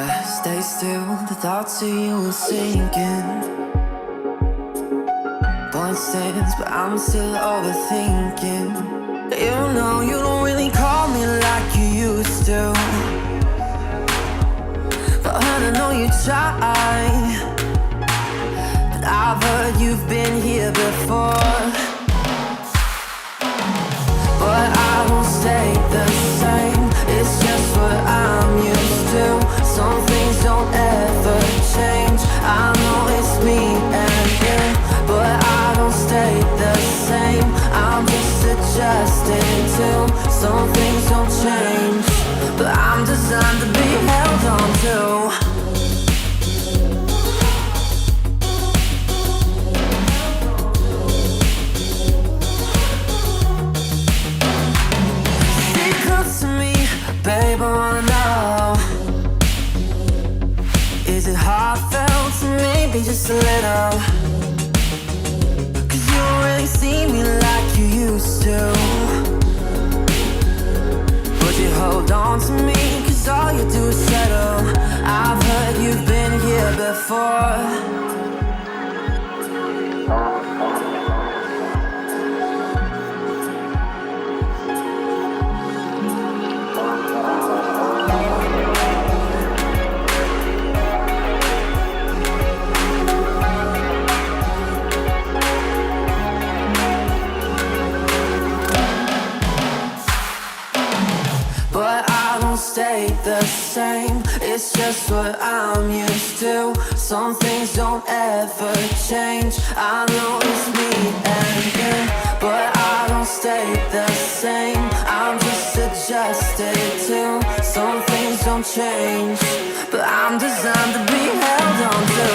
I stay still, the thoughts of you are sinking. Point stands, but I'm still overthinking. You know you don't really call me like you used to, but I know you try. But I've heard you've been here before. But I won't stay the same, it's just what I'm used to. Some things don't ever change, I know it's me and you. But I don't stay the same, I'm just adjusting to. Some things don't change, but I'm designed to be held on to. Babe, I wanna know, is it heartfelt or maybe just a little? Cause you don't really see me like you used to, but you hold on to me cause all you do is settle. I've heard you've been here before. Stay the same, it's just what I'm used to. Some things don't ever change, I know it's me and you. But I don't stay the same, I'm just adjusted to. Some things don't change, but I'm designed to be held on to.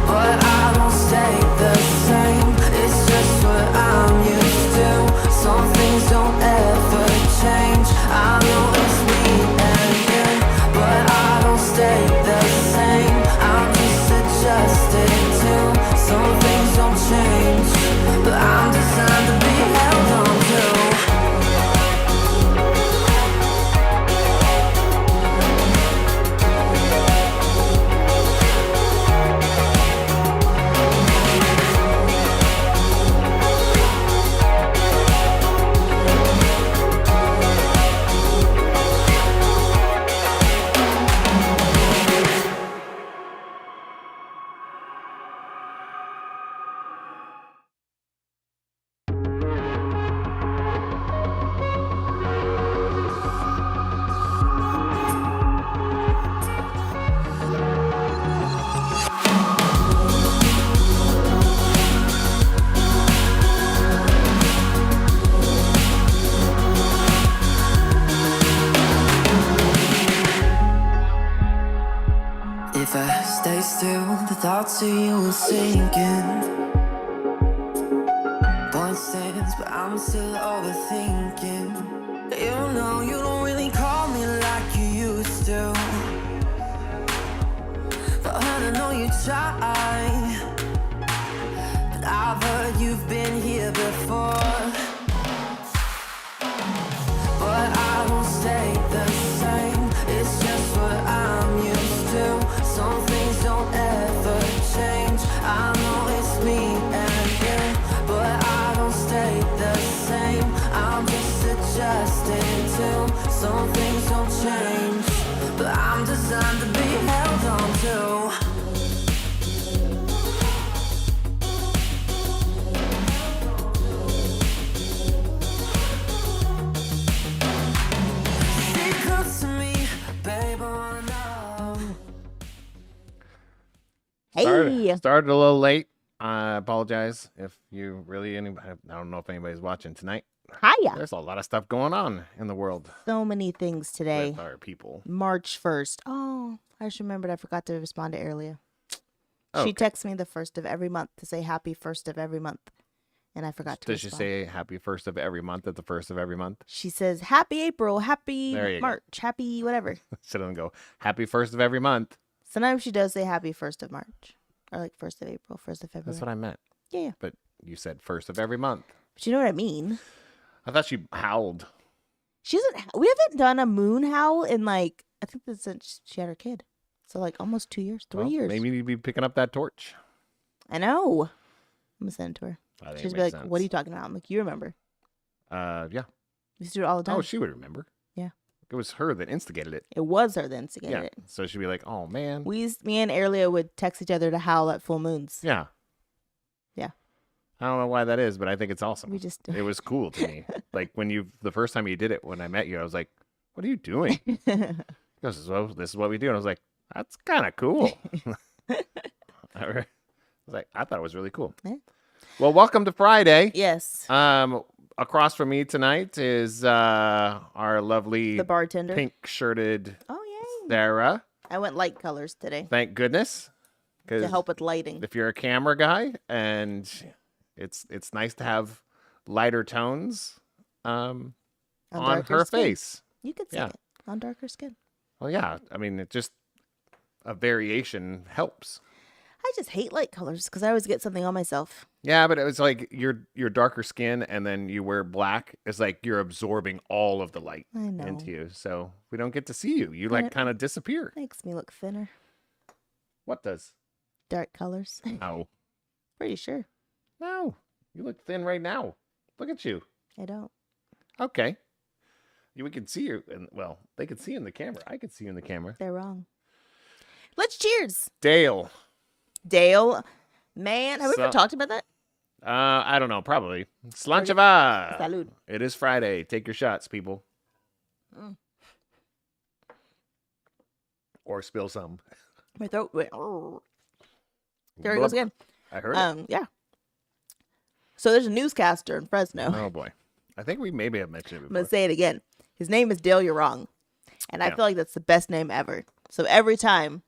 But I don't stay the same, it's just what I'm used to. Some things don't ever change, I know it's me and you. But I don't stay the same, I'm just adjusted to. Some things don't change, but I'm designed to be held on to. If I stay still, the thoughts of you are sinking. Point stands, but I'm still overthinking. You know you don't really call me like you used to, but I know you try. But I've heard you've been here before. But I won't stay the same, it's just what I'm used to. Some things don't ever change, I know it's me and you. But I don't stay the same, I'm just adjusting to. Some things don't change, but I'm designed to be held on to. Started a little late. I apologize if you really anybody. I don't know if anybody's watching tonight. Hiya. There's a lot of stuff going on in the world. So many things today. With our people. March 1st. Oh, I just remembered I forgot to respond to earlier. Okay. She texts me the 1st of every month to say happy 1st of every month. And I forgot to respond. Does she say happy 1st of every month at the 1st of every month? She says happy April, happy March, happy whatever. She doesn't go happy 1st of every month. Sometimes she does say happy 1st of March. Or like 1st of April, 1st of February. That's what I meant. Yeah. But you said 1st of every month. But you know what I mean? I thought she howled. She doesn't. We haven't done a moon howl in like, I think that's since she had her kid. So like almost 2 years, 3 Well, years. Maybe you'd be picking up that torch. I know. I'm gonna send it to her. I think She's it be like, makes "What are you sense. talking about?" I'm like, "You remember? Yeah. We used to do it all the time." Oh, she would remember. Yeah. It was her that instigated it. It was her that instigated Yeah. it. So she'd be like, "Oh man." Me and Erlia would text each other to howl at full moons. Yeah. Yeah. I don't know why that is, but I think it's awesome. We just It was cool to me. Like the first time you did it, when I met you, I was like, "What are you doing?" He goes, "Well, this is what we do." And I was like, "That's kind of cool." I was like, I thought it was really cool. Yeah. Well, welcome to Friday. Yes. Across from me tonight is our lovely The bartender. pink-shirted Oh yay! Sarah. I went light colors today Thank goodness, to because help with lighting. if you're a camera guy, and it's nice to have lighter tones on darker her skin. face. You could see Yeah. it on darker skin. Well, yeah. I mean, it just a variation helps. I just hate light colors because I always get something on myself. Yeah, but it was like your darker skin, and then you wear black. It's like you're absorbing all of the light I know. into you, so we don't get to see you. You like Yeah. kind of disappear. Makes me look thinner. What does? Dark colors. No, Pretty sure. no. You look thin right now. Look at you. I don't. Okay. We can see you, and well, they can see you in the camera. I can see you in the camera. They're wrong. Let's cheers. Dale. Dale. Man, have we ever So- talked about that? I don't know. Probably. Slanchava. Salud. It is Friday. Take your shots, people. Mm. Or spill some. My throat went. "Arr." There it goes again. I heard it. Yeah. So there's a newscaster in Fresno. Oh boy. I think we maybe have mentioned it I'm gonna before. say it again. His name is Dale. You're wrong, and I Yeah. feel like that's the best name ever. So every time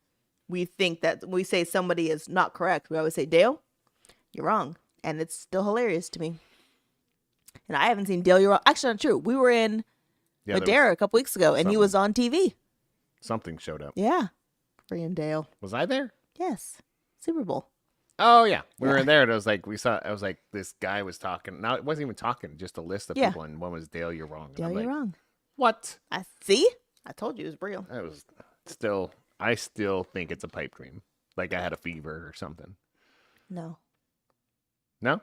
we think that we say somebody is not correct, we always say Dale. You're wrong, and it's still hilarious to me. And I haven't seen Dale. You're wrong. Actually, not true. We were in Yeah, there was Madera a couple weeks ago, and he was on TV. something showed up. Yeah, freaking Dale. Was I there? Yes, Super Bowl. Oh yeah, we were Yeah. in there, and I was like, I was like, this guy was talking. No, it wasn't even talking, just a list of Yeah. people, and one was Dale. You're wrong. And Dale, I'm you're like, wrong. What? I see. I told you it was real. That was still. I still think it's a pipe dream. Like I had a fever or something. No, No.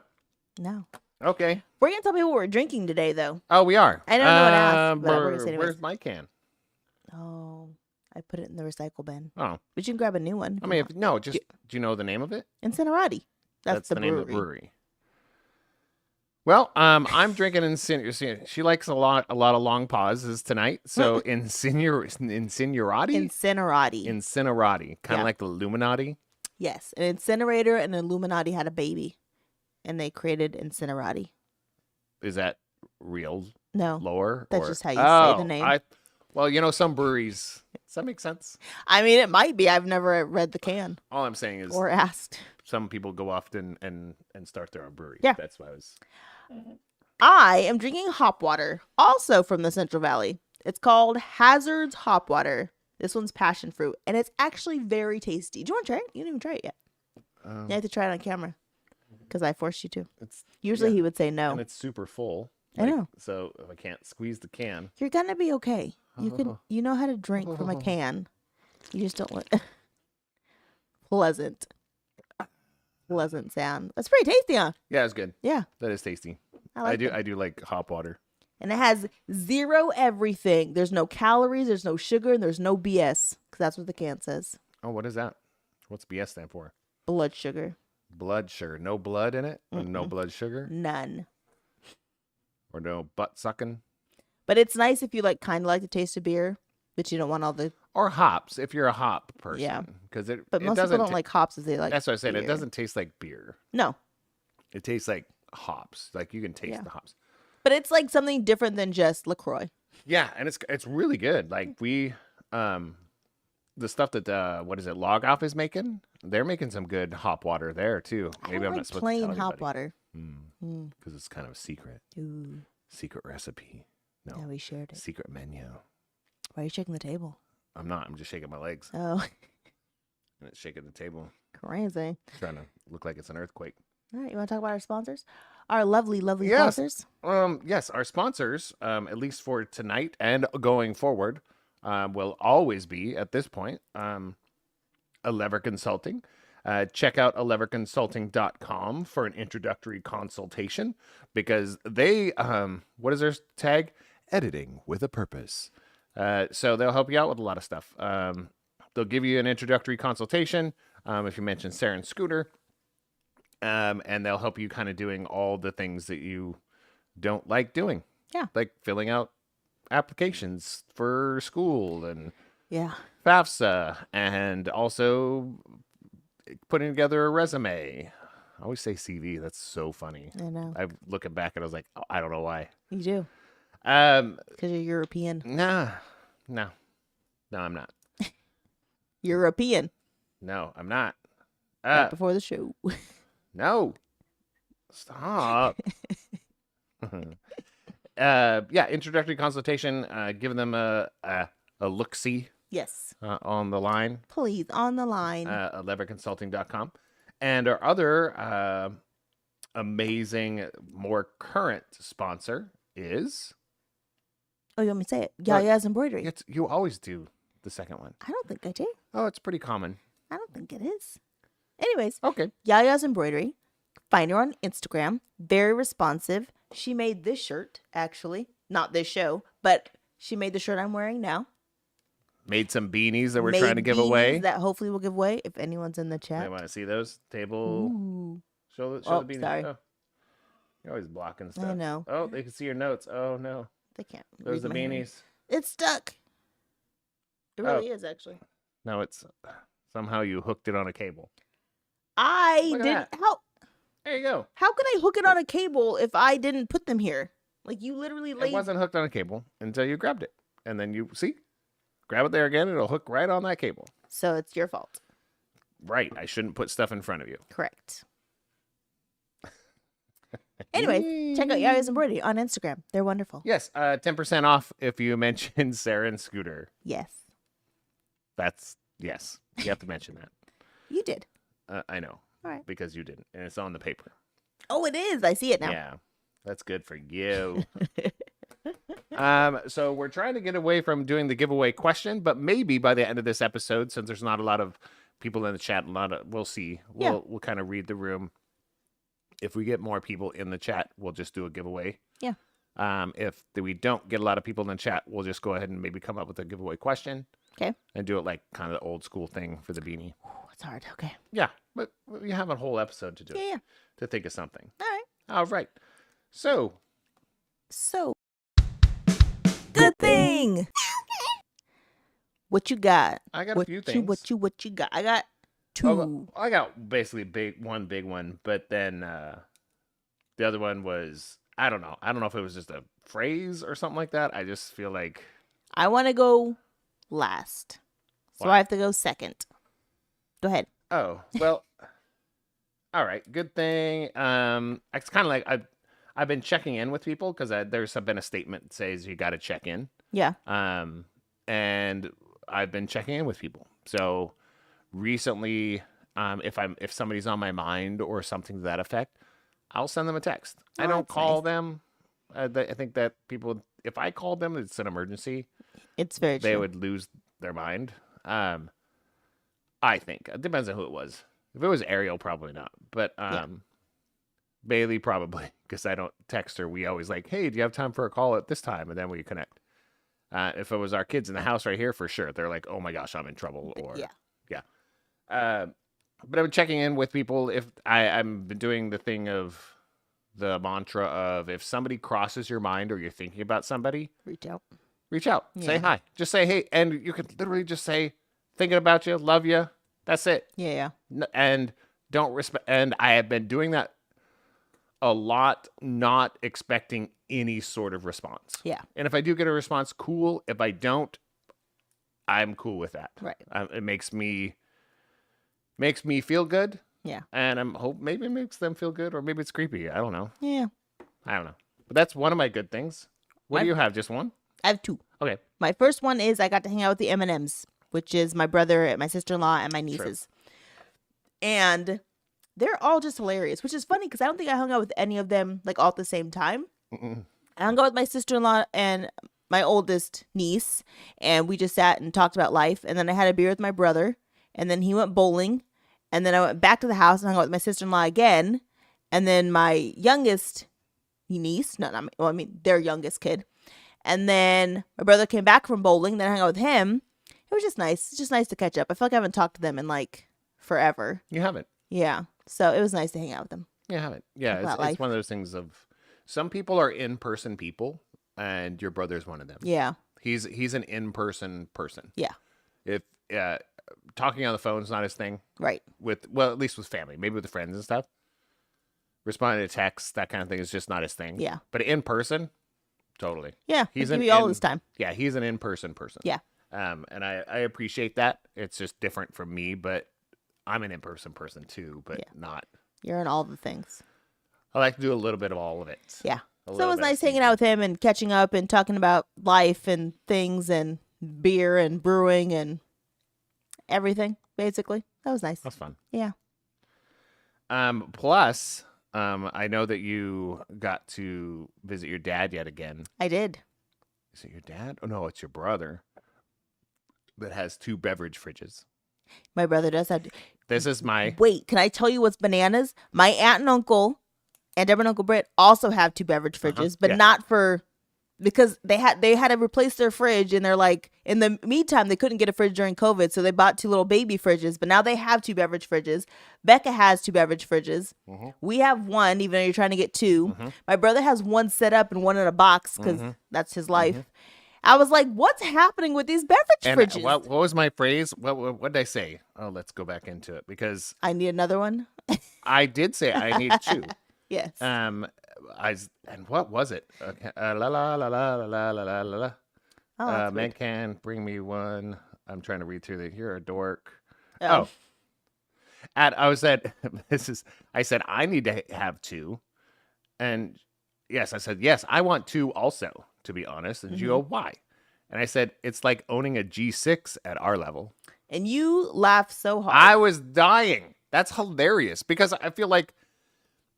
no. Okay. We're gonna tell people what we're drinking today, though. Oh, we are. I don't know what to ask, but we're gonna say anyways. Where's my can? Oh, I put it in the recycle bin. Oh, But you can grab a new one. I mean, no, just do you know the name of it? Incinerati. That's the name brewery. of the brewery. Well, I'm drinking Insinuati. She likes a lot of long pauses tonight. So Insinuati, Incinerati. Incinerati, kind of Yeah. like the Illuminati. Yes, an incinerator and an Illuminati had a baby, and they created Incinerati. Is that real No, lore? That's or- just how you say the Oh, name. Well, you know, some breweries. Does that make sense? I mean it might be. I've never read the can All I'm saying is or asked. some people go off and start their own brewery. Yeah. That's why I was. I am drinking hop water, also from the Central Valley. It's called Hazard's Hop Water. This one's passion fruit, and it's actually very tasty. Do you want to try it? You didn't even try it yet. You have to try it on camera because I forced you to. It's Usually yeah. he would say no. And it's super full. I know. So if I can't squeeze the can. You're gonna be okay. You know how to drink from a can. You just don't want pleasant sound. That's pretty tasty, huh? Yeah, it's good. Yeah, That is tasty. I like it. I do like hop water. And it has zero everything. There's no calories, there's no sugar, and there's no BS. Because that's what the can says. Oh, what is that? What's BS stand for? Blood sugar. Blood sugar. No blood in it? Or no blood sugar? None. Or no butt sucking? But it's nice if you kind of like the taste of beer, but you don't want all the. Or hops, if you're a hop person. Yeah. Because it, But it most people doesn't don't like hops as they like. That's what I said. It beer. doesn't taste like beer. No, It tastes like hops. Like you can taste Yeah. the hops. but it's like something different than just LaCroix. Yeah, and it's really good. Like we the stuff that what is it, Log Off is making? They're making some good hop water there too. I Maybe don't I'm like not supposed plain to tell hop everybody. water. Because it's kind of a secret Ooh, recipe. No, yeah, we shared it. secret menu. Why are you shaking the table? I'm not. I'm just shaking my legs Oh, and it's shaking the table, crazy. trying to look like it's an earthquake. All right, you want to talk about our sponsors? Our lovely, lovely Yes. sponsors. Yes, our sponsors, at least for tonight and going forward, will always be at this point. Lever Consulting. Check out leverconsulting.com for an introductory consultation because they, what is their tag? Editing with a purpose. So they'll help you out with a lot of stuff. They'll give you an introductory consultation if you mention Sarah and Scooter. And they'll help you kind of doing all the things that you don't like doing. Yeah. Like filling out applications for school and Yeah. FAFSA and also putting together a resume. I always say CV. That's so funny. I know. I looking back and I was like, oh, I don't know why. You do. Because you're European. No, I'm not. European. No, I'm not. Right before the show. No, stop. Yeah, introductory consultation. Giving them a look-see. Yes. On the line. Please, on the line. leverconsulting.com. And our other amazing, more current sponsor is... Oh, you want me to say it? Yaya's Embroidery. You always do the second one. I don't think I do. Oh, it's pretty common. I don't think it is. Anyways. Okay. Yaya's Embroidery. Find her on Instagram. Very responsive. She made this shirt, actually. Not this show, but she made the shirt I'm wearing now. Made some beanies that we're trying to give away. That hopefully we'll give away if anyone's in the chat. I want to see those. Table. Ooh. Show the beanies. Sorry. Oh. You're always blocking stuff. I know. Oh, they can see your notes. Oh, no. They can't. Those are the read my handwriting. beanies. It's stuck. It really is, actually. No, it's somehow you hooked it on a cable. I Look at didn't. that. How There you go. could I hook it on a cable if I didn't put them here? Like, you literally laid... It wasn't hooked on a cable until you grabbed it. And then you, see? Grab it there again, it'll hook right on that cable. So it's your fault. Right. I shouldn't put stuff in front of you. Correct. Anyway, check out Yaya's Embroidery on Instagram. They're wonderful. Yes, 10% off if you mention Sarah and Scooter. Yes. Yes. You have to mention that. You did. I know. All right. Because you didn't. And it's on the paper. Oh, it is. I see it now. Yeah. That's good for you. So we're trying to get away from doing the giveaway question, but maybe by the end of this episode, since there's not a lot of people in the chat, we'll see. We'll kind of read the room. If we get more people in the chat, we'll just do a giveaway. Yeah. If we don't get a lot of people in the chat, we'll just go ahead and maybe come up with a giveaway question. Okay. And do it like kind of the old school thing for the beanie. It's hard. Okay. Yeah, but we have a whole episode to do it. Yeah. To think of something. All right. All right. So. Good thing. What you got? I got a few things. What you got? I got two. I got basically one big one, but then the other one was, I don't know. I don't know if it was just a phrase or something like that. I just feel like. I want to go last. So What? I have to go second. Go ahead. Oh, well. All right. Good thing. It's kind of like I've been checking in with people because there's been a statement that says you got to check in. Yeah. And I've been checking in with people. So recently, if somebody's on my mind or something to that effect, I'll send them a text. Oh, I don't that's call nice. them. I think that people, if I called them, it's an emergency. It's very true. They would lose their mind. I think it depends on who it was. If it was Ariel, probably not. But Bailey probably, because I don't text her. We always like, hey, do you have time for a call at this time? And then we connect. If it was our kids in the house right here, for sure, they're like, oh my gosh, I'm in trouble. Or yeah. But I've been checking in with people. If I'm been doing the thing of the mantra of if somebody crosses your mind or you're thinking about somebody, Reach out. Say Yeah. hi, just say hey, and you can literally just say thinking about you, love you. That's it. Yeah. And don't respect. And I have been doing that a lot, not expecting any sort of response. Yeah. And if I do get a response, cool. If I don't, I'm cool with that. Right. It makes me feel good. Yeah. And I'm hope maybe it makes them feel good, or maybe it's creepy. I don't know. Yeah. I don't know. But that's one of my good things. What do you have? Just one? I have two. Okay. My first one is I got to hang out with the M&Ms, which is my brother, my sister-in-law, and my nieces. And they're all just hilarious, which is funny because I don't think I hung out with any of them like all at the same time. Mm-mm. I hung out with my sister-in-law and my oldest niece, and we just sat and talked about life. And then I had a beer with my brother, and then he went bowling, and then I went back to the house and hung out with my sister-in-law again, and then my youngest niece, their youngest kid, and then my brother came back from bowling, then I hung out with him. It was just nice. It's just nice to catch up. I feel like I haven't talked to them in like forever. You haven't. Yeah. So it was nice to hang out with them. You haven't. Yeah, it's one of those things of some people are in-person people, and your brother's one of them. Yeah. He's an in-person person. Yeah. If talking on the phone is not his thing, Right. At least with family, maybe with the friends and stuff. Responding to texts, that kind of thing is just not his thing. Yeah. But in person, totally. Yeah. He's give you all this time. Yeah, he's an in-person person. Yeah. And I appreciate that. It's just different from me, but I'm an in-person person too, but not. You're in all the things. I like to do a little bit of all of it. Yeah. A So it little was bit nice of hanging out with him and catching up and talking about life and things and beer and brewing and everything, basically. That was nice. That's fun. Yeah. Plus, I know that you got to visit your dad yet again. I did. Is it your dad? Oh, no, it's your brother that has 2 beverage fridges. My brother does have. This is my... Wait, can I tell you what's bananas? My aunt and uncle and Deborah and Uncle Britt also have 2 beverage fridges, but Yeah. not for... Because they had to replace their fridge, and they're like, in the meantime, they couldn't get a fridge during COVID, so they bought 2 little baby fridges, but now they have 2 beverage fridges. Becca has 2 beverage fridges. We have 1, even though you're trying to get 2. My brother has 1 set up and 1 in a box, because that's his life. I was like, what's happening with these beverage fridges? What was my phrase? What did I say? Oh, let's go back into it, because I need another one. I did say I need 2. Yes. And what was it? Okay. La la la la la la la la la. Oh, that's Man weird. can bring me one. I'm trying to read through the. You're a dork. Oh. I said I said I need to have 2, and yes, I said yes. I want 2 also. To be honest, and you go, why? And I said it's like owning a G6 at our level. And you laugh so hard. I was dying. That's hilarious because I feel like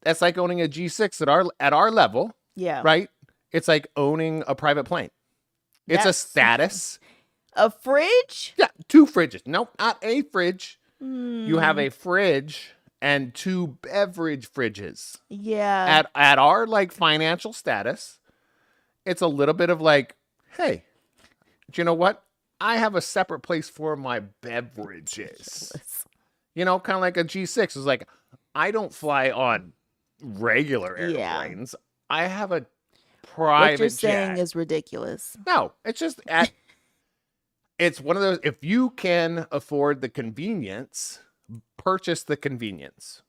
that's like owning a G6 at our level. Yeah. Right? It's like owning a private plane. It's a That's- status. A fridge? Yeah, 2 fridges. Nope, not a fridge. You have a fridge and 2 beverage fridges. Yeah. At our like financial status, it's a little bit of like, hey, do you know what? I have a separate place for my beverages. You know, kind of like a G6 is like, I don't fly on regular Yeah. airplanes. I have a private What you're saying jet. is ridiculous. No, it's just it's one of those. If you can afford the convenience, purchase the convenience.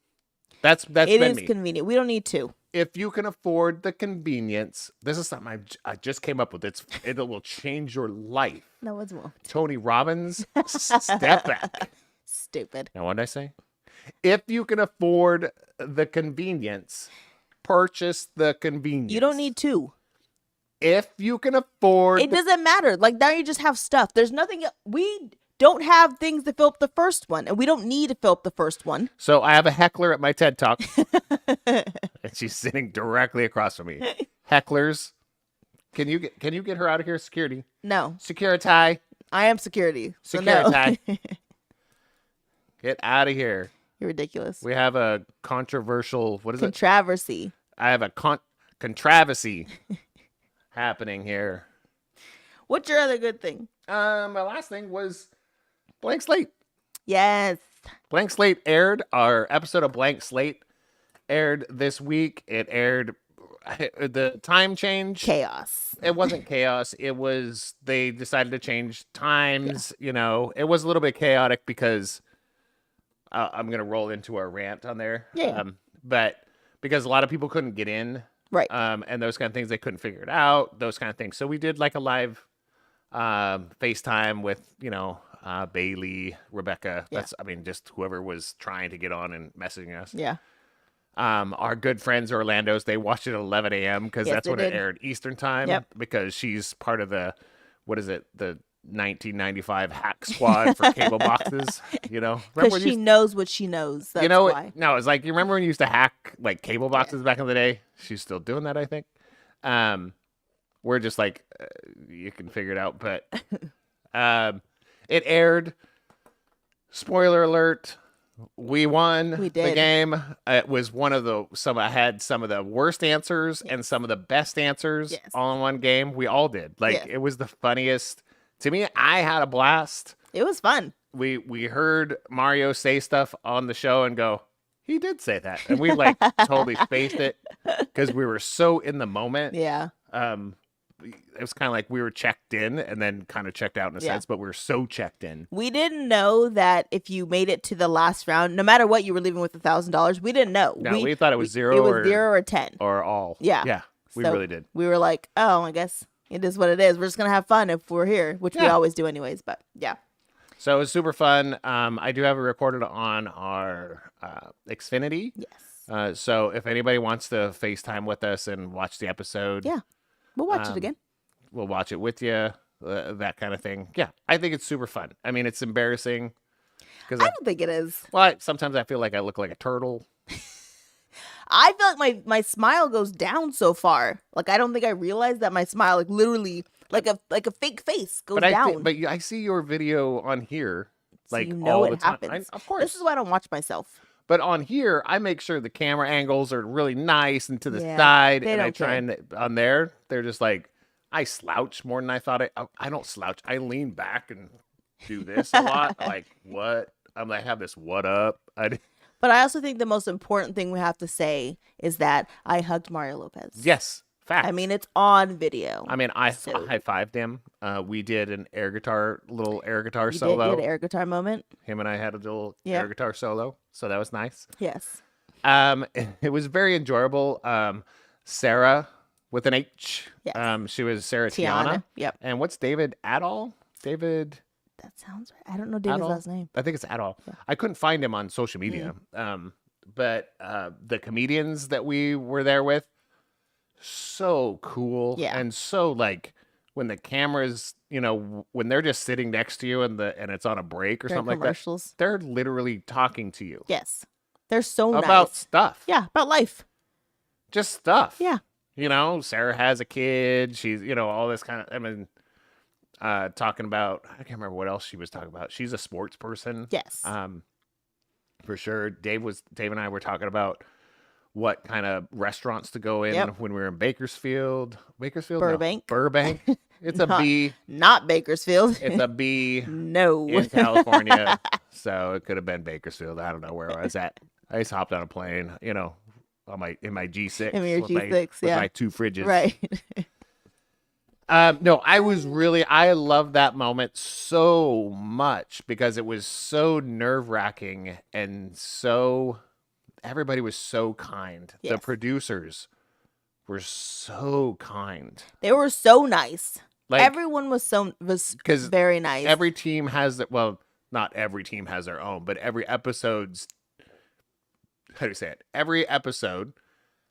That's It been is me. convenient. We don't need 2. If you can afford the convenience, this is something I just came up with. It will change your life. No, it's won't. Tony Robbins, step back. Stupid. Now, what did I say? If you can afford the convenience, purchase the convenience. You don't need 2. If you can afford, It doesn't matter. Like, now you just have stuff. There's nothing. We don't have things to fill up the first one, and we don't need to fill up the first one. So I have a heckler at my TED Talk, and she's sitting directly across from me. Hecklers, can you get her out of here? Security, No, Security, I am security. So no. Security. Get out of here. You're ridiculous. We have a controversial. What is it? Controversy. I have a controversy happening here. What's your other good thing? My last thing was Blank Slate. Yes. Blank Slate aired. Our episode of Blank Slate aired this week. It aired the time change. Chaos. It wasn't chaos. It was they decided to change times. You know, it was a little bit chaotic because I'm gonna roll into our rant on there. Yeah. But because a lot of people couldn't get in. Right. And those kind of things, they couldn't figure it out. Those kind of things. So we did like a live FaceTime with, Bailey, Rebecca. Yeah. That's, just whoever was trying to get on and messaging us. Yeah. Our good friends Orlando's, they watched it at 11 a.m. because Yes, that's they when it did. aired Eastern time. Yep. Because she's part of the 1995 hack squad for cable boxes. Remember Because when she you knows what she knows. That's why. No, it's like, you remember when you used to hack like cable boxes back in the day? She's still doing that, I think. We're just like, you can figure it out. But it aired Spoiler alert. We won We the did. game. It was one of the I had some of the worst answers and some of the best answers Yes. all in one game. We all did. Like Yes. it was the funniest. To me, I had a blast. It was fun. We heard Mario say stuff on the show and go, he did say that. And we like totally spaced it because we were so in the moment. Yeah. It was kind of like we were checked in and then kind of checked out in a Yeah. sense, but we were so checked in. We didn't know that if you made it to the last round, no matter what, you were leaving with $1,000. We didn't know. No, we thought it was zero It was or 0 or 10. or all. Yeah. Yeah. We So really did. We were like, oh, I guess it is what it is. We're just gonna have fun if we're here, which we Yeah. always do anyways. But yeah. So it was super fun. I do have it recorded on our Xfinity. Yes. So if anybody wants to FaceTime with us and watch the episode, Yeah. We'll watch it again. we'll watch it with you. That kind of thing. Yeah, I think it's super fun. I mean, it's embarrassing because I don't think it is. sometimes I feel like I look like a turtle. I feel like my smile goes down so far. Like I don't think I realized that my smile, like literally, like a fake face goes down. I see your video on here, So like you know all it the time. happens. Of course. This is why I don't watch myself. But on here, I make sure the camera angles are really nice and to the Yeah, side, they and I don't try care. and on there, they're just like, I slouch more than I thought. I don't slouch. I lean back and do this a lot. Like what? I'm like, have this what up? But I also think the most important thing we have to say is that I hugged Mario Lopez. Yes, fact. I mean, it's on video. I mean, I So- high fived him. We did an little air guitar you solo. did an air guitar moment. Him and I had a little Yeah. air guitar solo, so that was nice. Yes. It was very enjoyable. Sarah with an H. Yes. She was Sarah Tiana. Yep. And what's David Adall? David, That sounds right. I don't know David's Adall? last name. I think it's Adall. I couldn't find him on social media. But the comedians that we were there with, so cool. Yeah. And so like when the cameras, when they're just sitting next to you and it's on a break or During something like that, commercials. they're literally talking to you Yes. They're so about nice. stuff. Yeah, about life. Just stuff. Yeah. Sarah has a kid. She's, all this kind of, talking about, I can't remember what else she was talking about. She's a sports person. Yes. For sure. Dave and I were talking about what kind of restaurants to go in Yep. when we were in Bakersfield. Bakersfield? Burbank. No, Burbank. It's a B. Not Bakersfield. It's a B No. in California. So it could have been Bakersfield. I don't know where I was at. I just hopped on a plane, in my G6. In your with my- G6, with yeah. my 2 fridges. Right. No, I love that moment so much because it was so nerve-wracking and everybody was so kind. The Yes. producers were so kind. They were so nice. Like, Everyone was 'cause very nice. every team has not every team has their own, but every episode's, how do you say it? Every episode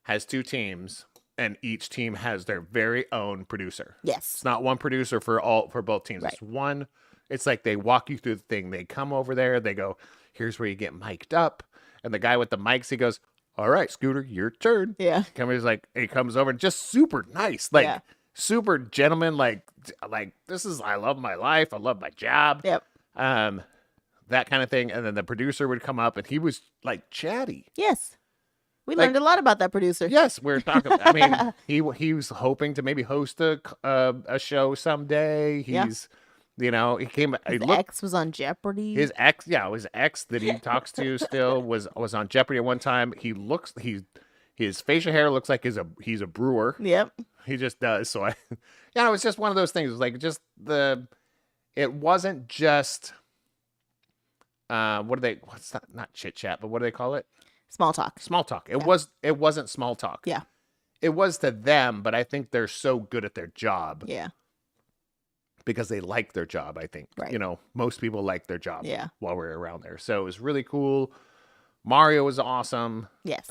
has 2 teams and each team has their very own producer. Yes. It's not one producer for both teams. Right. It's one. It's like they walk you through the thing. They come over there. They go, here's where you get mic'd up. And the guy with the mics, he goes, all right, Scooter, your turn. Yeah. He comes over and just super nice, like Yeah. super gentleman. Like I love my life. I love my job. Yep. That kind of thing. And then the producer would come up and he was like chatty. Yes. We Like- learned a lot about that producer. Yes, we're talking. I mean, he was hoping to maybe host a show someday. Yeah. He's, he came. He His looked, ex was on Jeopardy. his ex that he talks to still was on Jeopardy at one time. His facial hair looks like he's a brewer. Yep. He just does. So it was just one of those things. It was like it wasn't just not chit chat, but what do they call it? Small talk. Small talk. It wasn't small talk. Yeah. It was to them, but I think they're so good at their job Yeah. because they like their job, I think. Right. Most people like their job Yeah. while we're around there. So it was really cool. Mario was awesome. Yes.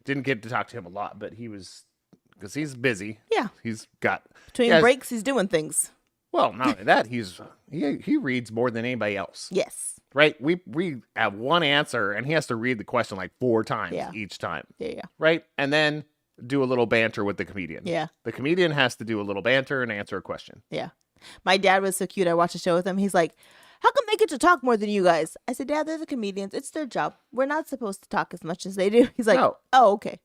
Didn't get to talk to him a lot, but because he's busy. Yeah. He's got, Between yes. breaks, he's doing things. well, not only that, he reads more than anybody else. Yes. Right? We have one answer and he has to read the question like 4 times Yeah. each time. Yeah. Right? And then do a little banter with the comedian. Yeah. The comedian has to do a little banter and answer a question. Yeah. My dad was so cute. I watched a show with him. He's like, how come they get to talk more than you guys? I said, Dad, they're the comedians. It's their job. We're not supposed to talk as much as they do. He's like, No. oh, okay.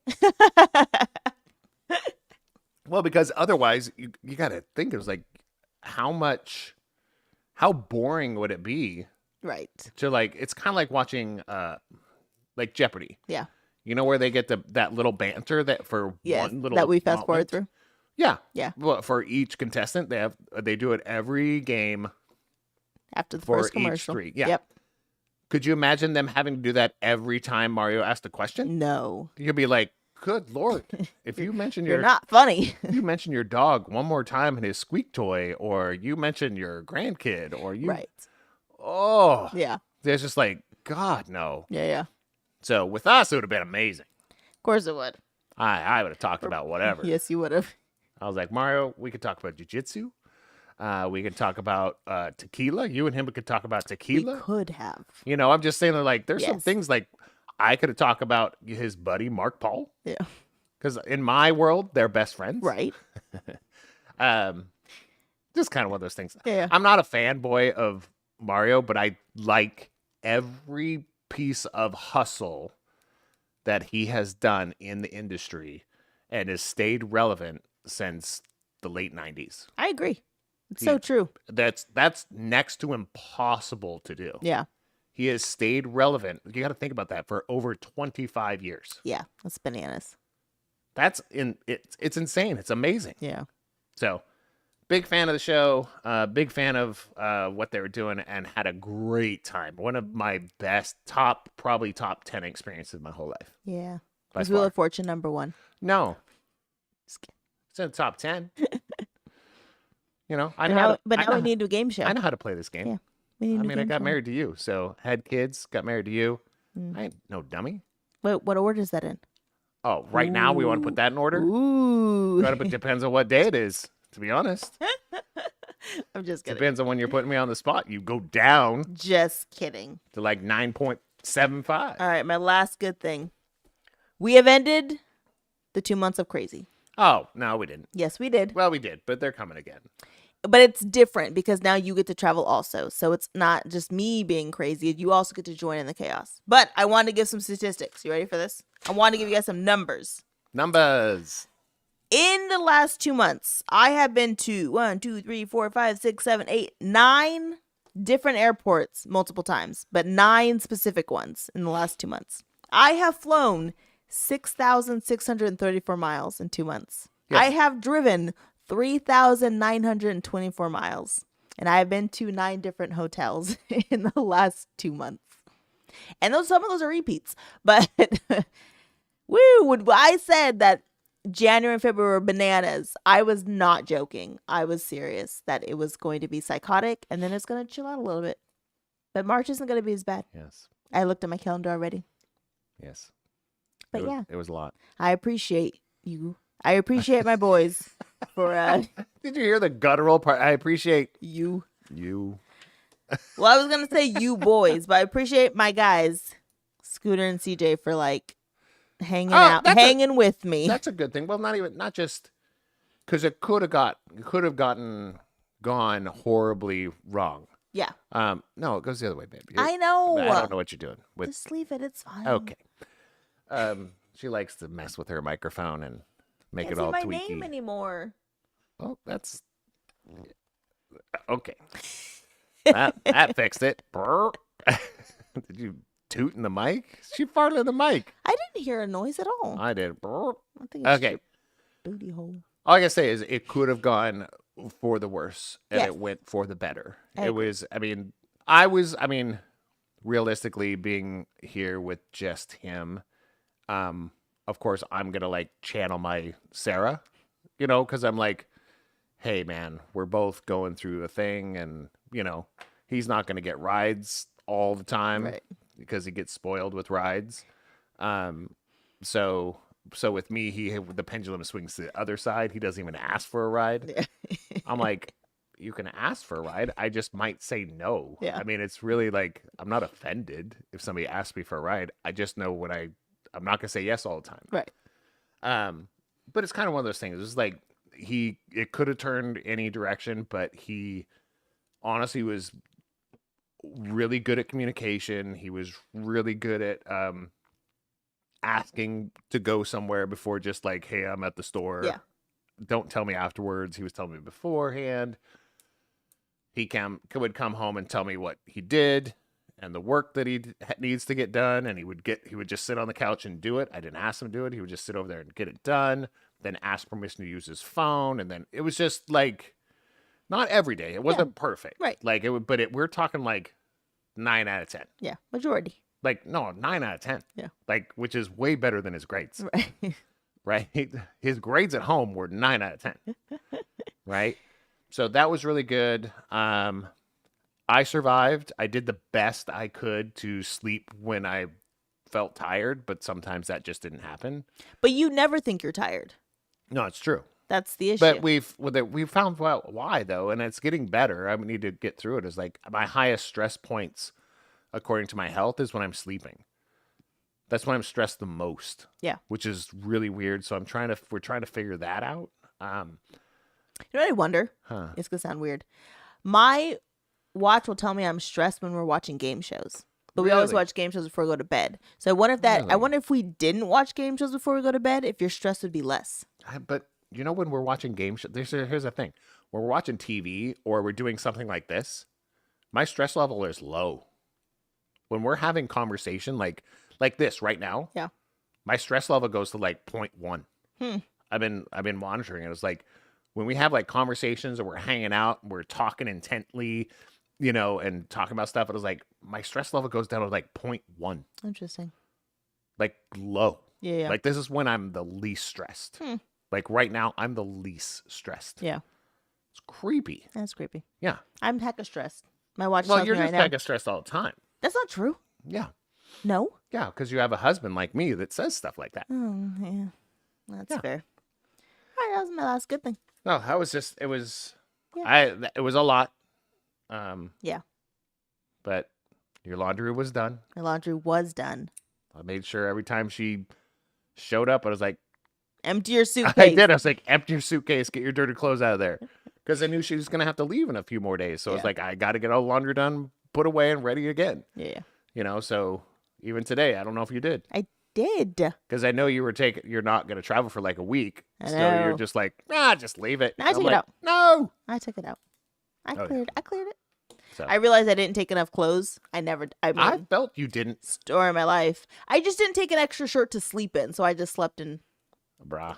Well, because otherwise you got to think, it was like, how boring would it be Right. to like, it's kind of like watching like Jeopardy. Yeah. You know, where they get that little banter that for Yes. one little That we fast forward moment? through. Yeah. Yeah. Well, for each contestant, they do it every game After the for first each commercial. three. Yeah. Yep. Could you imagine them having to do that every time Mario asked a question? No. You'd be like, good Lord, if you mention You're not funny. you mention your dog one more time in his squeak toy, or you mention your grandkid, or you, Right. oh, Yeah. there's just like, God, no. Yeah. Yeah. So with us, it would have been amazing. Of course it would. I would have talked about whatever. Yes, you would have. I was like, Mario, we could talk about jiu-jitsu. We could talk about tequila. You and him could talk about We tequila. could have. You know, I'm just saying that, like, there's some Yes. things like I could have talked about his buddy Mark Paul, Yeah. because in my world they're best friends. Right. Just kind of one of those things. Yeah. I'm not a fanboy of Mario, but I like every piece of hustle that he has done in the industry and has stayed relevant since the late 90s. I agree. It's so true. That's next to impossible to do. Yeah. He has stayed relevant. You got to think about that, for over 25 years. Yeah. That's bananas. It's insane. It's amazing. Yeah. So, big fan of the show. Big fan of what they were doing, and had a great time. One of my best, probably top 10 experiences of my whole life. Yeah. By Was Wheel far. of Fortune #1? No, Just kidding. it's in the top 10. You know, But now we need to do a game show. I know how to play this game. Yeah. We need I to do a mean, I game got show. married to you, so had kids, got married to you. Mm. I ain't no dummy. Wait, what order is that in? Oh, right now we want to put that in order. Ooh. But it depends on what day it is, to be honest. I'm just kidding. Depends on when you're putting me on the spot. You go down Just kidding. to like 9.75. All right, my last good thing. We have ended the 2 months of crazy. Oh, no, we didn't. Yes, we did. Well, we did, but they're coming again. But it's different because now you get to travel also. So it's not just me being crazy. You also get to join in the chaos. But I want to give some statistics. You ready for this? I want to give you guys some numbers. Numbers. In the last 2 months, I have been to 1, 2, 3, 4, 5, 6, 7, 8, 9 different airports multiple times, but 9 specific ones in the last 2 months. I have flown 6,634 miles in 2 months. Yes. I have driven 3,924 miles, and I have been to 9 different hotels in the last 2 months. And some of those are repeats, but woo, when I said that January and February were bananas, I was not joking. I was serious that it was going to be psychotic, and then it's going to chill out a little bit. But March isn't going to be as bad. Yes. I looked at my calendar already. Yes. But yeah, It was a lot. I appreciate you. I appreciate my boys for Did you hear the guttural part? I appreciate you. you. Well, I was going to say you boys, but I appreciate my guys, Scooter and CJ, for like hanging out, hanging with me. That's a good thing. Well, not just because it could have gone horribly wrong. Yeah. No, it goes the other way, baby. I know. I don't know what you're doing with. Just leave it. It's fine. Okay. She likes to mess with her microphone and make Can't it say all my tweaky. name anymore. Well, that's okay. that fixed it. Brr. Did you toot in the mic? She farted in the mic. I didn't hear a noise at all. I did. Brr. I think it's Okay. your booty hole. All I gotta say is it could have gone for the worse, and Yes. it went for the better. I agree. I mean, realistically, being here with just him, of course, I'm gonna like channel my Sarah, because I'm like, hey man, we're both going through a thing, and he's not gonna get rides all the time, Right. because he gets spoiled with rides. So with me, the pendulum swings to the other side. He doesn't even ask for a ride. Yeah. I'm like, you can ask for a ride. I just might say no. Yeah. I mean, it's really like, I'm not offended if somebody asks me for a ride. I just know when I'm not gonna say yes all the time. Right. But it's kind of one of those things. It's like it could have turned any direction, but he honestly was really good at communication. He was really good at asking to go somewhere before just like, hey, I'm at the store. Yeah. Don't tell me afterwards. He was telling me beforehand. He would come home and tell me what he did and the work that he needs to get done. And he would just sit on the couch and do it. I didn't ask him to do it. He would just sit over there and get it done. Then ask permission to use his phone. And then it was just like, not every day. It wasn't perfect. Right. Like we're talking like 9 out of 10. Yeah. Majority. Like, no, 9 out of 10. Yeah. Like, which is way better than his grades. Right. Right? His grades at home were 9 out of 10. Right? So that was really good. I survived. I did the best I could to sleep when I felt tired, but sometimes that just didn't happen. But you never think you're tired. No, it's true. That's the issue. But we've found out why, though, and it's getting better. I need to get through it. Is like my highest stress points, according to my health, is when I'm sleeping. That's when I'm stressed the most. Yeah. Which is really weird. So we're trying to figure that out. You know what I wonder? Huh. It's going to sound weird. My watch will tell me I'm stressed when we're watching game shows. But we always Really? watch game shows before we go to bed. So I wonder I Really? wonder if we didn't watch game shows before we go to bed, if your stress would be less. But you know, when we're watching game shows, here's the thing. When we're watching TV or we're doing something like this, my stress level is low. When we're having conversation like this right now, Yeah. my stress level goes to like 0.1. I've been monitoring it. It's like when we have like conversations or we're hanging out, we're talking intently, you know, and talking about stuff. It was like my stress level goes down to like 0.1, Interesting. like low. Yeah. Like this is when I'm the least stressed. Like right now, I'm the least stressed. Yeah. It's creepy. That's creepy. Yeah. I'm hecka stressed. My watch Well, tells you're me just right now. mega stressed all the time. That's not true. Yeah. No. Yeah, because you have a husband like me that says stuff like that. Oh, yeah. That's Yeah. fair. All right, that was my last good thing. No, that was just it was Yeah. it was a lot. Yeah. But your laundry was done. My laundry was done. I made sure every time she showed up, I was like, Empty your suitcase. I did. I was like, empty your suitcase, get your dirty clothes out of there. Because I knew she was going to have to leave in a few more days. So I was Yeah. like, I got to get all the laundry done, put away, and ready again. Yeah. You know, so even today, I don't know if you did. I did. Because I know you're not going to travel for like a week. I So you're know. just like, just leave it. No, I I'm took it like, out. No. I took it out. I Oh, yeah. cleared it. So I realized I didn't take enough clothes. I felt you didn't. Story of my life. I just didn't take an extra shirt to sleep in, so I just slept in. Brah.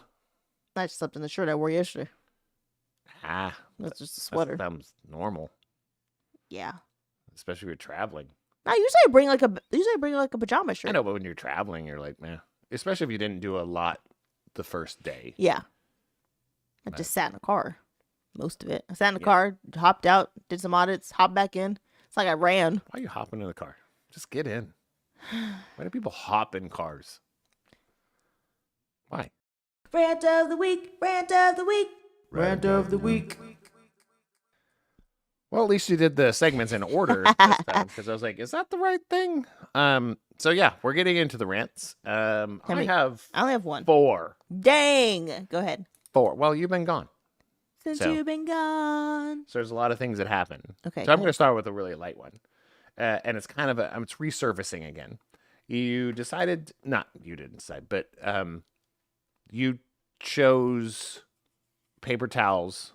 I just slept in the shirt I wore yesterday. That's just a sweater. That sounds normal, Yeah. especially if you're traveling. I usually bring like a pajama shirt. I know, but when you're traveling, you're like, man. Especially if you didn't do a lot the first day. Yeah. I Right. just sat in the car. Most of it. I sat in the Yeah. car, hopped out, did some audits, hopped back in. It's like I ran. Why are you hopping in the car? Just get in. Why do people hop in cars? Why? Rant of the week. Rant of the week. Rant of the week. Well, at least you did the segments in order this time because I was like, is that the right thing? So yeah, we're getting into the rants. I many? have I only have one. 4. Dang. Go ahead. 4. Well, you've been gone. Since So- you've been gone. So there's a lot of things that happen. Okay. So I'm going to start with a really light one. And it's kind of it's resurfacing again. You decided, not you didn't decide, but you chose paper towels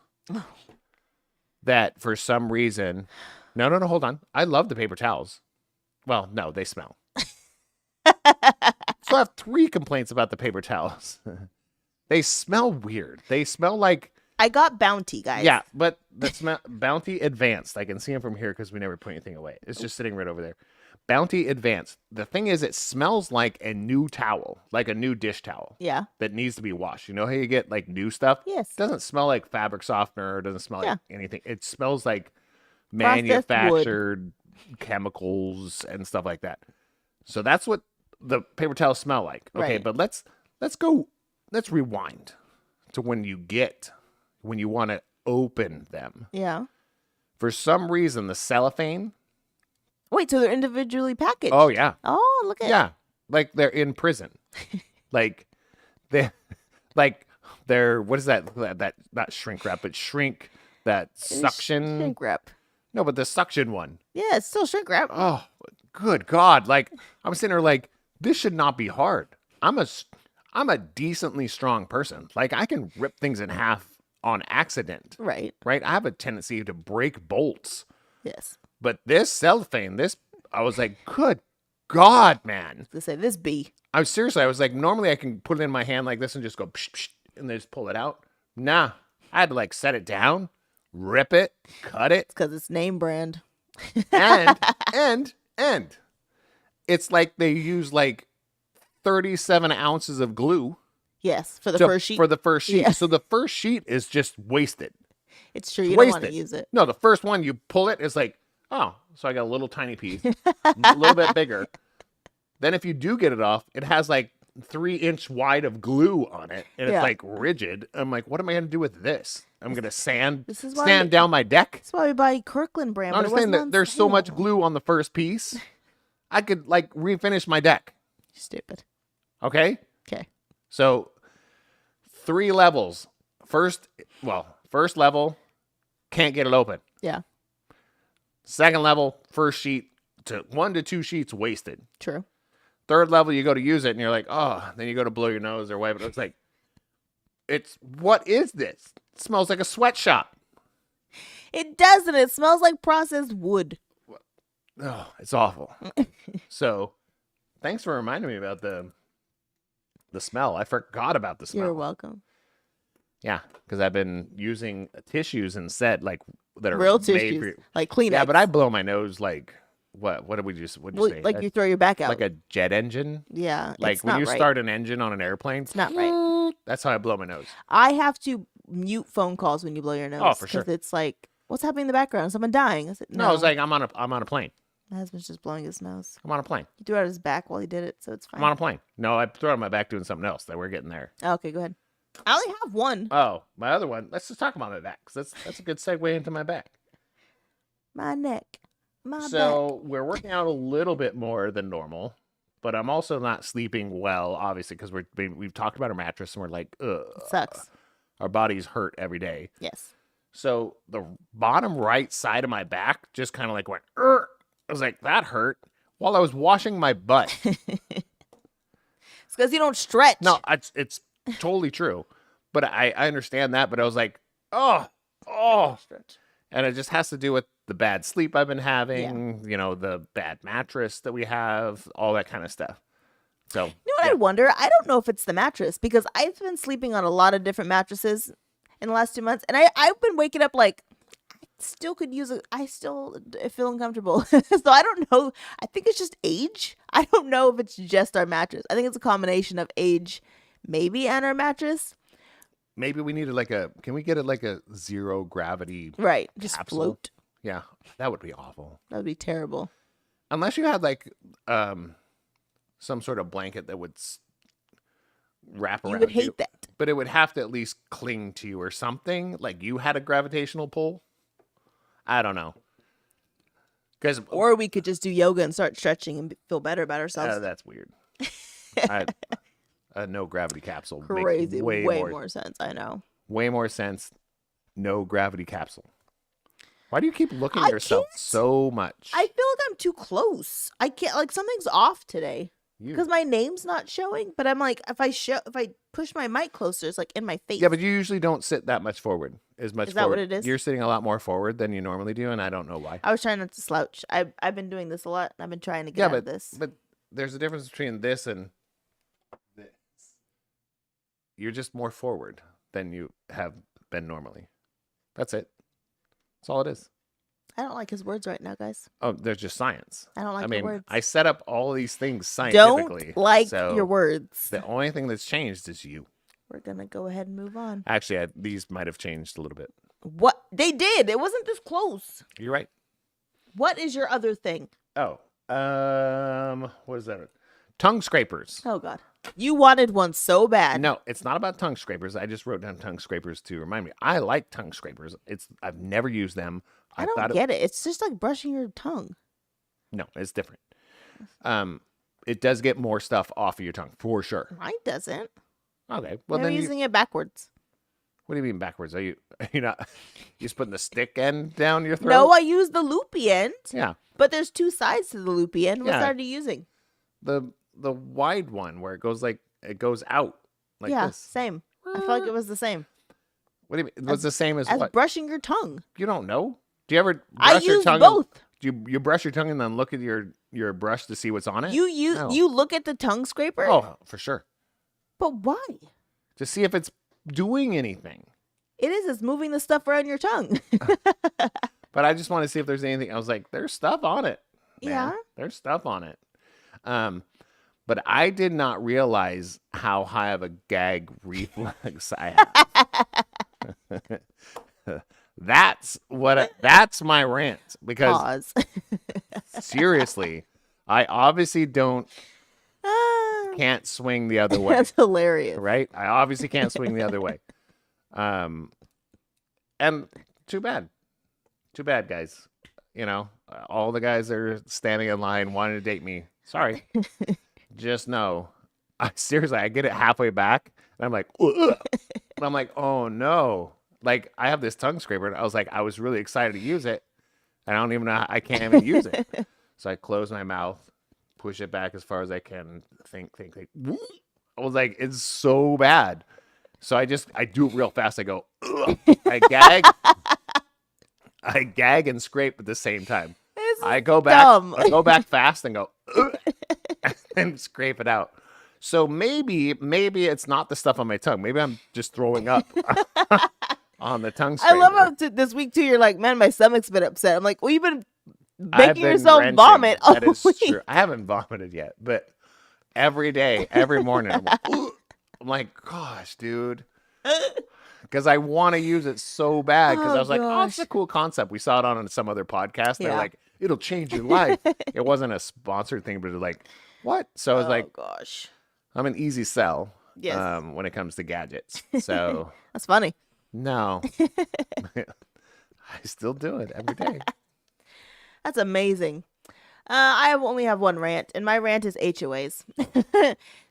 that for some reason, no, hold on. I love the paper towels. Well, no, they smell. So I have 3 complaints about the paper towels. They smell weird. They smell like, I got Bounty, guys. yeah, but that's Bounty Advanced. I can see them from here because we never put anything away. It's just sitting right over there. Bounty Advanced. The thing is, it smells like a new towel, like a new dish towel Yeah. that needs to be washed. You know how you get like new stuff? Yes. It doesn't smell like fabric softener. It doesn't smell Yeah. like anything. It smells like Processed manufactured chemicals and stuff like that. So that's what the paper towels smell like. Okay, Right. but let's rewind to when you want to open them. Yeah. For some reason, the cellophane. Wait, so they're individually packaged? Oh yeah, Oh, look at yeah, like they're in prison. like they're what is that not shrink wrap, but shrink that suction Shrink wrap. No, but the suction one. Yeah, it's still shrink wrap. Oh, good God. Like, I'm sitting there like, this should not be hard. I'm a decently strong person. Like, I can rip things in half on accident. Right. Right? I have a tendency to break bolts. Yes. But this cellophane, I was like, good God, man. To say this B. I was like, normally I can put it in my hand like this and just go, psh, psh, and then just pull it out. Nah, I had to like set it down, rip it, cut it. It's because it's name brand. and it's like they use like 37 ounces of glue. Yes, for the first sheet. For the first sheet. Yeah. So the first sheet is just wasted. It's true. You don't want to Wasted. use it. No, the first one, you pull it, it's like, oh, so I got a little tiny piece, a little bit bigger. Then if you do get it off, it has like 3-inch wide of glue on it, and it's like rigid. I'm like, what am I going to do with this? I'm going to sand down my deck. That's why we buy Kirkland brand. I understand that there's so much glue on the first piece. I could like refinish my deck. Stupid. Okay? Okay. So 3 levels. First level, can't get it open. Yeah. Second level, first sheet to 1 to 2 sheets wasted. True. Third level, you go to use it and you're like, oh, then you go to blow your nose or wipe it. It's like, what is this? It smells like a sweatshop. It doesn't. It smells like processed wood. Oh, it's awful. So thanks for reminding me about the smell. I forgot about the smell. You're welcome. Yeah, because I've been using tissues instead, like that are Real made tissues, like Kleenex. Yeah, but I blow my nose like what? What did we just? What'd you say? Like you throw your back out, like a jet engine. Yeah, Like it's when not you right. start an engine on an airplane. It's not right. That's how I blow my nose. I have to mute phone calls when you blow your nose. Oh, for sure. Because it's like, what's happening in the background? Is someone dying? I said, No, it's like I'm on a plane. My husband's just blowing his nose. I'm on a plane. He threw it out his back while he did it, so it's fine. I'm on a plane. No, I throw it on my back doing something else. That we're getting there. Okay, go ahead. I only have one. Oh, my other one. Let's just talk about my back, because that's a good segue into my back. My neck. My So we're working out a little bit more than normal, but I'm also not sleeping well, obviously, because we've talked about our mattress and we're like, ugh. back. Sucks. Our bodies hurt every day. Yes. So the bottom right side of my back just kind of like went, Ugh. I was like, that hurt while I was washing my butt. It's because you don't stretch. No, it's totally true. But I understand that. But I was like, oh. Stretch. And it just has to do with the bad sleep I've been having, the bad mattress that we have, all that kind of stuff. So, You know what I wonder? I don't know if it's the mattress because I've been sleeping on a lot of different mattresses in the last 2 months. And I've been waking up like, I still could use it. I still feel uncomfortable. So I don't know. I think it's just age. I don't know if it's just our mattress. I think it's a combination of age, maybe, and our mattress. Maybe we needed can we get it like a 0 gravity Right. Just capsule? float. Yeah, that would be awful. That would be terrible. Unless you had some sort of blanket that would wrap around You would hate that. But it would have to at least cling to you or something. Like you had a gravitational pull. I don't know. Or we could just do yoga and start stretching and feel better about ourselves. That's weird. A no gravity capsule Crazy. makes way more sense. I know. Way more sense. No gravity capsule. Why do you keep looking at I yourself can't. so much? I feel like I'm too close. I can't, like, something's off today You- because my name's not showing. But I'm like, if I push my mic closer, it's like in my face. Yeah, but you usually don't sit that much forward. Is that what it is? You're sitting a lot more forward than you normally do, and I don't know why. I was trying not to slouch. I've been doing this a lot, and I've been trying to get out of this. But there's a difference between this and this. You're just more forward than you have been normally. That's it. That's all it is. I don't like his words right now, guys. Oh, there's just science. I don't like I your mean, words. I set up all these things scientifically. Don't like so your words. The only thing that's changed is you. We're gonna go ahead and move on. Actually, these might have changed a little bit. What they did? It wasn't this close. You're right. What is your other thing? Oh, what is that? Tongue scrapers. Oh God, you wanted one so bad. No, it's not about tongue scrapers. I just wrote down tongue scrapers to remind me. I like tongue scrapers. I've never used them. I don't get it. It's just like brushing your tongue. No, it's different. It does get more stuff off of your tongue for sure. Mine doesn't. Okay, well I'm then using it backwards. What do you mean backwards? Are you not you just putting the stick end down your throat? No, I use the loopy end. Yeah. But there's two sides to the loopy end. What Yeah. side are you using? The wide one where it goes out like yeah, this. same. I feel like it was the same. What do you mean? It was the same as what? Brushing your tongue. You don't know? Do you ever I brush your use tongue? both. Do you brush your tongue and then look at your brush to see what's on it? No. You look at the tongue scraper? Oh, for sure. But why? To see if it's doing anything. It is. It's moving the stuff around your tongue. But I just want to see if there's anything. I was like, there's stuff on it. Man. Yeah. There's stuff on it. But I did not realize how high of a gag reflex I have. That's my rant. Because Pause. seriously, I obviously can't swing the other way. That's hilarious. Right? I obviously can't swing the other way. And too bad. Too bad, guys. You know, all the guys that are standing in line wanting to date me. Sorry. Just know. Seriously, I get it halfway back and I'm like, ugh. And I'm like, oh no. Like, I have this tongue scraper and I was really excited to use it. And I don't even know, I can't even use it. So I close my mouth, push it back as far as I can, think. I was like, it's so bad. So I do it real fast. I go, ugh. I gag and scrape at the same time. I go back fast and go, ugh, and scrape it out. So maybe it's not the stuff on my tongue. Maybe I'm just throwing up on the tongue scraper. I love how this week too, you're like, man, my stomach's been upset. I'm like, well, you've been making yourself vomit all That is week. true. I haven't vomited yet, but every day, every morning, I'm like, gosh, dude. Because I want to use it so bad. Because I was like, oh, it's a cool concept. We saw it on some other podcast. They're like, it'll change your life. It wasn't a sponsored thing, but like, what? So I was like, gosh, I'm an easy sell when it comes to gadgets. So that's funny. No, I still do it every day. That's amazing. I only have one rant, and my rant is HOAs.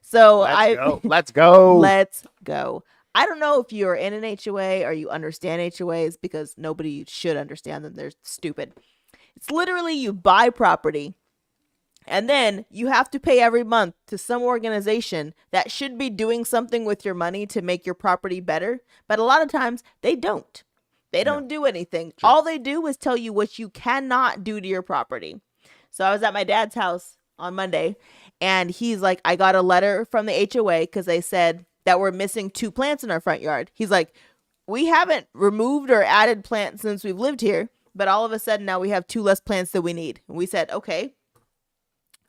So Let's go. Let's go. I don't know if you're in an HOA or you understand HOAs, because nobody should understand them. They're stupid. It's literally you buy property and then you have to pay every month to some organization that should be doing something with your money to make your property better. But a lot of times they don't. They don't do anything. True. All they do is tell you what you cannot do to your property. So I was at my dad's house on Monday and he's like, I got a letter from the HOA because they said that we're missing 2 plants in our front yard. He's like, we haven't removed or added plants since we've lived here, but all of a sudden now we have 2 less plants than we need. And we said, okay,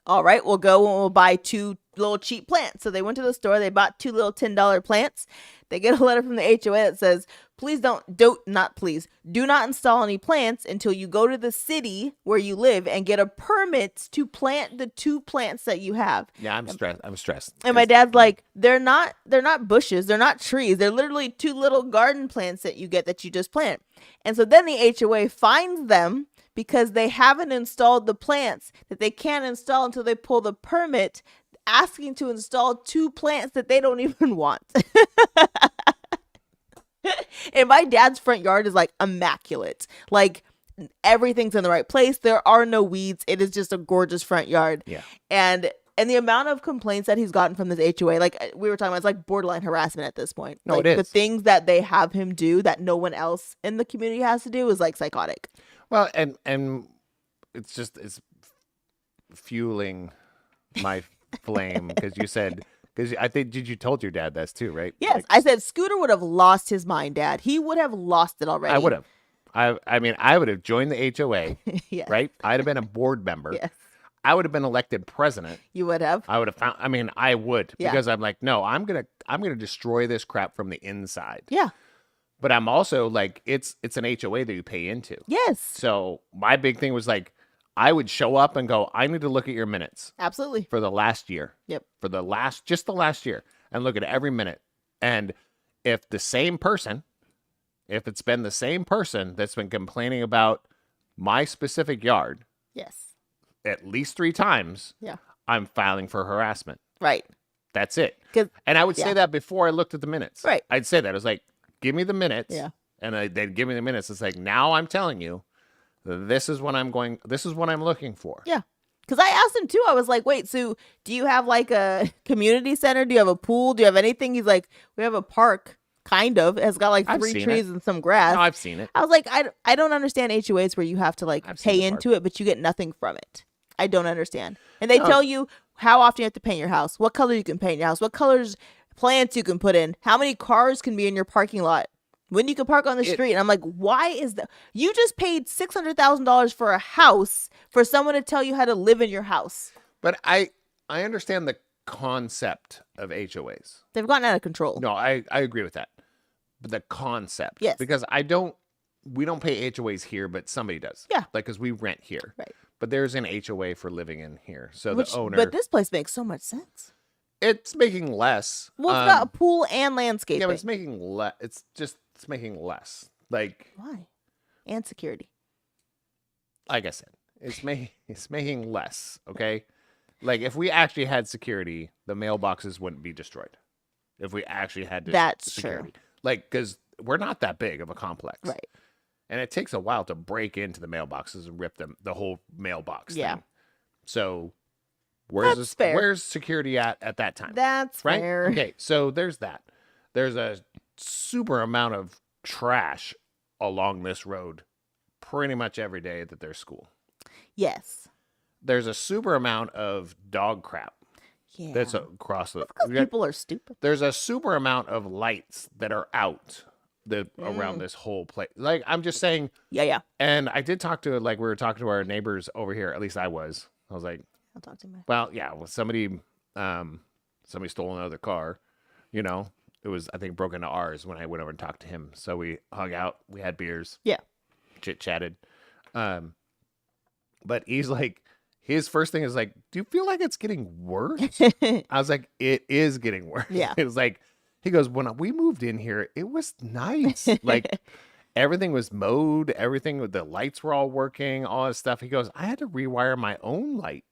all right, we'll go and we'll buy 2 little cheap plants. So they went to the store, they bought 2 little $10 plants. They get a letter from the HOA that says, do not install any plants until you go to the city where you live and get a permit to plant the 2 plants that you have. Yeah, I'm stressed. And my dad's like, they're not bushes, they're not trees. They're literally 2 little garden plants that you get that you just plant. And so then the HOA finds them because they haven't installed the plants that they can't install until they pull the permit, asking to install 2 plants that they don't even want. And my dad's front yard is like immaculate. Like everything's in the right place. There are no weeds. It is just a gorgeous front yard. Yeah. And the amount of complaints that he's gotten from this HOA, like we were talking about, it's like borderline harassment at this point. No, like, it is. The things that they have him do that no one else in the community has to do is like psychotic. Well, and it's fueling my flame because you said, because I think, you told your dad this too, right? Yes. Like, I said Scooter would have lost his mind, Dad. He would have lost it already. I would have. I mean, I would have joined the HOA, yes. right? I'd have been a board member. Yes. I would have been elected president. You would have. I would have found. I mean, I would Yeah. because I'm like, no, I'm gonna destroy this crap from the inside. Yeah. But I'm also like, it's an HOA that you pay into. Yes. So my big thing was like, I would show up and go, I need to look at your minutes Absolutely. for the last year. Yep. For just the last year, and look at every minute. And if it's been the same person that's been complaining about my specific yard, Yes. at least 3 times, Yeah. I'm filing for harassment. Right. That's it. 'Cause- And I would say yeah. that before I looked at the minutes. Right. I'd say that. I was like, give me the minutes. Yeah. And they'd give me the minutes. It's like, now I'm telling you, this is what I'm looking for. Yeah. Because I asked him too. I was like, wait, so do you have like a community center? Do you have a pool? Do you have anything? He's like, we have a park, kind of. It's got like I've 3 seen trees and some grass. No, I've seen it. I was like, I don't understand HOAs where you have to like I've seen pay the into it, but you get nothing from it. I don't understand. And they No. tell you how often you have to paint your house, what color you can paint your house, what colors plants you can put in, how many cars can be in your parking lot, when you can park on the street. And I'm like, why is that? You just paid $600,000 for a house for someone to tell you how to live in your house. But I understand the concept of HOAs. They've gotten out of control. No, I agree with that. But the concept. Yes. Because we don't pay HOAs here, but somebody does. Yeah. Like, because we rent here. Right. But there's an HOA for living in here. So Which, the owner. but this place makes so much sense. It's making less. Well, it's got a pool and landscaping. Yeah, but it's making less. It's making less. Like, why? And security. like I said, it's making less. Okay. Like, if we actually had security, the mailboxes wouldn't be destroyed. If we actually had That's security. true. Like, because we're not that big of a complex. Right. And it takes a while to break into the mailboxes and rip the whole mailbox Yeah. thing. So That's fair. where's security at that time? That's right? fair. Okay, so there's that. There's a super amount of trash along this road pretty much every day that there's school. Yes. There's a super amount of dog crap Yeah. that's across the Because people are stupid. There's a super amount of lights that are out around this whole place. Like, I'm just saying. Yeah. And I did talk to, like, we were talking to our neighbors over here. At least I was like, I'll talk to him. well, yeah, somebody stole another car. You know, it was, I think, broken into ours when I went over and talked to him. So we hung out, we had beers, Yeah. chit chatted. But he's like, his first thing is like, do you feel like it's getting worse? I was like, it is getting worse. Yeah. It was like, he goes, when we moved in here, it was nice. Like, everything was mowed, everything, the lights were all working, all this stuff. He goes, I had to rewire my own light.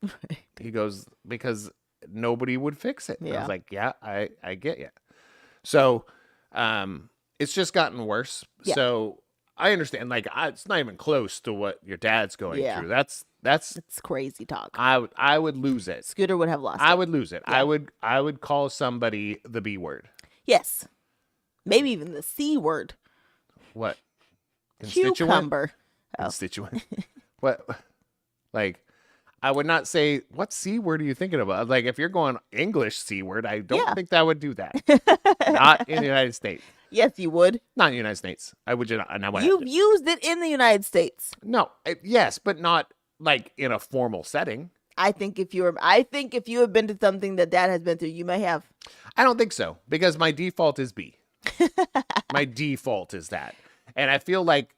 He goes, because nobody would fix it. And I Yeah. was like, yeah, I get you. So, it's just gotten worse. Yeah. So I understand, like, it's not even close to what your dad's going Yeah. through. That's It's crazy talk. I would lose it. Scooter would have lost I it. would lose it. Yeah. I would call somebody the B word. Yes. Maybe even the C word. What? Constituent? Cucumber. Oh. Constituent. What? Like, I would not say, what C word are you thinking about? Like, if you're going English C word, I don't Yeah. think that would do that. Not in the United States. Yes, you would. Not in the United States. I would just, and I would have You've to. used it in the United States. No, yes, but not like in a formal setting. I think if you have been to something that Dad has been through, you may have. I don't think so, because my default is B. My default is that. And I feel like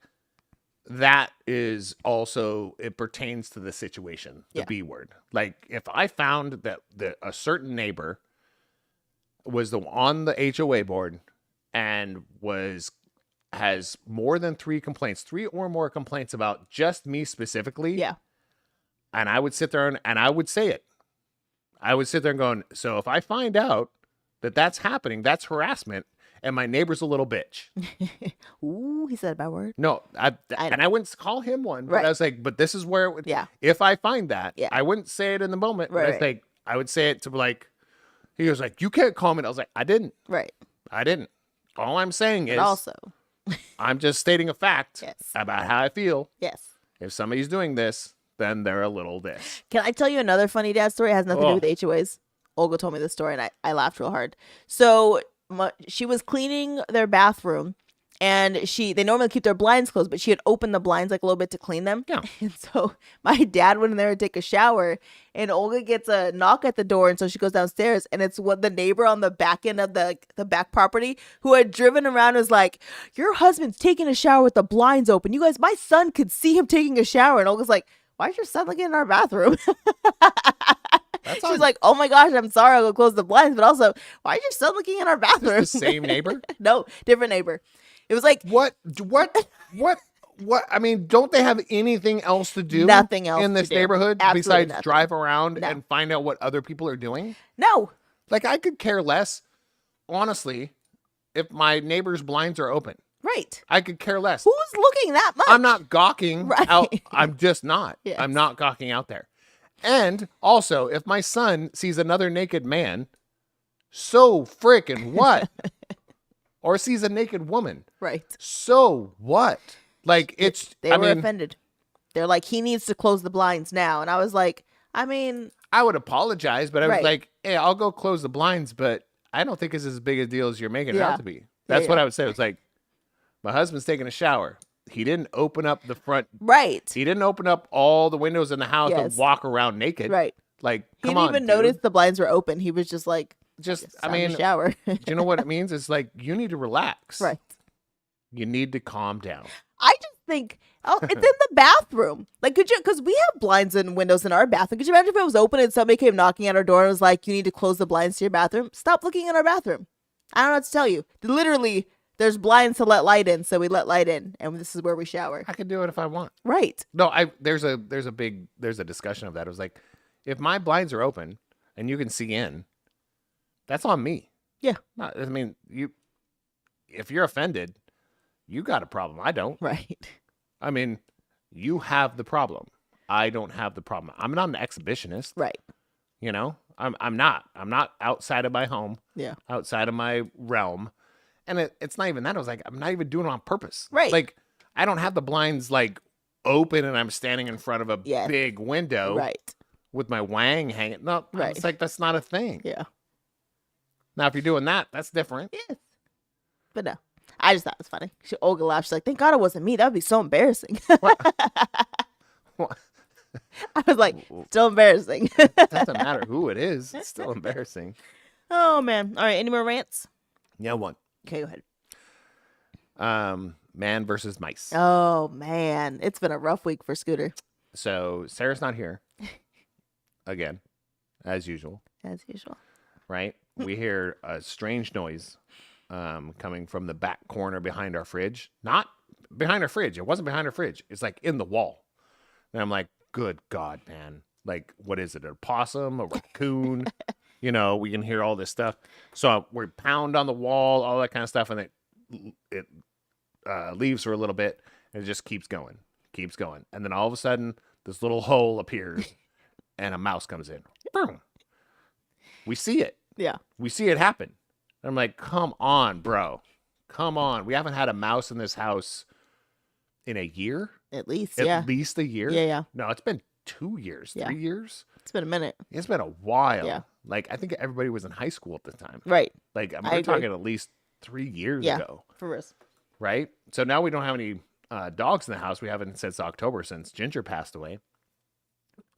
that is also, it pertains to the situation, the Yeah. B word. Like, if I found that a certain neighbor was on the HOA board and has more than 3 complaints, 3 or more complaints about just me specifically. Yeah. And I would sit there and I would say it. I would sit there and going, so if I find out that that's happening, that's harassment, and my neighbor's a little bitch. Ooh, he said a bad word. No, I wouldn't call him one, but Right. I was like, but this is where it would, Yeah. if I find that, Yeah. I wouldn't say it in the moment. Right, But I was right. like, I would say it to, like, he was like, you can't call me. I was like, I didn't. Right. All I'm saying But is, also, I'm just stating a fact Yes. about how I feel. yes. If somebody's doing this, then they're a little this. Can I tell you another funny dad story? It has nothing to do with HOAs. Olga told me this story and I laughed real hard. So she was cleaning their bathroom and they normally keep their blinds closed, but she had opened the blinds like a little bit to clean them. Yeah. And so my dad went in there to take a shower and Olga gets a knock at the door. And so she goes downstairs and it's what the neighbor on the back end of the back property who had driven around was like, your husband's taking a shower with the blinds open. You guys, my son could see him taking a shower. And Olga's like, why is your son looking in our bathroom? She's like, oh my gosh, I'm sorry, I'll go close the blinds. But also, why is your son looking in our bathroom? The same neighbor? No, different neighbor. It was like What? I mean, don't they have anything else to do? Nothing else in to this do. neighborhood Absolutely besides nothing. drive around No. and find out what other people are doing? no. Like, I could care less. Honestly, if my neighbor's blinds are open. Right. I could care less. Who's looking that much? I'm not gawking Right. out. I'm just not. Yes. I'm not gawking out there. And also, if my son sees another naked man, so freaking what? Or sees a naked woman, Right. so what? Like, it's, They were offended. They're like, he needs to close the blinds now. And I was like, I mean, I would apologize, but I was Right. like, hey, I'll go close the blinds, but I don't think it's as big a deal as you're making it Yeah. out to be. That's Yeah, what yeah. I would say. It was like, my husband's taking a shower. He didn't open up the front. right. He didn't open up all the windows in the house Yes. and walk around naked. Right. Like, He come didn't on, even dude. notice the blinds were open. He was just like, Just, "It's I time to mean, shower. do you know what it means? It's like, you need to relax. Right. You need to calm down. I just think, it's in the bathroom. Like, could you, because we have blinds and windows in our bathroom. Could you imagine if it was open and somebody came knocking at our door and was like, you need to close the blinds to your bathroom? Stop looking in our bathroom. I don't know what to tell you. Literally, there's blinds to let light in, so we let light in, and this is where we shower. I can do it if I want. Right. No, there's a discussion of that. It was like, if my blinds are open and you can see in, that's on me. Yeah. I mean, if you're offended, you got a problem. I don't. Right. I mean, you have the problem. I don't have the problem. I'm not an exhibitionist. Right. You know, I'm not. I'm not outside of my home. Yeah. Outside of my realm. And it's not even that. I was like, I'm not even doing it on purpose. Right. Like, I don't have the blinds like open and I'm standing in front of a Yes. big window Right. with my wang hanging. No, Right. it's like, that's not a thing. Yeah. Now, if you're doing that, that's different. Yes. But no. I just thought it was funny. Olga laughed. She's like, thank God it wasn't me. That would be so embarrassing. What? I was like, still embarrassing. It doesn't matter who it is. It's still embarrassing. Oh, man. All right. Any more rants? Yeah, one. Okay, go ahead. Man versus mice. Oh, man. It's been a rough week for Scooter. So Sarah's not here. Again, as usual. As usual. Right? We hear a strange noise coming from the back corner behind our fridge. Not behind our fridge. It wasn't behind our fridge. It's like in the wall. And I'm like, good God, man. Like, what is it? A possum? A raccoon? You know, we can hear all this stuff. So we pound on the wall, all that kind of stuff. And it leaves for a little bit. And it just keeps going. Keeps going. And then all of a sudden, this little hole appears. And a mouse comes in. Boom. We see it. Yeah. We see it happen. I'm like, come on, bro. Come on. We haven't had a mouse in this house in a year. At least. At Yeah. least a year. Yeah. Yeah. No, it's been 2 years, Yeah. 3 years. It's been a minute. It's been a while. Yeah. Like, I think everybody was in high school at the time. Right. Like, I mean, I we're agree. talking at least 3 years Yeah. ago. For real. Right? So now we don't have any dogs in the house. We haven't since October, since Ginger passed away.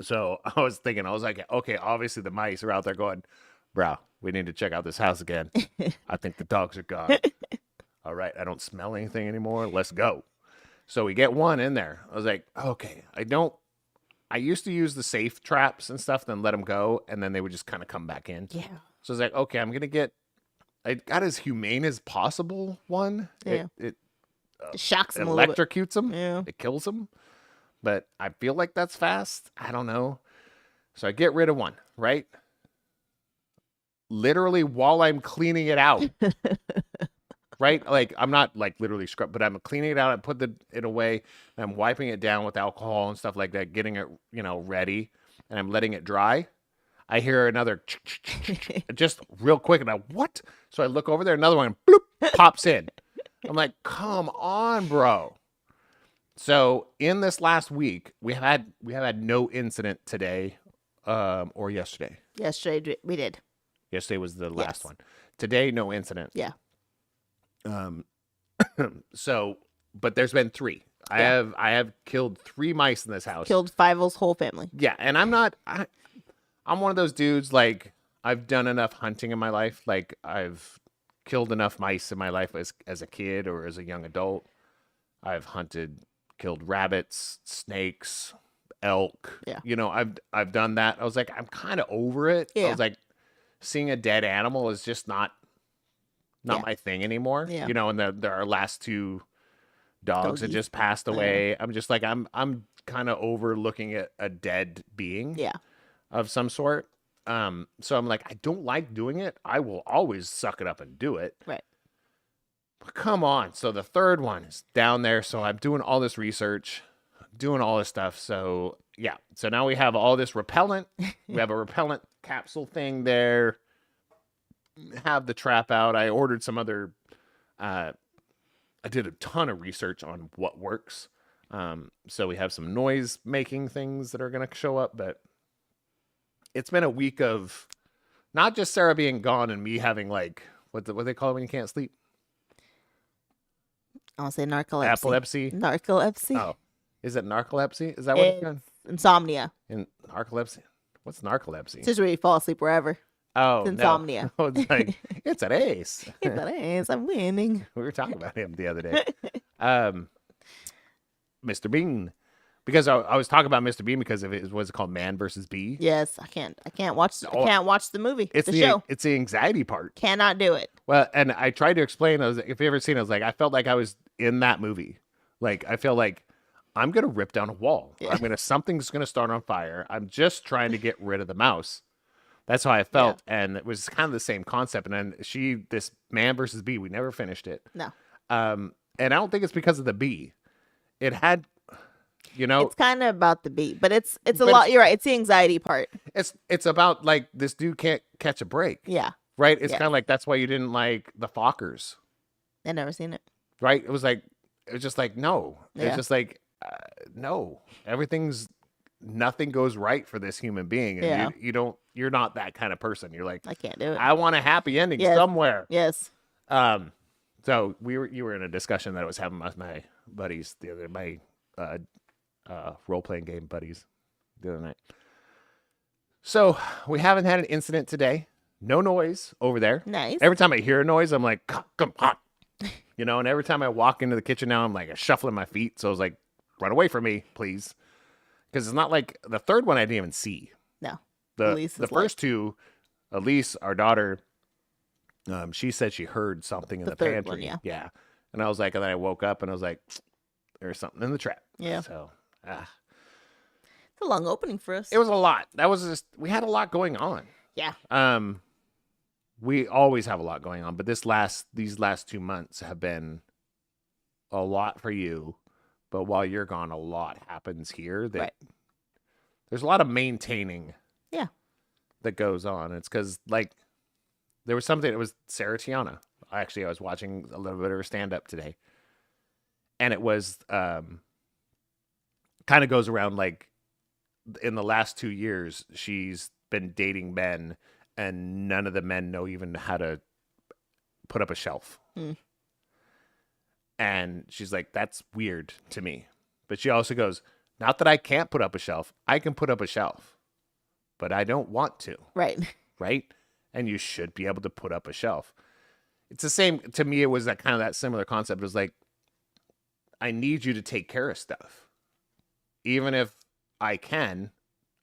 So I was thinking, I was like, okay, obviously the mice are out there going, bro, we need to check out this house again. I think the dogs are gone. All right, I don't smell anything anymore. Let's go. So we get one in there. I was like, okay, I used to use the safe traps and stuff, then let them go, and then they would just kind of come back in. Yeah. So I was like, okay, I got as humane as possible one. Yeah. It It shocks him a little bit. electrocutes them. Yeah. It kills them. But I feel like that's fast. I don't know. So I get rid of one, right? Literally while I'm cleaning it out. Right? Like, I'm not like literally scrub, but I'm cleaning it out. I put it away. And I'm wiping it down with alcohol and stuff like that, getting it, ready. And I'm letting it dry. I hear another just real quick. And what? So I look over there, another one bloop, pops in. I'm like, come on, bro. So in this last week, we have had no incident today or yesterday. Yesterday we did. Yesterday was the last Yes. one. Today, no incident. Yeah. So, but there's been 3. Yeah. I have killed 3 mice in this house. Killed Fivel's whole family. Yeah, and I'm one of those dudes, like, I've done enough hunting in my life. Like, I've killed enough mice in my life as a kid or as a young adult. I've killed rabbits, snakes, elk. Yeah. I've done that. I was like, I'm kind of over it. I Yeah. was like, seeing a dead animal is just not Yeah. my thing anymore. Yeah. And our last 2 dogs had Doggies. just passed away. I'm just like, I'm kind of over looking at a dead being Yeah. of some sort. So I'm like, I don't like doing it. I will always suck it up and do it. Right. Come on. So the third one is down there. So I'm doing all this research, doing all this stuff. So yeah. So now we have all this repellent. We have a repellent capsule thing there. Have the trap out. I ordered some other. I did a ton of research on what works. So we have some noise making things that are going to show up. But it's been a week of not just Sarah being gone and me having like what they call it when you can't sleep. I want to say narcolepsy. Epilepsy. Narcolepsy. Oh, is it narcolepsy? Is that what it's called? Insomnia. In narcolepsy? What's narcolepsy? It's just where you fall asleep wherever. Oh, It's insomnia. No. It's like it's an ace. It's an ass. I'm winning. We were talking about him the other day. Mr. Bean, because I was talking about Mr. Bean because of it. What's it called? Man versus Bee. Yes, I can't watch. I can't watch the movie. It's the show. It's the anxiety part. Cannot do it. Well, and I tried to explain. I was, if you ever seen it, I was like, I felt like I was in that movie. Like I feel like I'm gonna rip down a wall. Yeah. Something's gonna start on fire. I'm just trying to get rid of the mouse. That's how I felt, and it was kind of the same concept. And then this Man versus Bee, we never finished it. No. And I don't think it's because of the bee. It had, it's kind of about the beat, but it's a lot. You're right. It's the anxiety part. It's about like this dude can't catch a break. Yeah. Right. It's kind of like that's why you didn't like the Fockers. I've never seen it. Right. It was just like no. Yeah. It's just like no. Nothing goes right for this human being, and you're not that kind of person. You're like, I can't do it. I want a happy ending somewhere. Yes. So you were in a discussion that I was having with my buddies my role playing game buddies the other night. So we haven't had an incident today. No noise over there. Nice. Every time I hear a noise, I'm like, come on. And every time I walk into the kitchen now, I'm like shuffling my feet. So I was like, run away from me, please. Because it's not like the third one I didn't even see. No. The first two, Elise, our daughter, she said she heard something in the third pantry. one, Yeah. And I was like, and then I woke up and I was like, there's something in the trap. Yeah. So, it's a long opening for us. it was a lot. We had a lot going on. Yeah. We always have a lot going on, but these last 2 months have been a lot for you. But while you're gone, a lot happens here. There's a lot of maintaining. Yeah. That goes on. It's because there was something. It was Sarah Tiana. I was watching a little bit of her stand up today, and it was kind of goes around like in the last 2 years she's been dating men, and none of the men know even how to put up a shelf. Mm. And she's like, that's weird to me. But she also goes, not that I can't put up a shelf. I can put up a shelf, but I don't want to. Right. Right? And you should be able to put up a shelf. It's the same. To me, it was that similar concept. It was like, I need you to take care of stuff. Even if I can,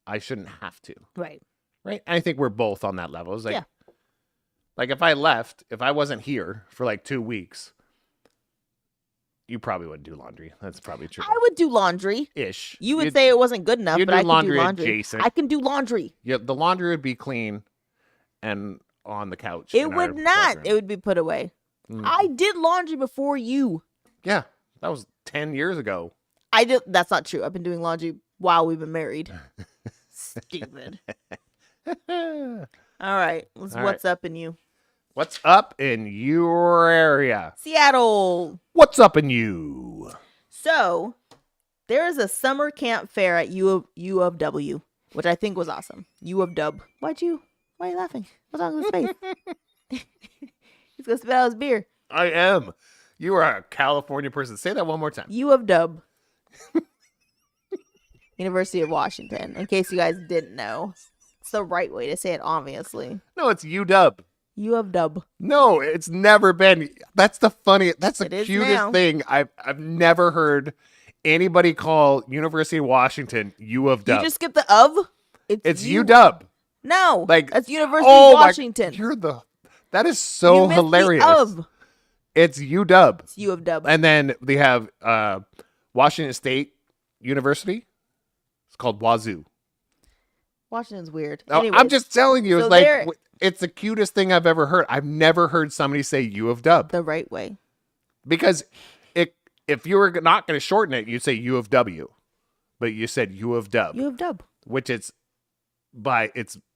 I shouldn't have to. Right. Right? And I think we're both on that level. It's like, Yeah. Like if I wasn't here for like 2 weeks, you probably wouldn't do laundry. That's probably true. I would do laundry. Ish. You would say it wasn't good enough, but I can do laundry. Adjacent. I can do laundry. Yeah, the laundry would be clean and on the couch. It would not. It would be put away. Mm. I did laundry before you. Yeah, that was 10 years ago. I did. That's not true. I've been doing laundry while we've been married. Stupid. All right. What's up in you? What's up in your area? Seattle. What's up in you? So, there is a summer camp fair at U of W, which I think was awesome. U of Dub. Why are you laughing? What's wrong with his face? He's going to spit out his beer. I am. You are a California person. Say that one more time. U of Dub. University of Washington, in case you guys didn't know. It's the right way to say it, obviously. No, it's UW. U of Dub. No, it's never been. That's the It cutest now. thing. I've never heard anybody call University of Washington U of Dub. You just skip the of? It's UW. No, Like, that's University oh of Washington. That is so You missed the hilarious. of. It's UW. It's U of Dub. And then they have Washington State University. It's called Wazoo. Washington's weird. Now, Anyways, I'm just telling you, so it's like it's the cutest thing I've ever heard. I've never heard somebody say U of Dub. the right way. Because if you were not going to shorten it, you'd say U of W. But you said U of Dub. U of Dub. Which it's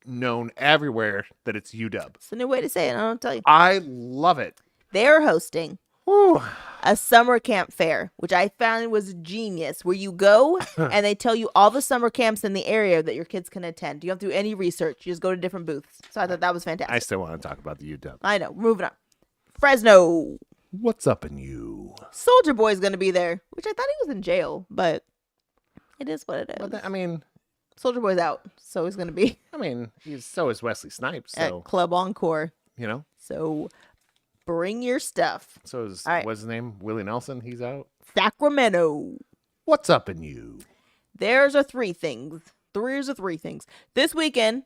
known everywhere that it's UW. It's a new way to say it. I don't tell you. I love it. They're hosting Whew. a summer camp fair, which I found was genius, where you go and they tell you all the summer camps in the area that your kids can attend. You don't have to do any research. You just go to different booths. So I thought that was fantastic. I still want to talk about the UW. I know. Moving on. Fresno. What's up in you? Soldier Boy's going to be there, which I thought he was in jail, but it is what it is. But I mean, Soldier Boy's out, so he's going to be so is Wesley Snipes. So, at Club Encore. you know, So bring your stuff. so is, All right. what's his name? Willie Nelson. He's out. Sacramento. What's up in you? There's are three things. This weekend,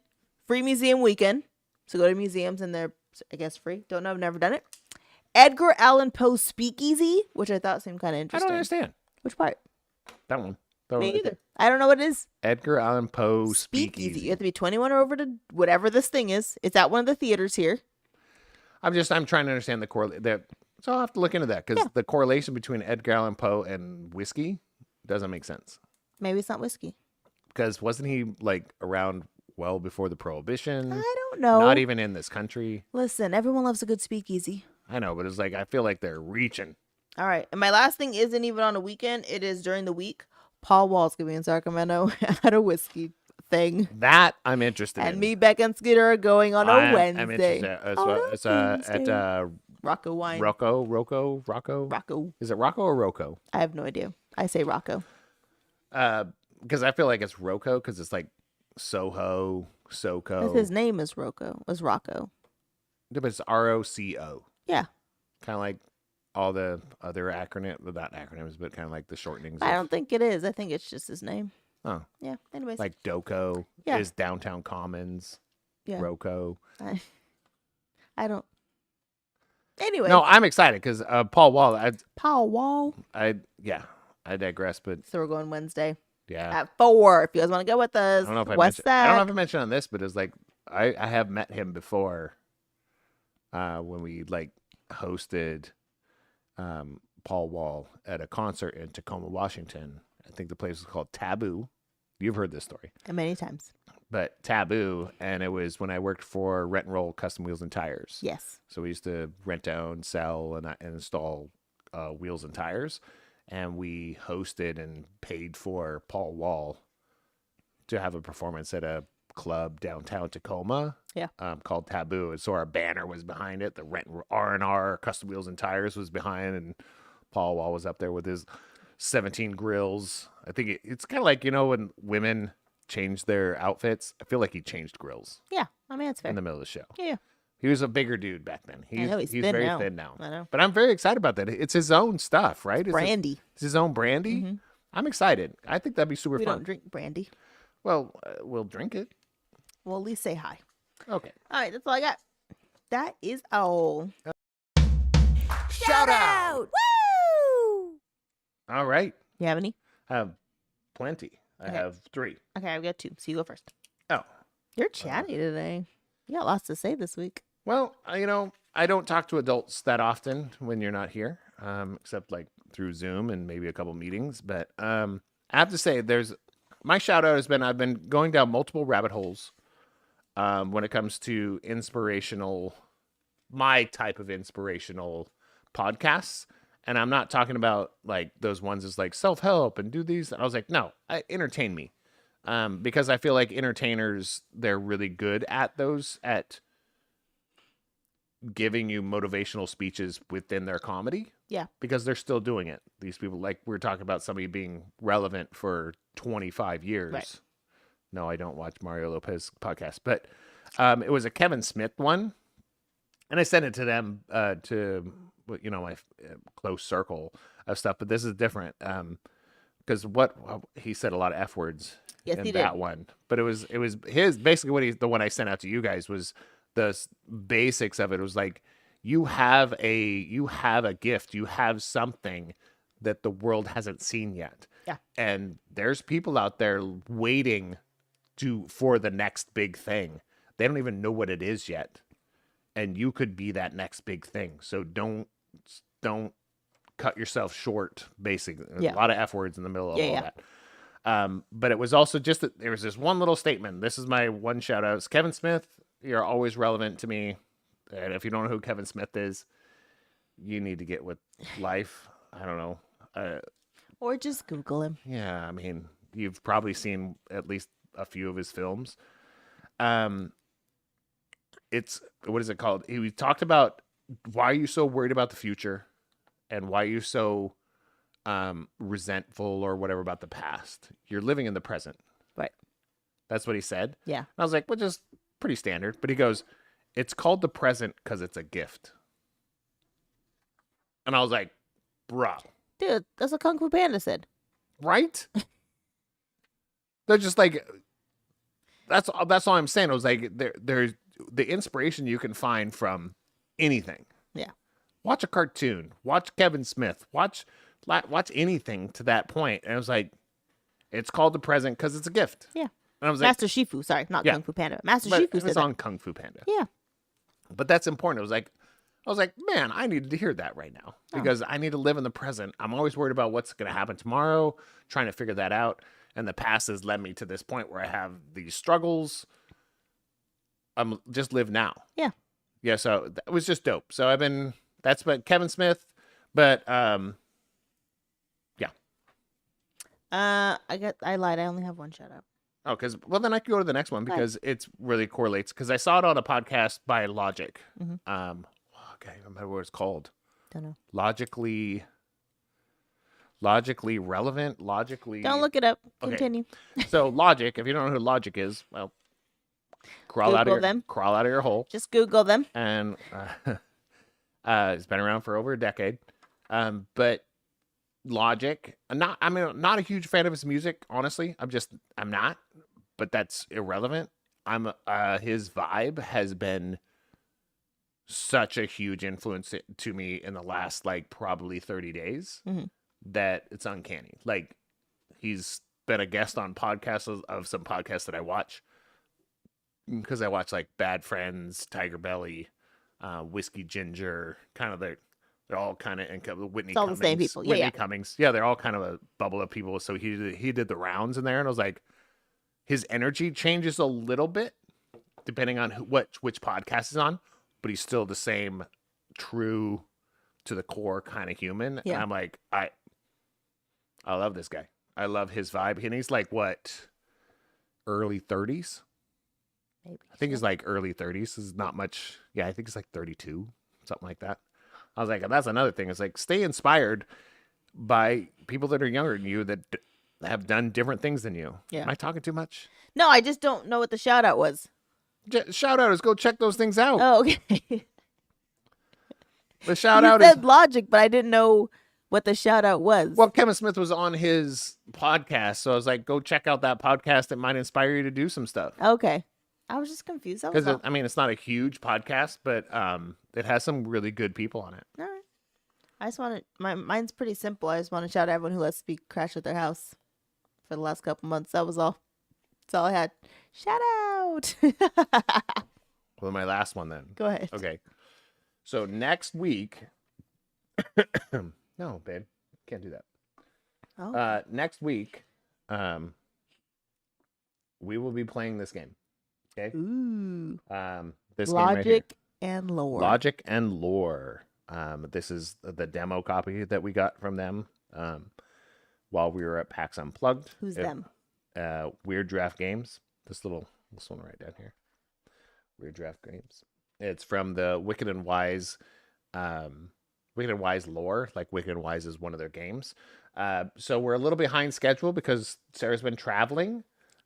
free museum weekend. So go to museums and they're, I guess, free. Don't know. I've never done it. Edgar Allan Poe Speakeasy, which I thought seemed kind of I interesting. don't understand Which part? that one. Me either. I don't know what it is. Edgar Allan Poe Speakeasy. Speakeasy. You have to be 21 or over to whatever this thing is. It's at one of the theaters here. I'm trying to understand the correlation. So I'll have to look into that because the correlation between Edgar Allan Poe and whiskey doesn't make sense. Maybe it's not whiskey. Because wasn't he like around well before the Prohibition? I don't know. Not even in this country. Listen, everyone loves a good speakeasy. I know, but it's like I feel like they're reaching. All right. And my last thing isn't even on a weekend. It is during the week. Paul Wall's going to be in Sacramento at a whiskey thing. That I'm interested in. And me, Beck, and Skeeter are going on a Wednesday. I'm interested. It's at Rocco Wine. Rocco. Is it Rocco or Rocco? I have no idea. I say Rocco. Because I feel like it's Rocco because it's like Soho, SoCo. His name is Rocco. Was Rocco. But it's ROCO. Yeah. Kind of like all the other not acronyms, but kind of like the shortenings. I don't think it is. I think it's just his name. Oh. Yeah. Anyways. Like Doco is Downtown Commons. Yeah. Roco. I don't. Anyway. No, I'm excited because Paul Wall. Paul Wall. I digress, but So we're going Wednesday yeah. at 4. If you guys want to go with us. I don't know if I I don't know if I mentioned on this, but it's like I have met him before. When we like hosted Paul Wall at a concert in Tacoma, Washington. I think the place was called Taboo. You've heard this story. Many times. But Taboo, and it was when I worked for Rent and Roll Custom Wheels and Tires. Yes. So we used to rent down, sell, and install wheels and tires. And we hosted and paid for Paul Wall to have a performance at a club downtown Tacoma. Yeah. Called Taboo. And so our banner was behind it. The R&R Custom Wheels and Tires was behind, and Paul Wall was up there with his 17 grills. I think it's kind of like, when women change their outfits. I feel like he changed grills. Yeah. I mean, that's fair. In the middle of the show. Yeah. He was a bigger dude back then. He's thin very now. thin now. I know. But I'm very excited about that. It's his own stuff, right? Brandy. It's his own brandy. Mm-hmm. I'm excited. I think that'd be super We fun. don't drink brandy. Well, we'll drink it. Well, at least say hi. Okay. All right. That's all I got. That is all. Shout out! Woo! All right. You have any? I have plenty. I have 3. Okay, I've got 2. So you go first. Oh. You're chatty today. You got lots to say this week. Well, I don't talk to adults that often when you're not here, except like through Zoom and maybe a couple meetings. But I have to say, my shout out has been I've been going down multiple rabbit holes when it comes to my type of inspirational podcasts. And I'm not talking about like those ones that's like self-help and do these. I was like, no, entertain me. Because I feel like entertainers, they're really good at those, at giving you motivational speeches within their comedy. Yeah. Because they're still doing it. These people, like we were talking about somebody being relevant for 25 years. Right. No, I don't watch Mario Lopez podcast, but it was a Kevin Smith one. And I sent it to them, to my close circle of stuff, but this is different. Because he said a lot of F words in that one, but it was his basically the one I sent out to you guys was the basics of it. It was like, you have a gift, you have something that the world hasn't seen yet. Yeah. And there's people out there waiting for the next big thing. They don't even know what it is yet. And you could be that next big thing. So don't cut yourself short, basically. Yeah. A lot of F words in the middle of all Yeah. that. But it was also just that there was this one little statement. This is my one shout out. It's Kevin Smith. You're always relevant to me. And if you don't know who Kevin Smith is, you need to get with life. I don't know. Or just Google him. Yeah, I mean, you've probably seen at least a few of his films. It's, what is it called? He talked about why are you so worried about the future and why are you so resentful or whatever about the past. You're living in the present. Right. That's what he said. Yeah. And I was like, well, just pretty standard. But he goes, it's called the present because it's a gift. And I was like, bro. Dude, that's what Kung Fu Panda said. Right? They're just like, that's all I'm saying. I was like, there's the inspiration you can find from anything. Yeah. Watch a cartoon. Watch Kevin Smith. Watch anything to that point. And I was like, it's called the present because it's a gift. Yeah. And I was like, Master Shifu, sorry, not Yeah. Kung Fu Panda. Master but Shifu said it's that. on Kung Fu Panda. Yeah. But that's important. I was like, man, I needed to hear that right now because I need to live in the present. I'm always worried about what's going to happen tomorrow, trying to figure that out. And the past has led me to this point where I have these struggles. I'm just live now. Yeah. Yeah. So that was just dope. So that's what Kevin Smith, but, yeah. I lied. I only have one shout out. Oh, well, then I can go to the next one because it's really correlates. Because I saw it on a podcast by Logic. Mhm. I can't remember what it's called. Don't know. Logically relevant. Logically. Don't look it up. Okay. Continue. So Logic. If you don't know who Logic is, well, crawl out of your hole. Just Google them. And it's been around for over a decade. But Logic, I'm not a huge fan of his music, honestly. I'm not, but that's irrelevant. His vibe has been such a huge influence to me in the last like probably 30 days that it's uncanny. Like he's been a guest on podcasts of some podcasts that I watch because I watch like Bad Friends, Tiger Belly, Whiskey Ginger, kind of they're all kind of Whitney. It's all Cummings, the same people. Whitney Yeah. Cummings. Yeah, they're all kind of a bubble of people. So he did the rounds in there, and I was like, his energy changes a little bit depending on which podcast is on, but he's still the same true to the core kind of human. Yeah. And I'm like, I love this guy. I love his vibe. And he's like what, early 30s? Maybe. I think he's like early 30s. This is not much. Yeah, I think he's like 32, something like that. I was like, that's another thing. It's like, stay inspired by people that are younger than you that have done different things than you. Yeah. Am I talking too much? No, I just don't know what the shout out was. Shout out is go check those things out. Oh, okay. The shout You out said is, Logic, but I didn't know what the shout out was. well, Kevin Smith was on his podcast. So I was like, go check out that podcast. It might inspire you to do some stuff. Okay. I was just confused. That was Because, all. it's not a huge podcast, but it has some really good people on it. All right. I just want to, mine's pretty simple. I just want to shout out everyone who lets me crash at their house for the last couple months. That was all. That's all I had. Shout out. Well, my last one then. Go ahead. Okay. So next week, no, babe, can't do that. Oh. Next week, we will be playing this game. Okay. Ooh. This game right here. Logic and lore. Logic and Lore. This is the demo copy that we got from them while we were at PAX Unplugged. Who's them? Weird Draft Games. This one right down here. Weird Draft Games. It's from the Wicked and Wise lore. Like Wicked and Wise is one of their games. So we're a little behind schedule because Sarah's been traveling.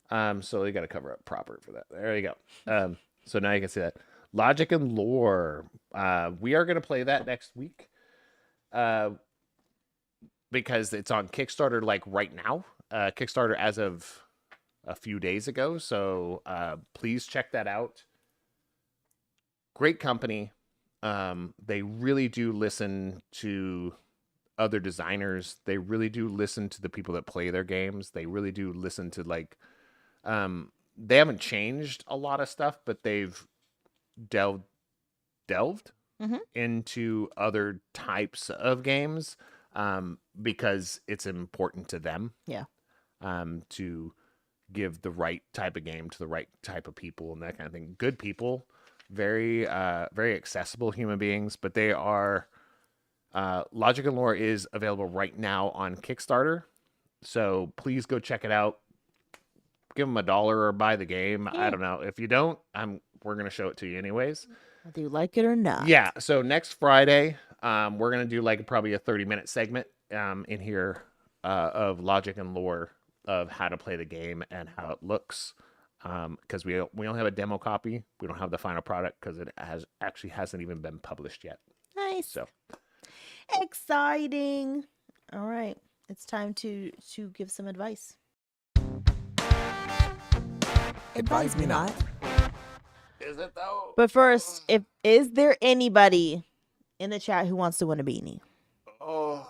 So you got to cover up proper for that. There you go. So now you can see that. Logic and Lore. We are going to play that next week. Because it's on Kickstarter like right now. Kickstarter as of a few days ago. So please check that out. Great company. They really do listen to other designers. They really do listen to the people that play their games. They really do listen to like, they haven't changed a lot of stuff, but they've delved into other types of games. because it's important to them. Yeah. To give the right type of game to the right type of people and that kind of thing. Good people, very accessible human beings, but they are. Logic and Lore is available right now on Kickstarter, so please go check it out. Give them $1 or buy the game. Yeah. I don't know. If you don't, we're gonna show it to you anyways. Whether you like it or not. Yeah. So next Friday, we're gonna do like probably a 30-minute segment in here of Logic and Lore of how to play the game and how it looks. Because we only have a demo copy. We don't have the final product because it hasn't even been published yet. Nice. So exciting. All right. It's time to give some advice. Advise me not. is it though? But first, is there anybody in the chat who wants to win a beanie? Oh,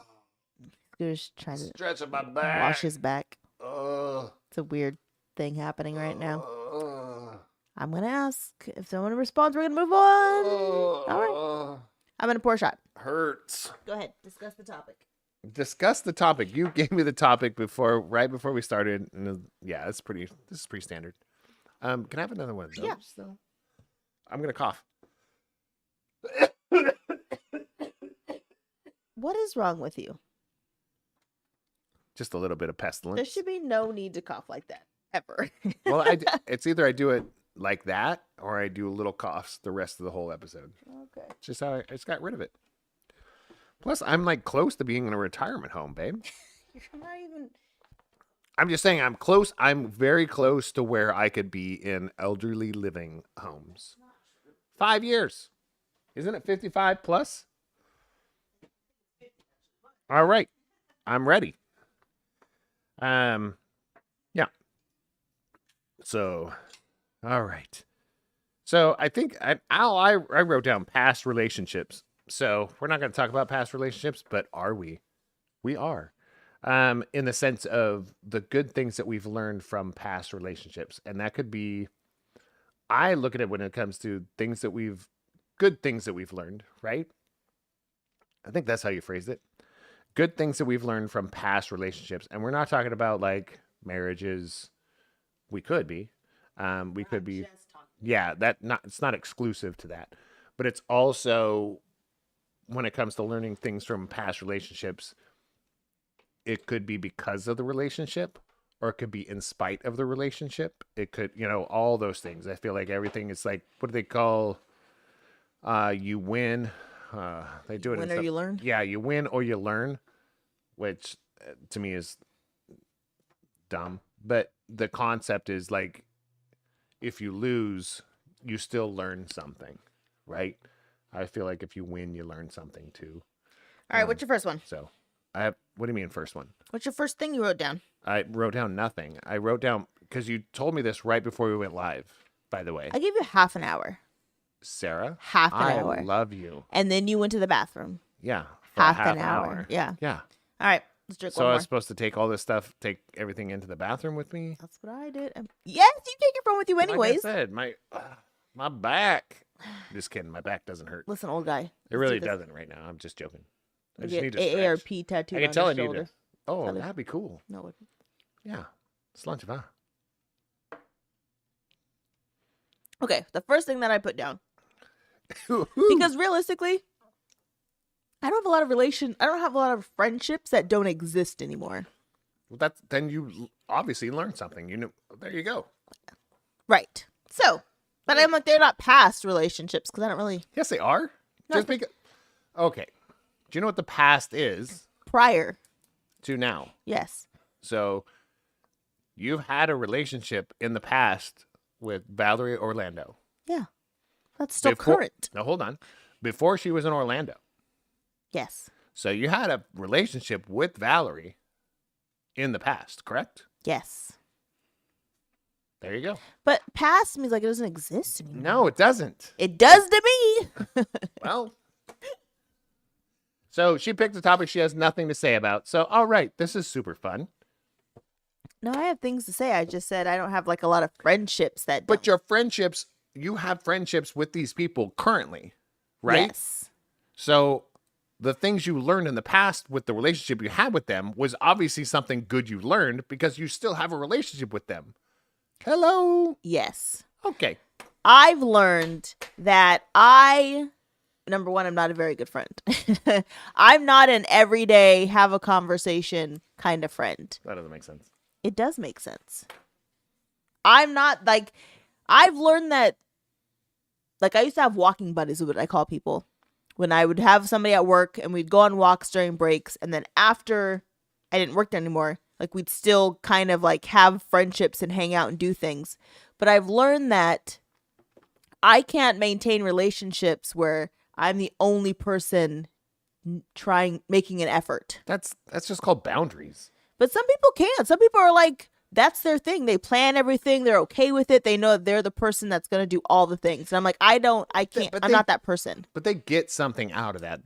Scooter's trying to stretching my back. wash his back. Oh. It's a weird thing happening right now. I'm gonna ask if someone responds. We're gonna move on. All right. I'm gonna pour a shot. Hurts. Go ahead. Discuss the topic. Discuss the topic. You gave me the topic right before we started. And yeah, this is pretty standard. Can I have another one of those? Yeah. Though? I'm gonna cough. What is wrong with you? Just a little bit of pestilence. There should be no need to cough like that ever. Well, it's either I do it like that or I do little coughs the rest of the whole episode. Okay. It's just how I just got rid of it. Plus, I'm like close to being in a retirement home, babe. You're not even. I'm just saying I'm close. I'm very close to where I could be in elderly living homes. 5 years. Isn't it 55 plus? All right. I'm ready. Yeah. So, all right. So I think I wrote down past relationships. So we're not going to talk about past relationships, but are we? We are. In the sense of the good things that we've learned from past relationships. And that could be, I look at it when it comes to good things that we've learned, right? I think that's how you phrased it. Good things that we've learned from past relationships. And we're not talking about like marriages. We could be. We could be. Yeah, it's not exclusive to that. But it's also when it comes to learning things from past relationships, it could be because of the relationship or it could be in spite of the relationship. It could, all those things. I feel like everything is like, what do they call you win? They do it. Win or you learn? Yeah, you win or you learn, which to me is dumb. But the concept is like, if you lose, you still learn something, right? I feel like if you win, you learn something too. All right, what's your first one? So what do you mean first one? What's your first thing you wrote down? I wrote down nothing. I wrote down, because you told me this right before we went live, by the way. I gave you half an hour. Sarah? Half an hour. I love you. And then you went to the bathroom. Yeah. Half an hour. Yeah. Yeah. All right, let's drink So one I more. was supposed to take all this stuff, take everything into the bathroom with me? That's what I did. Yes, you take your phone with you anyways. Like I said, my back. Just kidding. My back doesn't hurt. Listen, old guy. It really doesn't right now. I'm just joking. I just need to stretch. AARP tattooed I can on tell I your need shoulder. to. Oh, Feather. that'd be cool. No, it wouldn't. Yeah. Slanchava. Okay, the first thing that I put down. Because realistically, I don't have a lot of friendships that don't exist anymore. Well, then you obviously learned something. There you go. Right. So, but I'm like, they're not past relationships because I don't really. Yes, they are. No. Just because. Okay. Do you know what the past is Prior. to now? Yes. So, you've had a relationship in the past with Valerie Orlando. Yeah. That's still current. Now, hold on. Before she was in Orlando. Yes. So, you had a relationship with Valerie in the past, correct? Yes. There you go. But past means like it doesn't exist anymore. No, it doesn't. It does to me. Well. So, she picked a topic she has nothing to say about. So, all right. This is super fun. No, I have things to say. I just said I don't have like a lot of friendships that. But your friendships, you have friendships with these people currently, right? Yes. So the things you learned in the past with the relationship you had with them was obviously something good you learned because you still have a relationship with them. Hello? Yes. Okay. I've learned that number one, I'm not a very good friend. I'm not an everyday have a conversation kind of friend. That doesn't make sense. It does make sense. I'm not like, I've learned that, like, I used to have walking buddies, is what I call people. When I would have somebody at work and we'd go on walks during breaks, and then after I didn't work there anymore, like, we'd still kind of like have friendships and hang out and do things. But I've learned that I can't maintain relationships where I'm the only person making an effort. That's just called boundaries. But some people can. Some people are like, that's their thing. They plan everything. They're okay with it. They know they're the person that's going to do all the things. And I'm like, I'm not that person. But they get something out of that.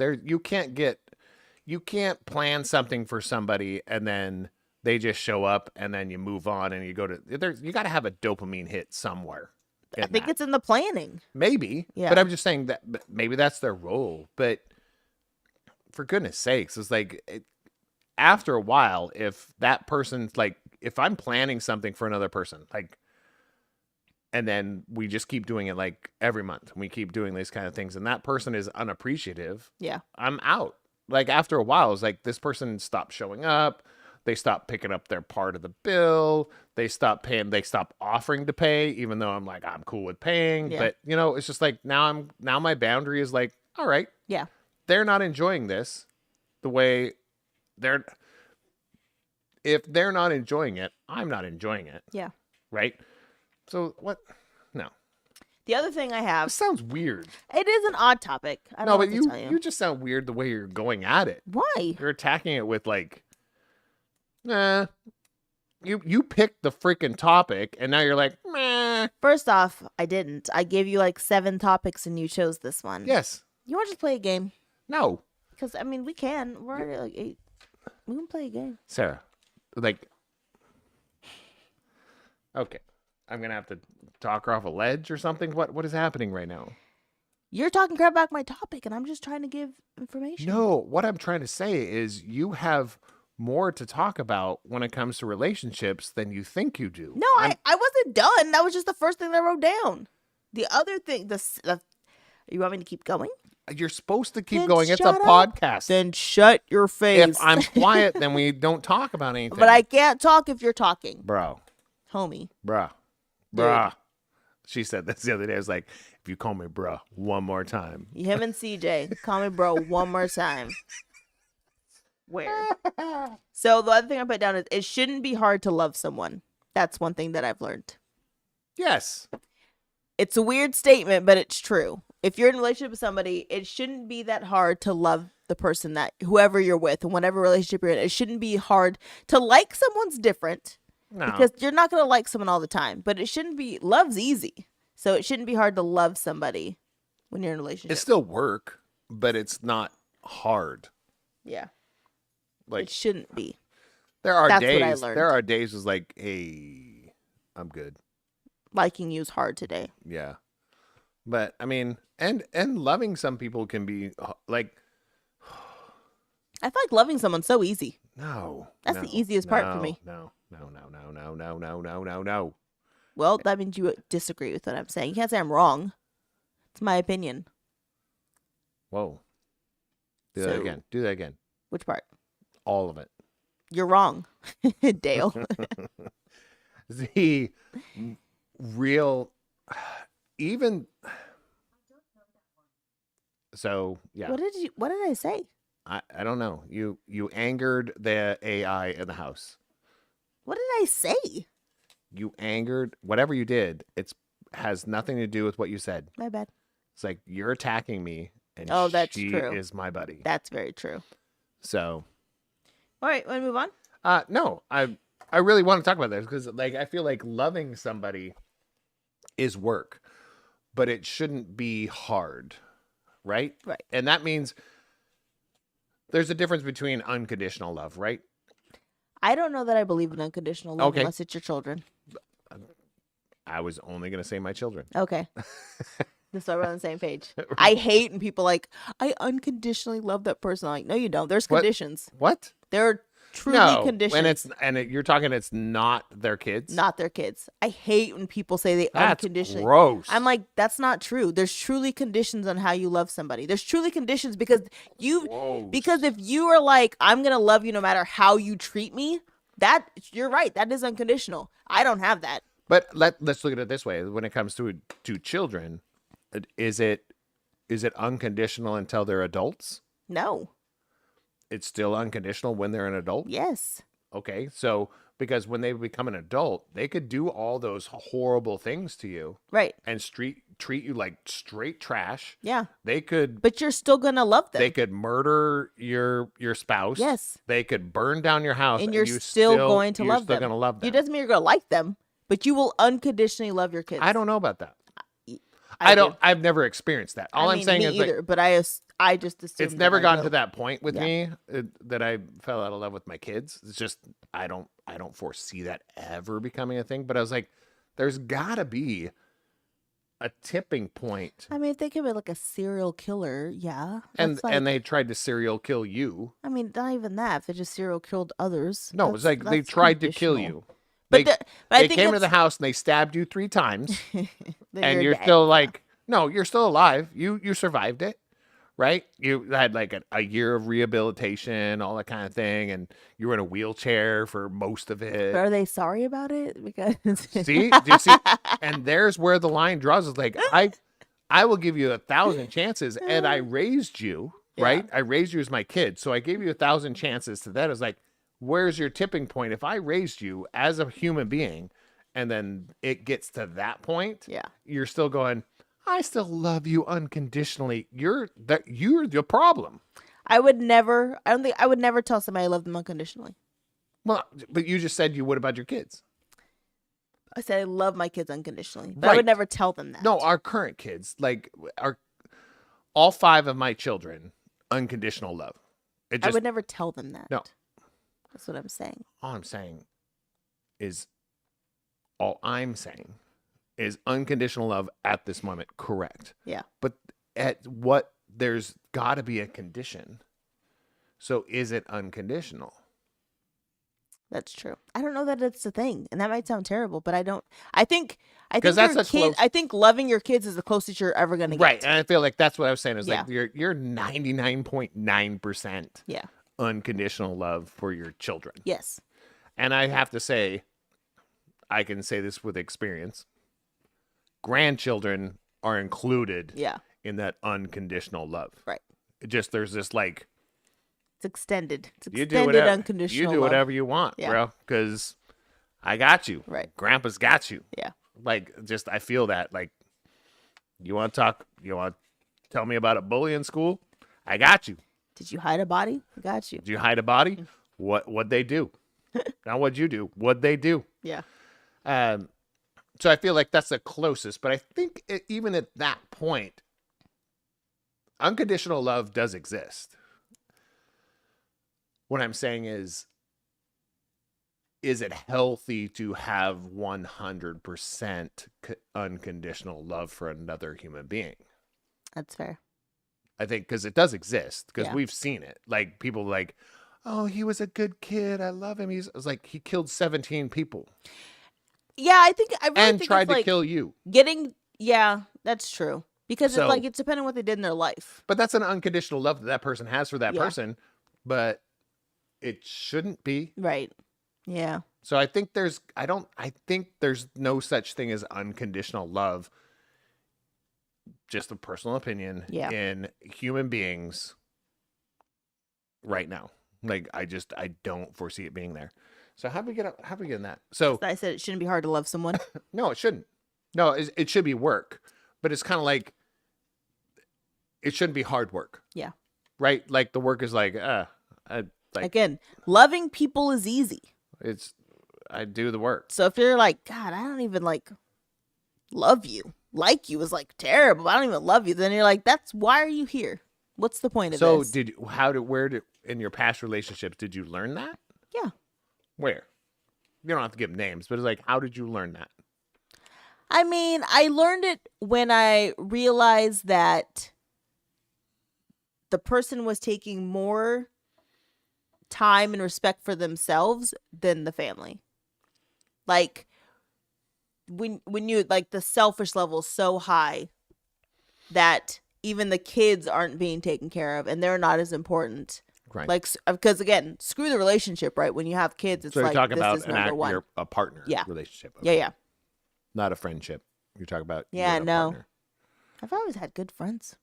You can't plan something for somebody and then they just show up and then you move on and you go to, you got to have a dopamine hit somewhere. I think it's in the planning. Maybe. Yeah. But I'm just saying that maybe that's their role. But for goodness sakes, it's like, after a while, if that person's like, if I'm planning something for another person, like, and then we just keep doing it like every month, and we keep doing these kind of things, and that person is unappreciative, yeah, I'm out. Like, after a while, it's like this person stopped showing up, they stopped picking up their part of the bill, they stopped paying, they stopped offering to pay, even though I'm like, I'm cool with paying, Yeah. but it's just like now my boundary is like, all right, yeah, they're not enjoying this the way if they're not enjoying it, I'm not enjoying it. yeah. Right? So what? No. The other thing I have, This sounds weird. it is an odd topic. I don't No, know but what to tell you just sound weird the way you're going at it. Why? You're attacking it with like, nah. You picked the freaking topic and now you're like, meh. First off, I didn't. I gave you like 7 topics and you chose this one. Yes. You want to just play a game? No. Because, I mean, we can. We're already like 8. We can play a game. Sarah. Like, okay. I'm going to have to talk her off a ledge or something. What is happening right now? You're talking crap about my topic, and I'm just trying to give information. No, what I'm trying to say is you have more to talk about when it comes to relationships than you think you do. No, I wasn't done. That was just the first thing that I wrote down. The other thing, you want me to keep going? You're supposed to keep Then going. It's a shut up. podcast. Then shut your face. If I'm quiet, then we don't talk about anything. But I can't talk if you're talking, Bro. homie. Bruh. She said this the other day. I was like, if you call me bruh one more time. Him and CJ, call me bro one more time. Where? So the other thing I put down is it shouldn't be hard to love someone. That's one thing that I've learned. Yes. It's a weird statement, but it's true. If you're in a relationship with somebody, it shouldn't be that hard to love the person that whoever you're with and whatever relationship you're in. It shouldn't be hard to like someone's different. No. Because you're not going to like someone all the time, but it shouldn't be, love's easy. So it shouldn't be hard to love somebody when you're in a relationship. It's still work, but it's not hard. Yeah. Like, it shouldn't be. That's what I days. learned. There are days was like, hey, I'm good. Liking you is hard today. Yeah. But I mean, and loving some people can be like, I feel like loving someone's so easy. no. That's the easiest part for me. No. Well, that means you disagree with what I'm saying. You can't say I'm wrong. It's my opinion. Whoa. Do that again. Do that again. Which part? All of it. You're wrong, Dale. The real, even. So yeah. What did I say? I don't know. You angered the AI in the house. What did I say? You angered whatever you did. Has nothing to do with what you said. My bad. It's like you're attacking me, and that's she true. is my buddy. That's very true. So, All right, want to move on? no, I really want to talk about this because like I feel like loving somebody is work, but it shouldn't be hard, right? Right. And that means there's a difference between unconditional love, right? I don't know that I believe in unconditional love Okay. unless it's your children. I was only going to say my children. Okay. This why we're on the same page. I hate when people like, I unconditionally love that person. I'm like, no, you don't. There's What? conditions. What? There are truly No, conditions. you're talking it's not their kids. Not their kids. I hate when people say they That's unconditionally. gross. I'm like, that's not true. There's truly conditions on how you love somebody. There's truly conditions because if you are like, I'm gonna love you no matter how you treat me, that you're right. That is unconditional. I don't have that. But let's look at it this way: when it comes to children, is it unconditional until they're adults? No. It's still unconditional when they're an adult? Yes. Okay, so because when they become an adult, they could do all those horrible things to you. Right. And treat you like straight trash. Yeah. They could But you're still gonna love them. They could murder your spouse. Yes. They could burn down your house And you're still going to love them. You're still going to love them. It doesn't mean you're gonna like them, but you will unconditionally love your kids. I don't know about that. I do. I've never experienced that. All I'm saying me is either, like, but I just assume it's never gotten to that. that point with me that I fell out of love with my kids. It's just I don't foresee that ever becoming a thing. But I was like, there's got to be a tipping point. I mean, if they could be like a serial killer, yeah. And That's like, and they tried to serial kill you. I mean, not even that. If they just serial killed others. No, it's like they that's tried to kill conditional. you. But, They, I they think came to the it's- house and they stabbed you 3 times. then And you're dead. still like, no, you're still alive. You survived it, right? You had like a year of rehabilitation, all that kind of thing, and you were in a wheelchair for most of But it. are they sorry about it? Because See, do you see? And there's where the line draws. Is like I will give you 1,000 chances, and I raised you, right? I raised you as my kid, so I gave you 1,000 chances to that. It's like, where's your tipping point? If I raised you as a human being, and then it gets to that point, you're still going, I still love you unconditionally. You're the problem. I would never. I don't think I would never tell somebody I love them unconditionally. Well, but you just said you would about your kids. I said I love my kids unconditionally, but I would Right. never tell them that. No, our current kids, like all 5 of my children, unconditional love. It I just would never tell them that. No. That's what I'm saying. all I'm saying is unconditional love at this moment, correct? Yeah. But there's got to be a condition. So is it unconditional? That's true. I don't know that it's a thing, and that might sound terrible, but I don't. I think 'Cause that's your a close- I think loving your kids is the closest you're ever gonna get. Right. And I feel like that's what I was saying is like Yeah. you're 99.9% Yeah. unconditional love for your children. Yes. And I have to say, I can say this with experience. Grandchildren are included Yeah. in that unconditional love. Right. It just there's this like It's extended. It's you extended do whatever unconditional. you do love. whatever you want, Yeah. bro, because I got you. Right. Grandpa's got you. Yeah. Like just I feel that like you want to tell me about a bully in school? I got you. Did you hide a body? I got you. Did you hide a body? What'd they do? Now what'd you do? What'd they do? Yeah. So I feel like that's the closest, but I think even at that point, unconditional love does exist. What I'm saying is it healthy to have 100% unconditional love for another human being? That's fair. I think because it does exist, because Yeah. we've seen it. Like people like, oh, he was a good kid. I love him. It was like he killed 17 people Yeah, I really and think tried it's to like kill you. Yeah, that's true. Because So- it's depending on what they did in their life. But that's an unconditional love that person has for that Yeah. person, but it shouldn't be. Right. Yeah. So I think there's no such thing as unconditional love. Just a personal opinion in human beings right now. Like I don't foresee it being there. So how do we get in that? So I said it shouldn't be hard to love someone. no, it shouldn't. No, it should be work, but it's kind of like it shouldn't be hard work. Yeah. Right? Like the work is like, Again, loving people is easy. I do the work. So if you're like, God, I don't even love you. Like you is terrible. I don't even love you. Then you're like, why are you here? What's the point of So this? where in your past relationships did you learn that? Yeah. Where? You don't have to give names, but it's like, how did you learn that? I mean, I learned it when I realized that the person was taking more time and respect for themselves than the family. Like when you like the selfish level is so high that even the kids aren't being taken care of and they're not as important. Right. Like, because again, screw the relationship, right? When you have kids, it's So you're like talking this about is number one. a partner Yeah. relationship. Yeah, Okay. yeah. Not a friendship. You're talking about you Yeah, and a no. partner. I've always had good friends.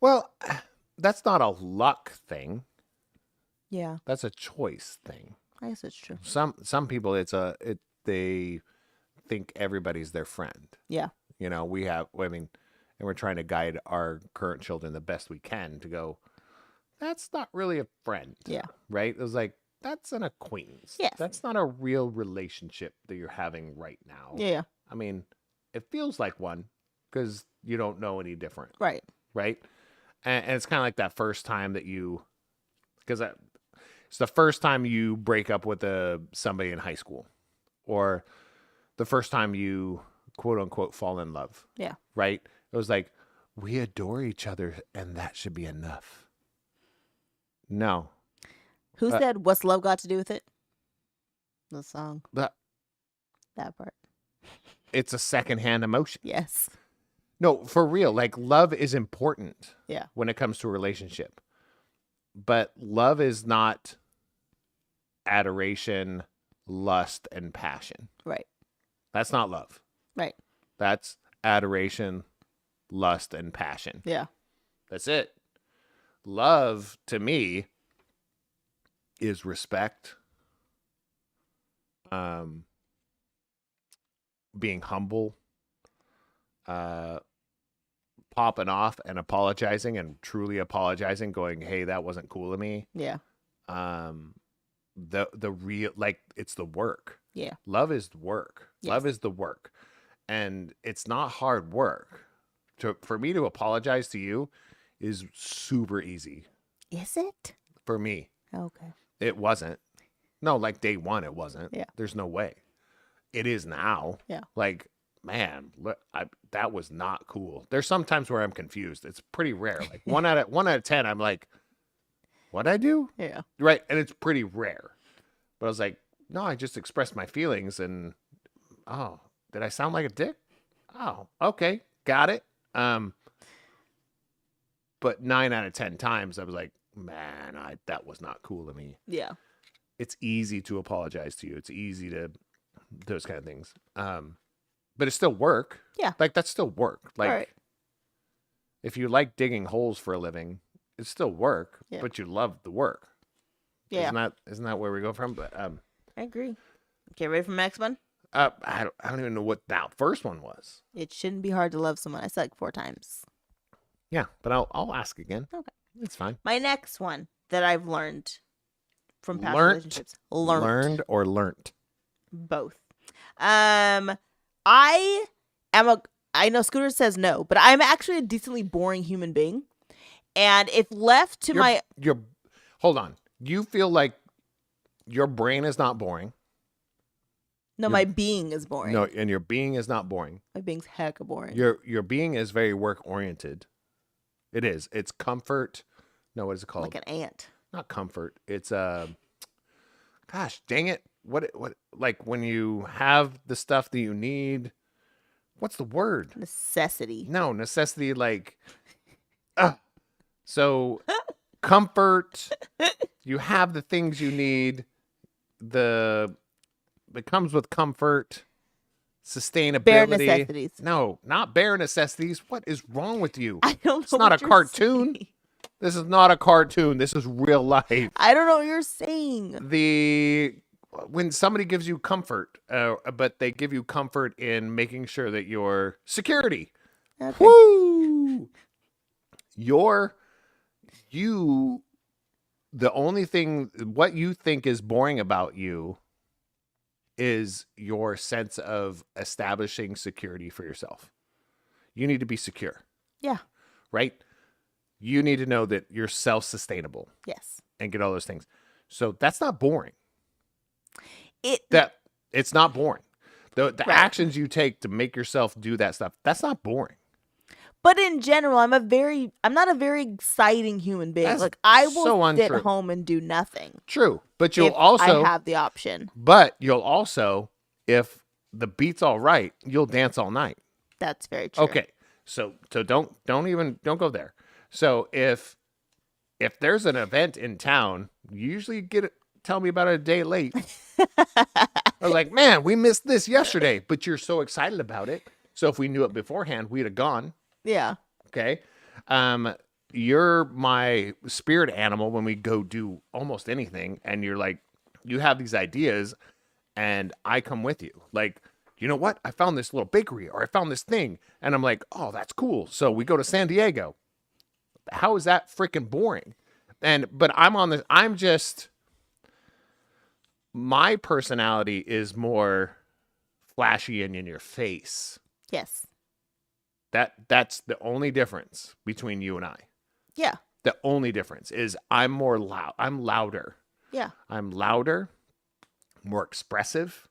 Well, that's not a luck thing. Yeah, That's a choice thing. I guess it's true. Some people they think everybody's their friend. Yeah. You know, and we're trying to guide our current children the best we can to go, that's not really a friend. Yeah. Right? It was like, that's an acquaintance. Yes. That's not a real relationship that you're having right now. Yeah. I mean, it feels like one because you don't know any different. Right. Right? And it's kind of like that first time that because it's the first time you break up with somebody in high school, or the first time you quote unquote fall in love. Yeah. Right? It was like, we adore each other and that should be enough. No. Who said what's love got to do with it? The song. But That part. it's a secondhand emotion. Yes. No, for real. Like, love is important. Yeah. When it comes to a relationship. But love is not adoration, lust, and passion. Right. That's not love. Right. That's adoration, lust, and passion. Yeah. That's it. Love, to me, is respect, being humble, popping off and apologizing and truly apologizing, going, hey, that wasn't cool of me. Yeah. The real, like, it's the work. Yeah. Love is work. Yes. Love is the work. And it's not hard work. For me to apologize to you is super easy. Is it? For me. Okay. It wasn't. No, like day one, it wasn't. Yeah. There's no way. It is now. Yeah. Like, man, that was not cool. There's some times where I'm confused. It's pretty rare. Like one out of 10, I'm like, what'd I do? Yeah. Right. And it's pretty rare. But I was like, no, I just expressed my feelings and, oh, did I sound like a dick? Oh, okay. Got it. But 9 out of 10 times I was like, man, that was not cool of me. Yeah. It's easy to apologize to you. It's easy to those kind of things. But it's still work. Yeah. Like, that's still work. Like, right. if you like digging holes for a living, it's still work, Yeah. but you love the work. Yeah. Isn't that where we go from? But I agree. Okay, ready for the next one? I don't even know what that first one was. It shouldn't be hard to love someone. I said like 4 times. Yeah, but I'll ask again. Okay. It's fine. My next one that I've learned from past Learnt? relationships. Learned. Learned or learnt? Both. I know Scooter says no, but I'm actually a decently boring human being. And if left to Hold on. You feel like your brain is not boring. my being is boring. No, and your being is not boring. My being's hecka boring. Your being is very work oriented. It is. It's comfort. No, what is it called? like an ant. Not comfort. It's gosh, dang it. What like when you have the stuff that you need, what's the word? Necessity. No, necessity, like so comfort, you have the things you need. It comes with comfort, sustainability. Bare necessities. No, not bare necessities. What is wrong with you? I don't know. It's not what a you're cartoon. saying. This is not a cartoon. This is real life. I don't know what you're saying. When somebody gives you comfort, but they give you comfort in making sure that your security, Okay. woo, the only thing, what you think is boring about you is your sense of establishing security for yourself. You need to be secure, Yeah. right? You need to know that you're self-sustainable Yes. and get all those things. So that's not boring. It. It's not boring. The Right. actions you take to make yourself do that stuff, that's not boring. But in general, I'm not a very exciting human being. That's Like I will so sit untrue. home and do nothing True. But you'll if also I have the option. if the beat's all right, you'll dance all night. That's very true. Okay. So don't go there. So if there's an event in town, you usually tell me about it a day late. I was like, man, we missed this yesterday, but you're so excited about it. So if we knew it beforehand, we'd have gone. Yeah. Okay. You're my spirit animal when we go do almost anything, and you're like, you have these ideas, and I come with you. Like, you know what? I found this little bakery, or I found this thing, and I'm like, oh, that's cool. So we go to San Diego. How is that freaking boring? But I'm just, my personality is more flashy and in your face. Yes. That's the only difference between you and I. Yeah. The only difference is I'm more loud. I'm louder. Yeah. I'm louder, more expressive,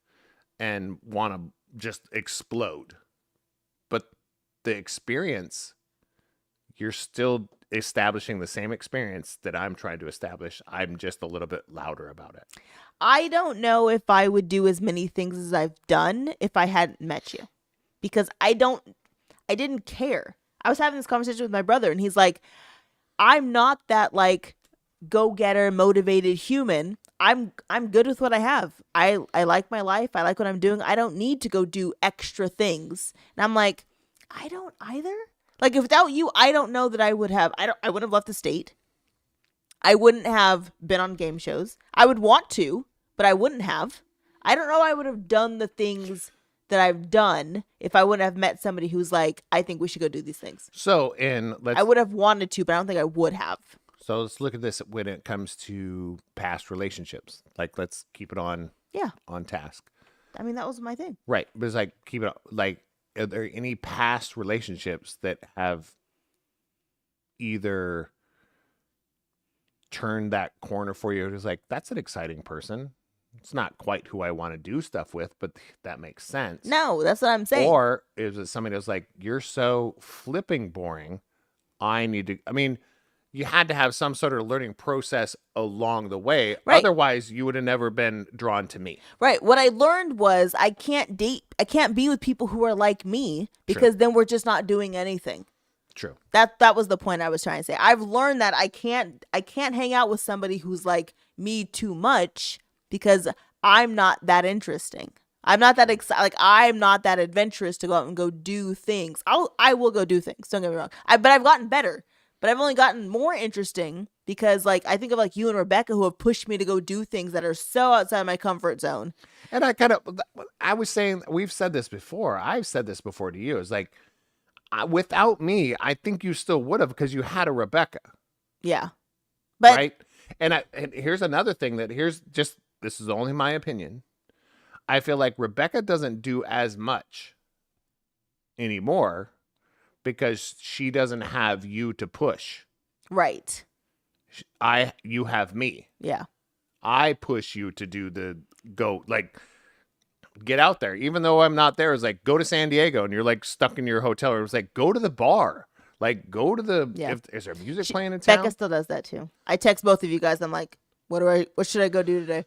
and want to just explode. But the experience, you're still establishing the same experience that I'm trying to establish. I'm just a little bit louder about it. I don't know if I would do as many things as I've done if I hadn't met you. Because I didn't care. I was having this conversation with my brother, and he's like, I'm not that like go-getter, motivated human. I'm good with what I have. I like my life. I like what I'm doing. I don't need to go do extra things. And I'm like, I don't either. Like, if without you, I don't know that I would have. I wouldn't have left the state. I wouldn't have been on game shows. I would want to, but I wouldn't have. I don't know I would have done the things that I've done if I wouldn't have met somebody who's like, I think we should go do these things. So, I would have wanted to, but I don't think I would have. So let's look at this when it comes to past relationships. Like, let's keep it on task. I mean, that was my thing. Right. But it's like, keep it like, are there any past relationships that have either turned that corner for you? It's like, that's an exciting person. It's not quite who I want to do stuff with, but that makes sense. No, that's what I'm saying. Or is it somebody that's like, you're so flipping boring. I mean, you had to have some sort of learning process along the way. Right. Otherwise, you would have never been drawn to me. Right. What I learned was I can't be with people who are like me because then we're just not doing anything. True. That was the point I was trying to say. I've learned that I can't hang out with somebody who's like me too much because I'm not that interesting. I'm not that excited. Like, I'm not that adventurous to go out and go do things. I will go do things. Don't get me wrong. But I've gotten better. But I've only gotten more interesting because, like, I think of like you and Rebecca who have pushed me to go do things that are so outside my comfort zone. And I was saying, we've said this before. I've said this before to you. It's like, without me, I think you still would have because you had a Rebecca. Yeah. But right. And here's another thing this is only my opinion. I feel like Rebecca doesn't do as much anymore because she doesn't have you to push. Right. You have me. Yeah. I push you to do get out there. Even though I'm not there, it's like, go to San Diego and you're like stuck in your hotel. It was like, go to the bar. Like, go to is there music playing in town? Becca still does that too. I text both of you guys. I'm like, what should I go do today?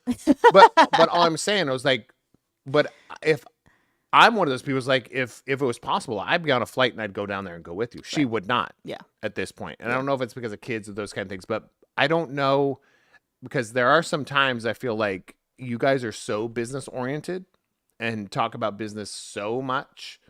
but all I'm saying, I was like, but if I'm one of those people, it's like, if it was possible, I'd be on a flight and I'd go down there and go with you. She would not. Yeah. At this point. And I don't know if it's because of kids or those kind of things, but I don't know, because there are some times I feel like you guys are so business oriented and talk about business so much.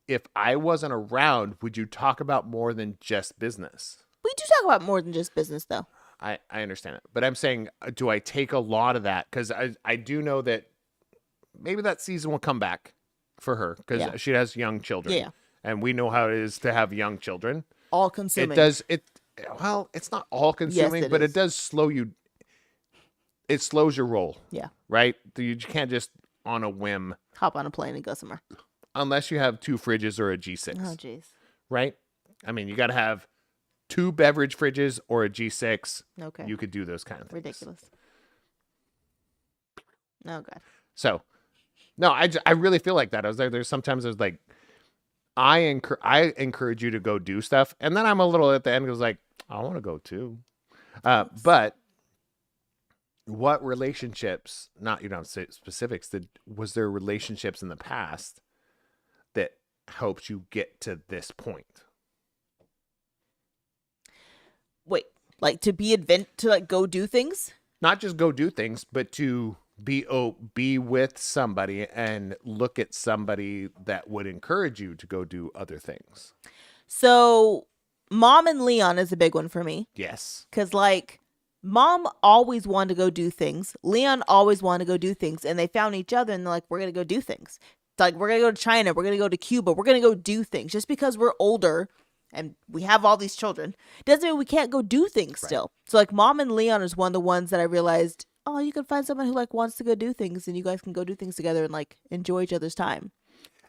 If I wasn't around, would you talk about more than just business? We do talk about more than just business though. I understand it. But I'm saying, do I take a lot of that? Because I do know that maybe that season will come back for her because she has young children. Yeah. And we know how it is to have young children. All consuming. Well, it's not all consuming, but it does slow you. It slows your roll. Yeah. Right? You can't just on a whim. Hop on a plane and go somewhere. Unless you have 2 fridges or a G6. Oh, jeez. Right? I mean, you got to have 2 beverage fridges or a G6. Okay. You could do those kind of things. Ridiculous. Oh, God. So, No, I really feel like that. I was there. There's sometimes there's like, I encourage you to go do stuff. And then I'm a little at the end, it was like, I want to go too. But what relationships, not, specifics, was there relationships in the past that helped you get to this point? Wait, like to like go do things? Not just go do things, but to be with somebody and look at somebody that would encourage you to go do other things. So Mom and Leon is a big one for me. Yes. Because like Mom always wanted to go do things. Leon always wanted to go do things. And they found each other and they're like, we're going to go do things. It's like, we're going to go to China. We're going to go to Cuba. We're going to go do things. Just because we're older and we have all these children doesn't mean we can't go do things still. So like Mom and Leon is one of the ones that I realized, oh, you can find someone who like wants to go do things and you guys can go do things together and like enjoy each other's time.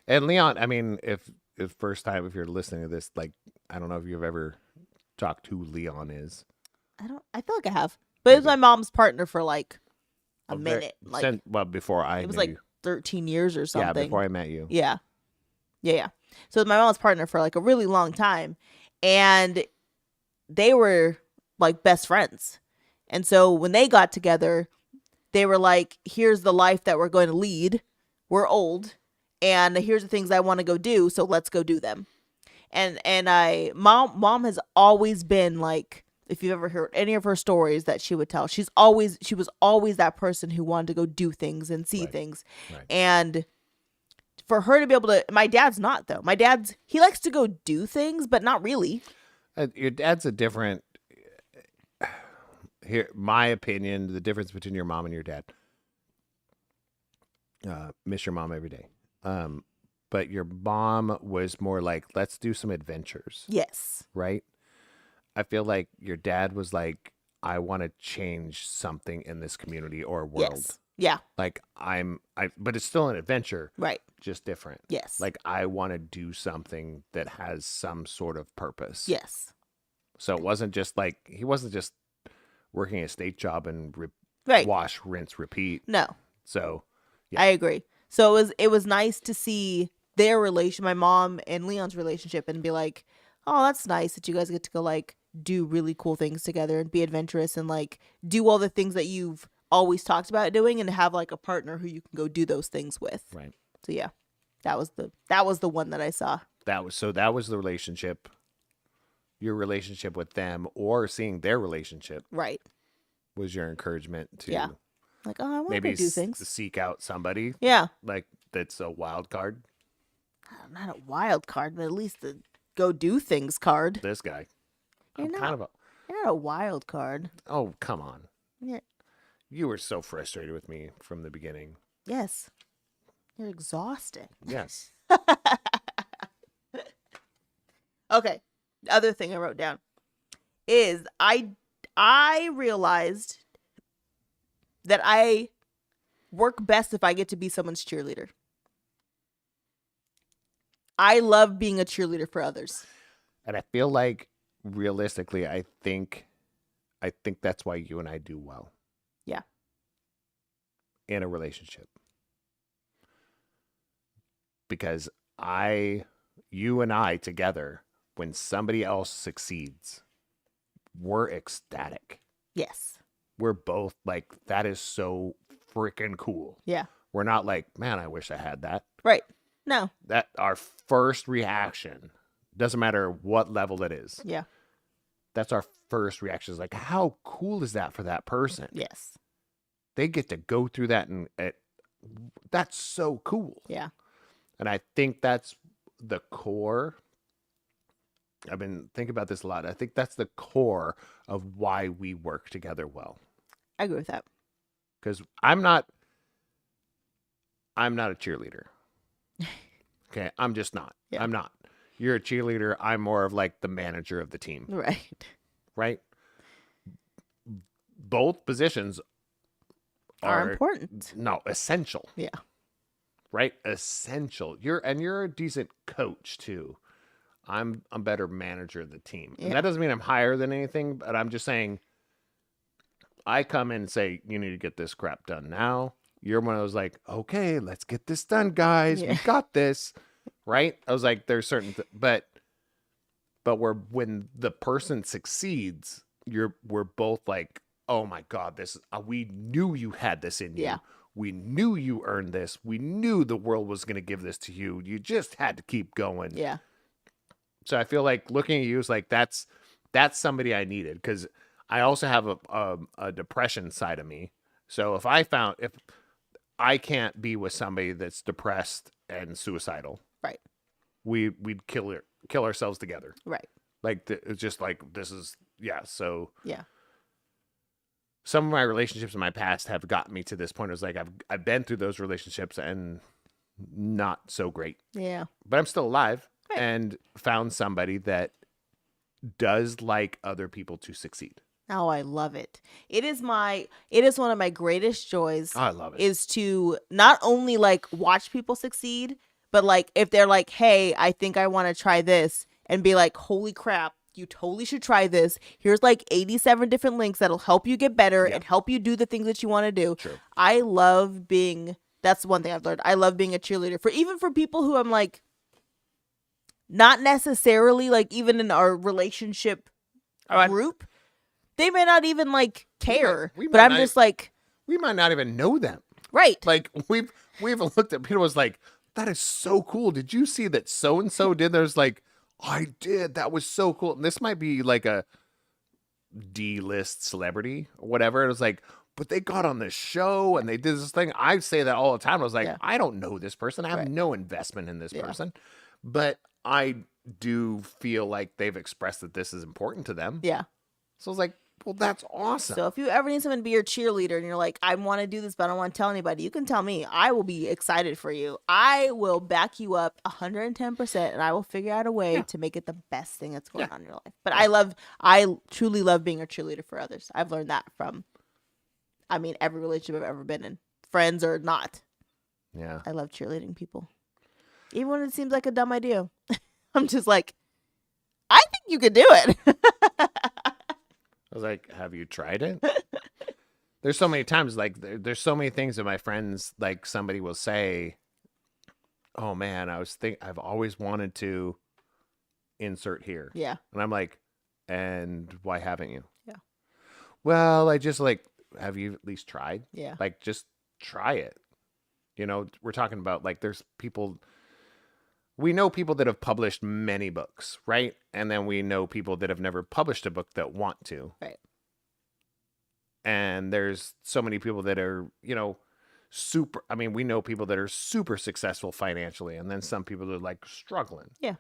And Leon, I mean, if first time, if you're listening to this, like, I don't know if you've ever talked to who Leon is. I feel like I have, but it was my mom's partner for like a minute. Before I it was knew like you. 13 years or something. Yeah, before I met you. Yeah. So it was my mom's partner for like a really long time, and they were like best friends. And so when they got together, they were like, here's the life that we're going to lead. We're old, and here's the things I want to go do, so let's go do them. And mom has always been like, if you've ever heard any of her stories that she would tell, she was always that person who wanted to go do things and see things. Right. And for her to be able to, my dad's not though. My dad's, he likes to go do things, but not really. Your dad's a different, here, my opinion, the difference between your mom and your dad. Miss your mom every day. But your mom was more like, let's do some adventures. Yes. Right? I feel like your dad was like, I want to change something in this community or world. Yes. Yeah. Like but it's still an adventure. Right. Just different. Yes. Like I want to do something that has some sort of purpose. Yes. So it wasn't just like, he wasn't just working a state job and wash, rinse, repeat. No. So yeah. I agree. So it was nice to see their relation, my mom and Leon's relationship, and be like, oh, that's nice that you guys get to go like do really cool things together and be adventurous and like do all the things that you've always talked about doing and have like a partner who you can go do those things with. Right. So yeah, that was the one that I saw. That was the relationship, your relationship with them, or seeing their relationship. Right. Was your encouragement to like, oh, I want to maybe go do things. seek out somebody. Yeah. Like that's a wild card. Not a wild card, but at least the go do things card. This guy. You're not a wild card. Oh, come on. Yeah. You were so frustrated with me from the beginning. Yes. You're exhausting. Yes. Okay. The other thing I wrote down is I realized that I work best if I get to be someone's cheerleader. I love being a cheerleader for others. And I feel like realistically, I think that's why you and I do well. Yeah. In a relationship. Because you and I together, when somebody else succeeds, we're ecstatic. Yes. We're both like, that is so freaking cool. Yeah. We're not like, man, I wish I had that. Right. No. That our first reaction, doesn't matter what level it is. Yeah. That's our first reaction. Is like, how cool is that for that person? Yes. They get to go through that, and that's so cool. Yeah. And I think that's the core. I've been thinking about this a lot. I think that's the core of why we work together well. I agree with that. Because I'm not a cheerleader. Okay, I'm just not. Yeah. I'm not. You're a cheerleader. I'm more of like the manager of the team. Right. Right? Both positions are important. No, essential. Yeah. Right? Essential. You're a decent coach too. I'm a better manager of the team. Yeah. And that doesn't mean I'm higher than anything, but I'm just saying I come in and say, you need to get this crap done now. You're one of those like, okay, let's get this done, guys. Yeah. We got this, right? I was like, there's certain, but when the person succeeds, we're both like, oh my God, this we knew you had this in you. Yeah. We knew you earned this. We knew the world was going to give this to you. You just had to keep going. Yeah. So I feel like looking at you is like, that's somebody I needed, because I also have a depression side of me. So if I can't be with somebody that's depressed and suicidal, Right. we'd kill ourselves together. Right. Like it's just like, this is, yeah. So Yeah. some of my relationships in my past have gotten me to this point. It was like, I've been through those relationships and not so great, Yeah. but I'm still alive. Right. And found somebody that does like other people to succeed. Oh, I love it. It is one of my greatest joys. Oh, I love it. Is to not only like watch people succeed, but like if they're like, hey, I think I want to try this, and be like, holy crap, you totally should try this. Here's like 87 different links that'll help you get better and help you do the things that you want to do. True. I love being, that's one thing I've learned. I love being a cheerleader for people who I'm like, not necessarily like even in our relationship group, they may not even like care, but I'm just like, we might not even know them. Right. Like we've looked at people was like, that is so cool. Did you see that so-and-so did? There's like, I did. That was so cool. And this might be like a D-list celebrity or whatever. It was like, but they got on this show and they did this thing. I say that all the time. I was like, I don't know this person. I have no investment in this person. But I do feel like they've expressed that this is important to them. Yeah. So I was like, well, that's awesome. So if you ever need someone to be your cheerleader and you're like, I want to do this, but I don't want to tell anybody, you can tell me. I will be excited for you. I will back you up 110%, and I will figure out a way to make it the best thing that's going on in your life. But I truly love being a cheerleader for others. I've learned that from, every relationship I've ever been in, friends or not. Yeah. I love cheerleading people. Even when it seems like a dumb idea. I'm just like, I think you could do it. I was like, have you tried it? There's so many times, like, there's so many things that my friends, like, somebody will say, oh man, I've always wanted to insert here. Yeah. And I'm like, and why haven't you? Yeah. Well, I just like, have you at least tried? Yeah. Like, just try it. You know, we're talking about like, there's people, we know people that have published many books, right? And then we know people that have never published a book that want to. Right. And there's so many people that are, you know, we know people that are super successful financially. And then some people that are like struggling. Yeah.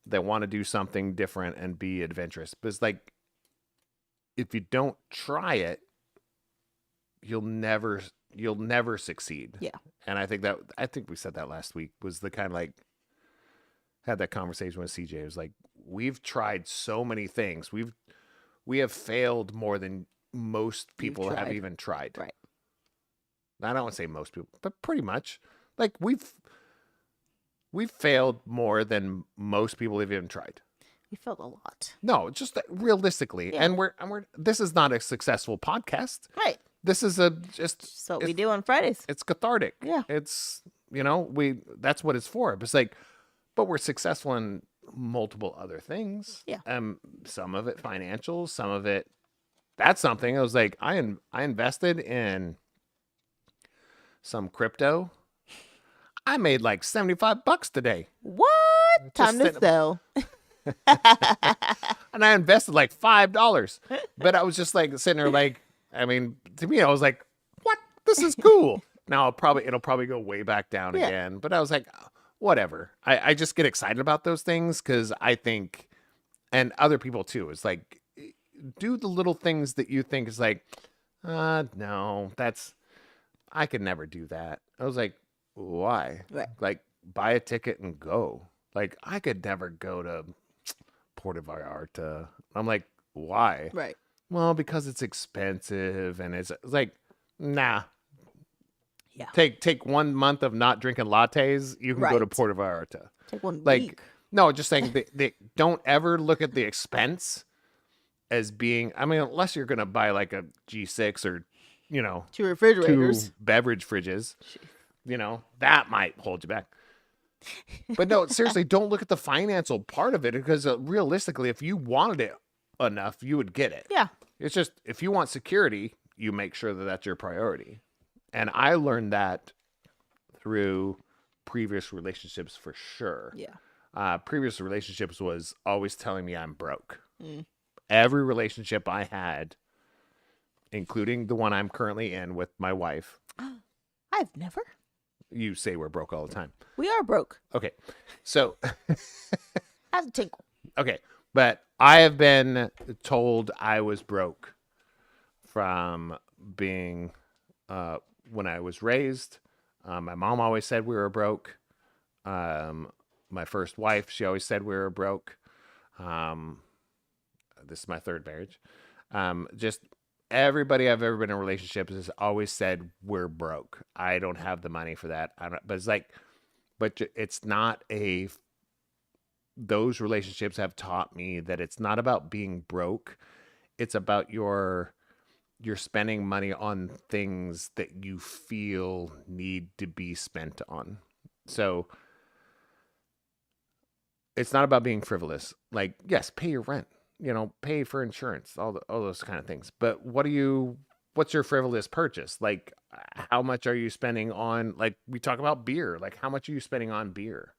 That want to do something different and be adventurous. But it's like, if you don't try it, you'll never succeed. Yeah. And I think we said that last week, was the kind of like, had that conversation with CJ. It was like, we've tried so many things. We have failed more than most people have even tried. Right. I don't want to say most people, but pretty much. Like we've failed more than most people have even tried. We failed a lot. No, just realistically. Yeah. And we're this is not a successful podcast. Right. This is So what we do on Fridays. It's cathartic. Yeah. It's, you know, that's what it's for. It's like, but we're successful in multiple other things. Yeah. Some of it financial, some of it, that's something. I was like, I invested in some crypto. I made like $75 today. What? Time to sell. And I invested like $5. But I was just like sitting there like, to me, I was like, what? This is cool. Now it'll probably go way back down again. But I was like, whatever. I just get excited about those things because I think, and other people too, it's like, do the little things that you think is like, no, I could never do that. I was like, why? Right. Like, buy a ticket and go. Like, I could never go to Puerto Vallarta. I'm like, why? Right. Well, because it's expensive and it's like, nah. Yeah. Take 1 month of not drinking lattes, you can go to Puerto Vallarta. Take 1 Like, week. no, just saying they don't ever look at the expense as being, unless you're going to buy like a G6 or 2 refrigerators. 2 beverage fridges, that might hold you back. But no, seriously, don't look at the financial part of it, because realistically, if you wanted it enough, you would get it. Yeah. It's just, if you want security, you make sure that that's your priority. And I learned that through previous relationships for sure. Yeah. Previous relationships was always telling me I'm broke. Every relationship I had, including the one I'm currently in with my wife. I've never. You say we're broke all the time. We are broke. Okay. So. Have a tinkle. Okay. But I have been told I was broke from being, when I was raised. My mom always said we were broke. My first wife, she always said we were broke. This is my 3rd marriage. Just everybody I've ever been in relationships has always said we're broke. I don't have the money for that. But it's like, but it's not those relationships have taught me that it's not about being broke. It's about you're spending money on things that you feel need to be spent on. So it's not about being frivolous. Like, yes, pay your rent, pay for insurance, all those kind of things. But what's your frivolous purchase? Like, how much are you spending on, like, we talk about beer. Like, how much are you spending on beer?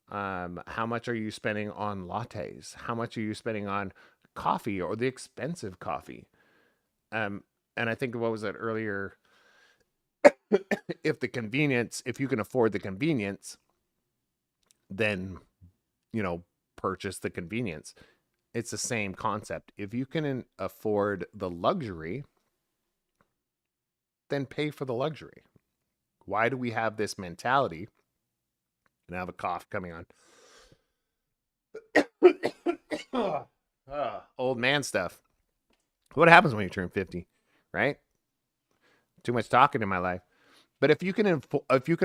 How much are you spending on lattes? How much are you spending on coffee, or the expensive coffee? And I think, what was it earlier? If you can afford the convenience, then, purchase the convenience. It's the same concept. If you can afford the luxury, then pay for the luxury. Why do we have this mentality? And I have a cough coming on. Old man stuff. What happens when you turn 50, right? Too much talking in my life. But if you can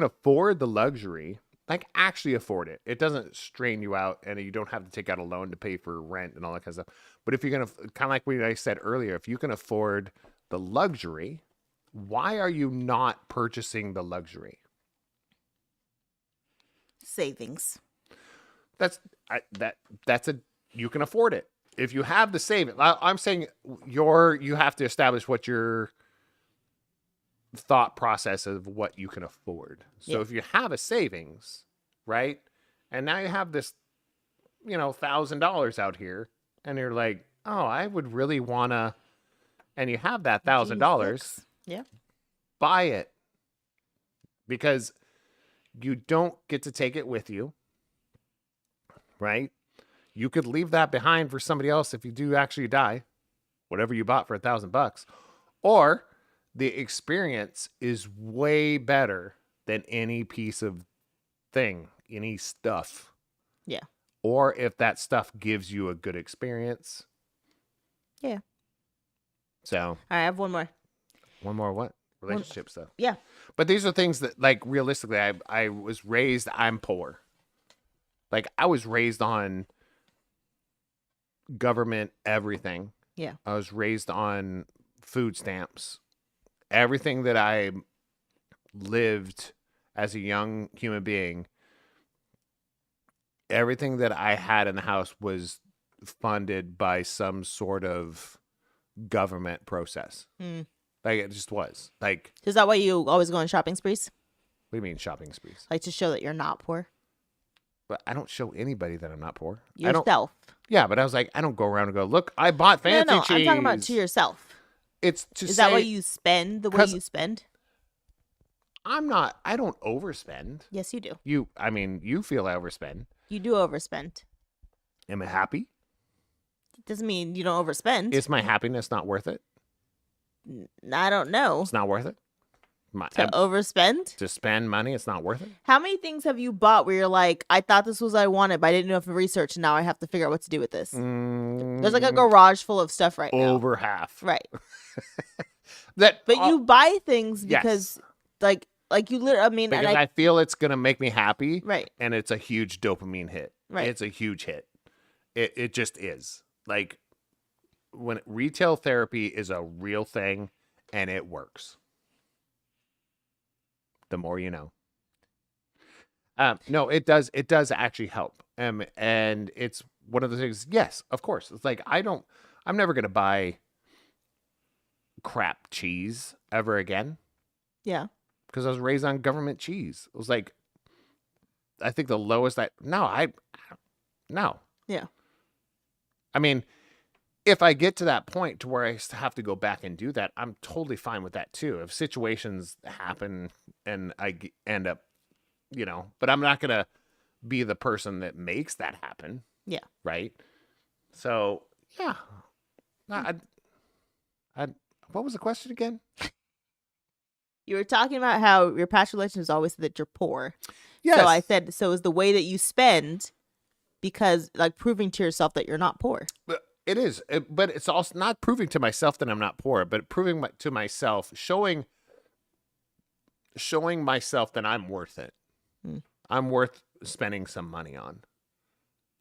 afford the luxury, like actually afford it, it doesn't strain you out, and you don't have to take out a loan to pay for rent and all that kind of stuff. But if you're going to, kind of like what I said earlier, if you can afford the luxury, why are you not purchasing the luxury? Savings. You can afford it. If you have the savings, I'm saying you have to establish what your thought process of what you can afford. So if you have a savings, right? And now you have this, $1,000 out here, and you're like, oh, I would really wanna, and you have that $1,000, yeah, buy it, because you don't get to take it with you, right? You could leave that behind for somebody else if you do actually die, whatever you bought for $1,000, or the experience is way better than any piece of thing, any stuff. Yeah. Or if that stuff gives you a good experience. Yeah. So. I have one more. One more what? Relationship stuff. Yeah. But these are things that, like, realistically, I was raised, I'm poor. Like, I was raised on government everything. Yeah. I was raised on food stamps. Everything that I lived as a young human being, everything that I had in the house was funded by some sort of government process. Like, it just was. Like, is that why you always go on shopping sprees? What do you mean shopping sprees? Like, to show that you're not poor? But I don't show anybody that I'm not poor. Yourself. Yeah, but I was like, I don't go around and go, look, I bought fancy cheese. I'm talking about to yourself. It's to Is that why you spend the way you spend? I don't overspend. Yes, you do. You feel I overspend. You do overspend. Am I happy? It doesn't mean you don't overspend. Is my happiness not worth it? I don't know. It's not worth it? To overspend? To spend money, it's not worth it? How many things have you bought where you're like, I thought this was what I wanted, but I didn't know if research, and now I have to figure out what to do with this? There's like a garage full of stuff right now. Over half. Right. But you buy things because, like you literally, because I feel it's going to make me happy. Right. And it's a huge dopamine hit. Right. It's a huge hit. It just is. Like, when retail therapy is a real thing, and it works. The more you know. No, it does. It does actually help. And it's one of the things. Yes, of course. It's like I'm never gonna buy crap cheese ever again Yeah. because I was raised on government cheese. It was like, I think the lowest no. Yeah. I mean, if I get to that point to where I have to go back and do that, I'm totally fine with that too. If situations happen and I end up, but I'm not going to be the person that makes that happen. Yeah. Right. So, yeah. What was the question again? You were talking about how your past relations always said that you're poor. Yes. So I said, so is the way that you spend because like proving to yourself that you're not poor. It is, but it's also not proving to myself that I'm not poor, but proving to myself, showing myself that I'm worth it. I'm worth spending some money on.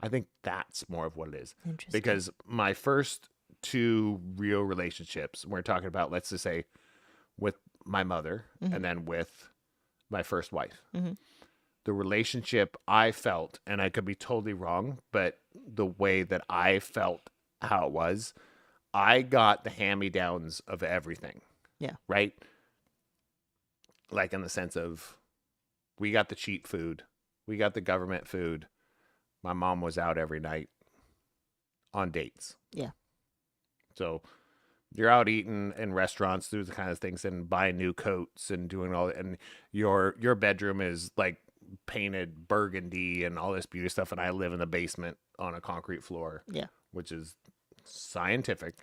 I think that's more of what it is. Interesting. Because my first 2 real relationships, we're talking about, let's just say, with my mother and then with my first wife. The relationship I felt, and I could be totally wrong, but the way that I felt how it was, I got the hand-me-downs of everything. Yeah. Right? Like in the sense of, we got the cheap food. We got the government food. My mom was out every night on dates. Yeah. So you're out eating in restaurants, doing the kind of things, and buying new coats and doing all that. And your bedroom is like painted burgundy and all this beauty stuff. And I live in the basement on a concrete floor. Yeah. Which is scientific.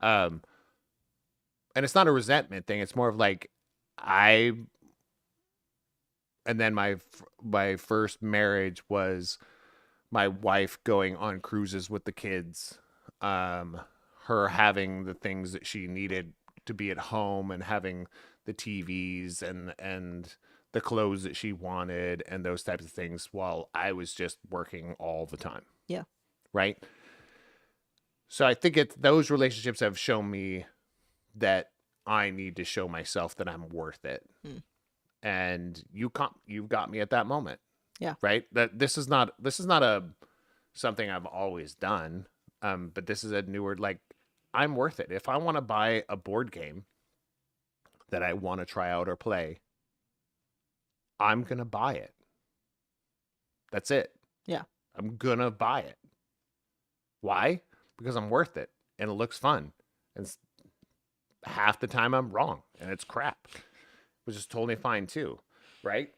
And it's not a resentment thing. It's more of like, and then my first marriage was my wife going on cruises with the kids, her having the things that she needed to be at home and having the TVs and the clothes that she wanted and those types of things while I was just working all the time. Yeah. Right. So I think those relationships have shown me that I need to show myself that I'm worth it. And you've got me at that moment. Yeah. Right. That this is not something I've always done. But this is a newer, like, I'm worth it. If I want to buy a board game that I want to try out or play, I'm going to buy it. That's it. Yeah. I'm going to buy it. Why? Because I'm worth it and it looks fun. And half the time I'm wrong and it's crap, which is totally fine too. Right?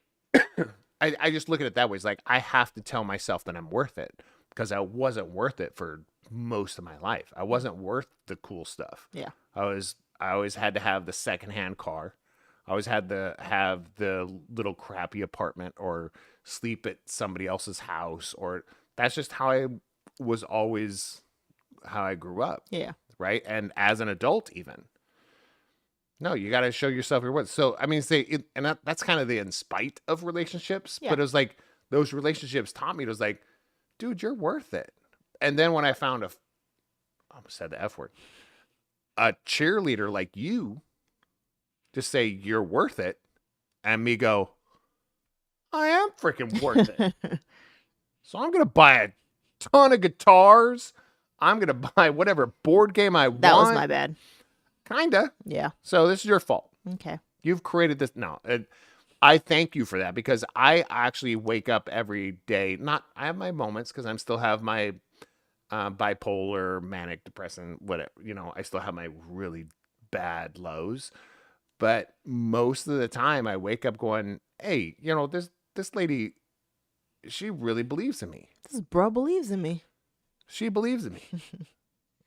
I just look at it that way. It's like, I have to tell myself that I'm worth it because I wasn't worth it for most of my life. I wasn't worth the cool stuff. Yeah. I always had to have the secondhand car. I always had to have the little crappy apartment or sleep at somebody else's house, or that's just how I was always how I grew up. Yeah. Right. And as an adult, even. No, you got to show yourself your worth. So, I mean, that's kind of the in spite of relationships, but it was like those relationships taught me, it was like, dude, you're worth it. And then when I found I almost said the F word, a cheerleader like you just say you're worth it, and me go, I am freaking worth it. So I'm going to buy a ton of guitars. I'm going to buy whatever board game I want. That was my bad. Kinda. Yeah. So this is your fault. Okay. You've created this. No, I thank you for that because I actually wake up every day. I have my moments because I still have my bipolar, manic, depressant, whatever. I still have my really bad lows. But most of the time I wake up going, hey, this lady, she really believes in me. This bro believes in me. She believes in me.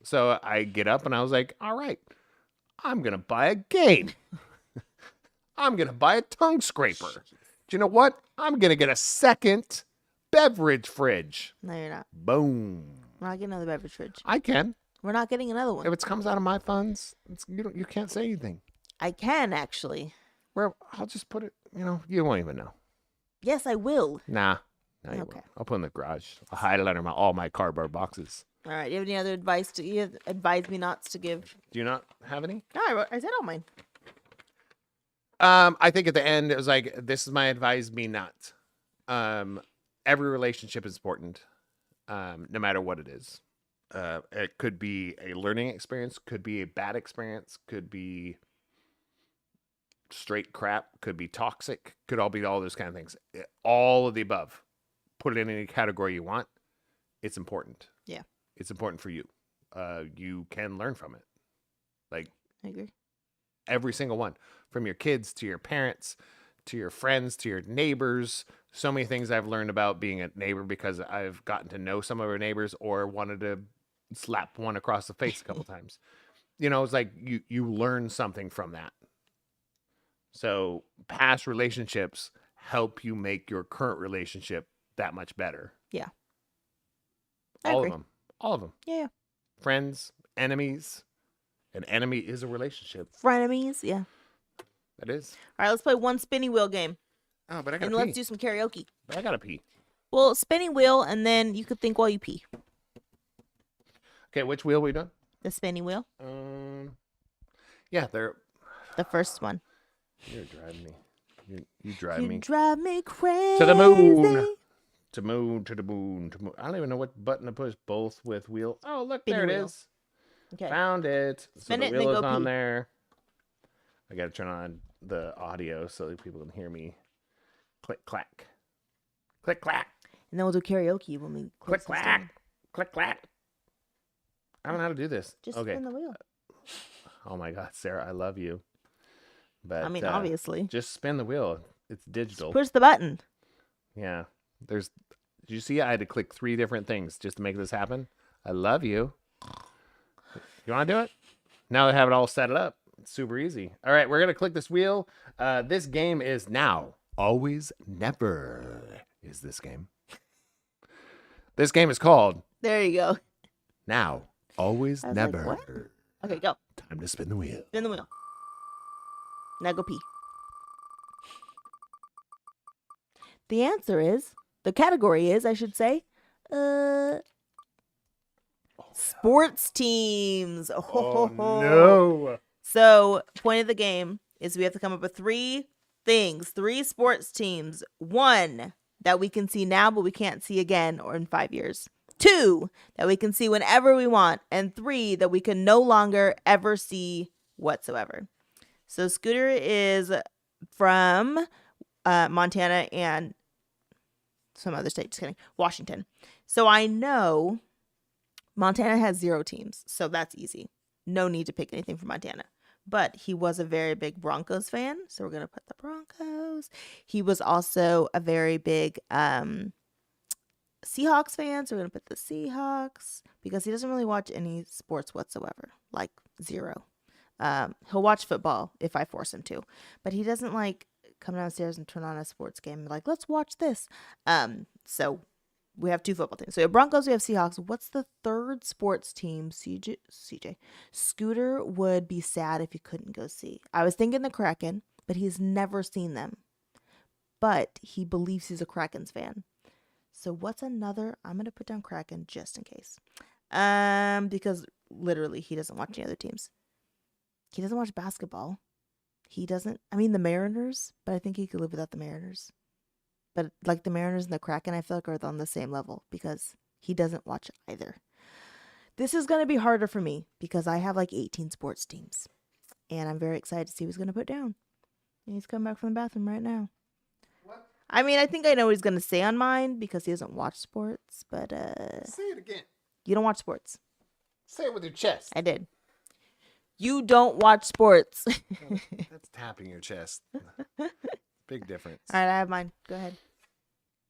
So I get up and I was like, all right, I'm going to buy a game. I'm going to buy a tongue scraper. Do you know what? I'm going to get a second beverage fridge. No, you're not. Boom. We're not getting another beverage fridge. I can. We're not getting another one. If it comes out of my funds, you can't say anything. I can, actually. Where I'll just put it, you won't even know. Yes, I will. Nah. You Okay. won't. I'll put it in the garage. I'll hide it under all my cardboard boxes. All right. You have any other advice to give? Advise me nots to give. Do you not have any? No, I said all mine. I think at the end it was like, this is my advice, me not. Every relationship is important, no matter what it is. It could be a learning experience, could be a bad experience, could be straight crap, could be toxic, could all be all those kind of things. All of the above. Put it in any category you want. It's important. Yeah. It's important for you. You can learn from it. Like, I agree. every single one, from your kids to your parents to your friends to your neighbors. So many things I've learned about being a neighbor because I've gotten to know some of our neighbors or wanted to slap one across the face a couple times. You know, it's like you learn something from that. So past relationships help you make your current relationship that much better. Yeah. All of them. All of them. Yeah. Friends, enemies. An enemy is a relationship. Frenemies. Yeah. That is. All right. Let's play one spinny wheel game. Oh, but I gotta And pee. let's do some karaoke. I gotta pee. Well, spinning wheel, and then you could think while you pee. Okay, which wheel we done? The spinning wheel. Yeah, they're. The first one. You're driving me. You drive You me drive me crazy. to the moon. To moon, to the moon, to moon. I don't even know what button to push. Both with wheel. Oh, look, Spinning there it wheel. is. Okay. Found it. Spin so it the and then wheel is go on pee. there. I gotta turn on the audio so that people can hear me. Click clack. Click clack. And then we'll do karaoke when we close Click this clack. down. Click clack. I don't know how to do this. Just okay. spin the wheel. Oh my God, Sarah, I love you. But I mean, obviously. just spin the wheel. It's digital. Push the button. Yeah. Did you see? I had to click 3 different things just to make this happen. I love you. You want to do it? Now that I have it all set up, it's super easy. All right, we're going to click this wheel. This game is now. Always never is this game. This game is called There you go. Now. Always I was like, never. what? Okay, go. Time to spin the wheel. Spin the wheel. Now go pee. The answer is, the category is, I should say, sports teams. Oh, no. So, point of the game is we have to come up with 3 things, 3 sports teams. 1 that we can see now, but we can't see again or in 5 years. 2 that we can see whenever we want. And 3 that we can no longer ever see whatsoever. So, Scooter is from Montana and some other state, just kidding, Washington. So I know Montana has 0 teams, so that's easy. No need to pick anything from Montana. But he was a very big Broncos fan, so we're going to put the Broncos. He was also a very big Seahawks fan, so we're going to put the Seahawks because he doesn't really watch any sports whatsoever, like 0. He'll watch football if I force him to, but he doesn't like come downstairs and turn on a sports game and be like, let's watch this. So we have 2 football teams. So we have Broncos, we have Seahawks. What's the 3rd sports team? CJ. Scooter would be sad if he couldn't go see. I was thinking the Kraken, but he's never seen them. But he believes he's a Krakens fan. So what's another? I'm going to put down Kraken just in case. Because literally he doesn't watch any other teams. He doesn't watch basketball. He doesn't, the Mariners, but I think he could live without the Mariners. But like the Mariners and the Kraken, I feel like are on the same level because he doesn't watch either. This is going to be harder for me because I have like 18 sports teams. And I'm very excited to see what he's going to put down. And he's coming back from the bathroom right now. What? I think I know what he's going to say on mine because he doesn't watch sports, but Say it again. you don't watch sports. Say it with your chest. I did. You don't watch sports. That's tapping your chest. Big difference. All right, I have mine. Go ahead.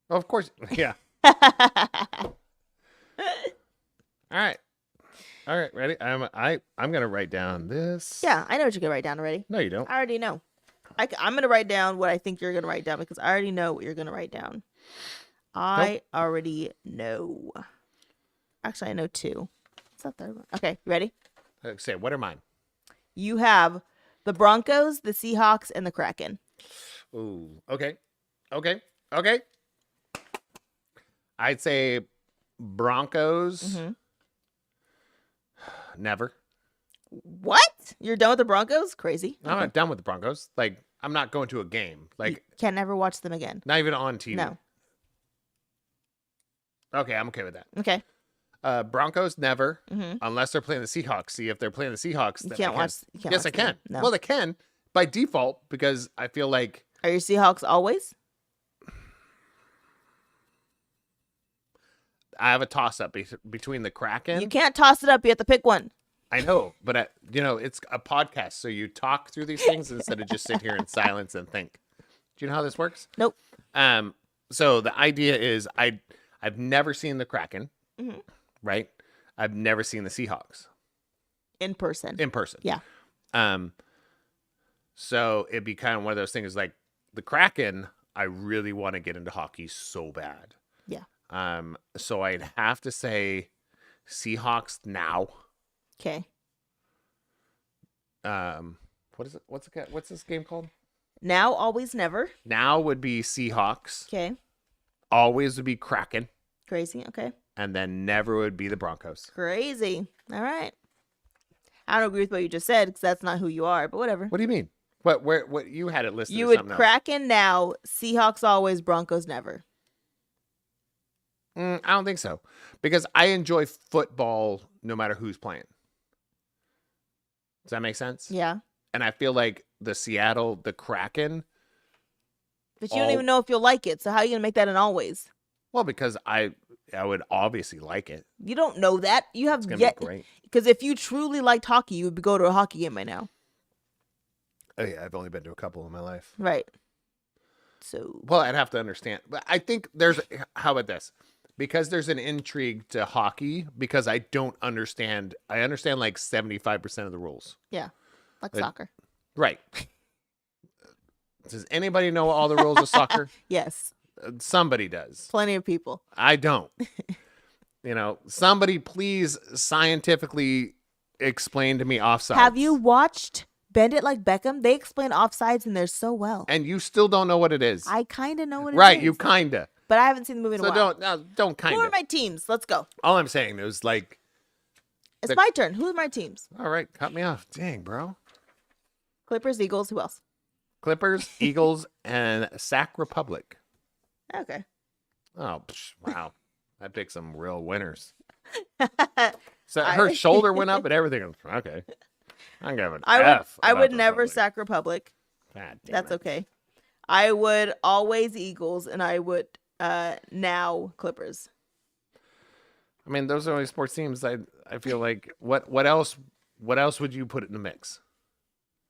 Oh, of course. Yeah. All right. Ready? I'm gonna write down this. Yeah, I know what you're going to write down already. No, you don't. I already know. I'm going to write down what I think you're going to write down because I already know what you're going to write down. I already know. Actually, I know 2. What's that 3rd one? Okay, you ready? Say, what are mine? You have the Broncos, the Seahawks, and the Kraken. Ooh. Okay. I'd say Broncos, never. What? You're done with the Broncos? Crazy. I'm not done with the Broncos. Like, I'm not going to a game. You Like, can't never watch them again. not even on TV. No. Okay, I'm okay with that. Okay. Broncos, never. Mm-hmm. Unless they're playing the Seahawks. See, if they're playing the Seahawks, You then can't I can. watch. You can't Yes, I watch can. them. No. Well, they can by default because I feel like Are your Seahawks always? I have a toss-up between the Kraken. You can't toss it up. You have to pick one. I know, but it's a podcast, so you talk through these things instead of just sit here in silence and think. Do you know how this works? Nope. So the idea is I've never seen the Kraken, Mhm. right? I've never seen the Seahawks In person. in person. Yeah. So it'd be kind of one of those things like the Kraken. I really want to get into hockey so bad. Yeah. So I'd have to say Seahawks now. Okay. What is it? What's this game called? Now, always, never. Now would be Seahawks. Okay. Always would be Kraken. Crazy. Okay. And then never would be the Broncos. Crazy. All right. I don't agree with what you just said because that's not who you are, but whatever. What do you mean? What you had it listed? You as would something else. Kraken now, Seahawks always, Broncos never. I don't think so, because I enjoy football no matter who's playing. Does that make sense? Yeah. And I feel like the Kraken. But you don't even know if you'll like it. So how are you going to make that an always? Well, because I would obviously like it. You don't know that. You have It's gonna yet. be great. Because if you truly liked hockey, you would go to a hockey game by now. Oh yeah, I've only been to a couple in my life. Right. So. Well, I'd have to understand, but I think how about this? Because there's an intrigue to hockey, because I don't understand. I understand like 75% of the rules. Yeah. Like But- soccer. Right. Does anybody know all the rules of soccer? Yes. Somebody does. Plenty of people. I don't. Somebody please scientifically explain to me offsides. Have you watched Bend It Like Beckham? They explain offsides in there so well. And you still don't know what it is. I kind of know what it is. Right, you kinda. But I haven't seen the movie in a So while. don't Who are kinda. my teams? Let's go. All I'm saying is like, It's my turn. Who are my teams? all right, cut me off. Dang, bro. Clippers, Eagles. Who else? Clippers, Eagles, and Sac Republic. Okay. Oh, wow. I picked some real winners. I So her shoulder went up and everything. Okay. I'm going to I would never Sac Republic. God damn That's it. okay. I would always Eagles, and I would now Clippers. I mean, those are only sports teams. I feel like what else would you put in the mix?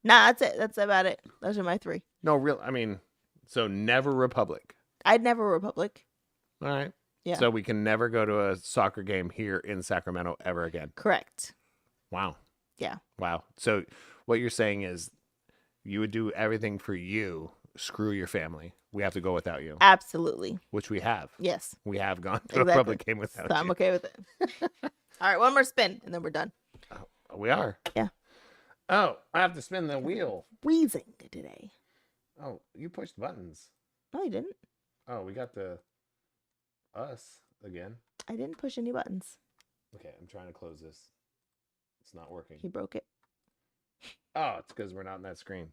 Nah, that's it. That's about it. Those are my three. No real. I mean, so never Republic. I'd never Republic. All right. Yeah. So we can never go to a soccer game here in Sacramento ever again. Correct. Wow. Yeah. Wow. So what you're saying is you would do everything for you. Screw your family. We have to go without you, Absolutely. which we have. Yes. We have gone to Exactly. a public game without So I'm you. okay with it. All right, one more spin, and then we're done. We are. Yeah. Oh, I have to spin the wheel. Wheezing today. Oh, you pushed buttons. No, you didn't. Oh, we got the us again. I didn't push any buttons. Okay, I'm trying to close this. It's not working. He broke it. Oh, it's because we're not in that screen.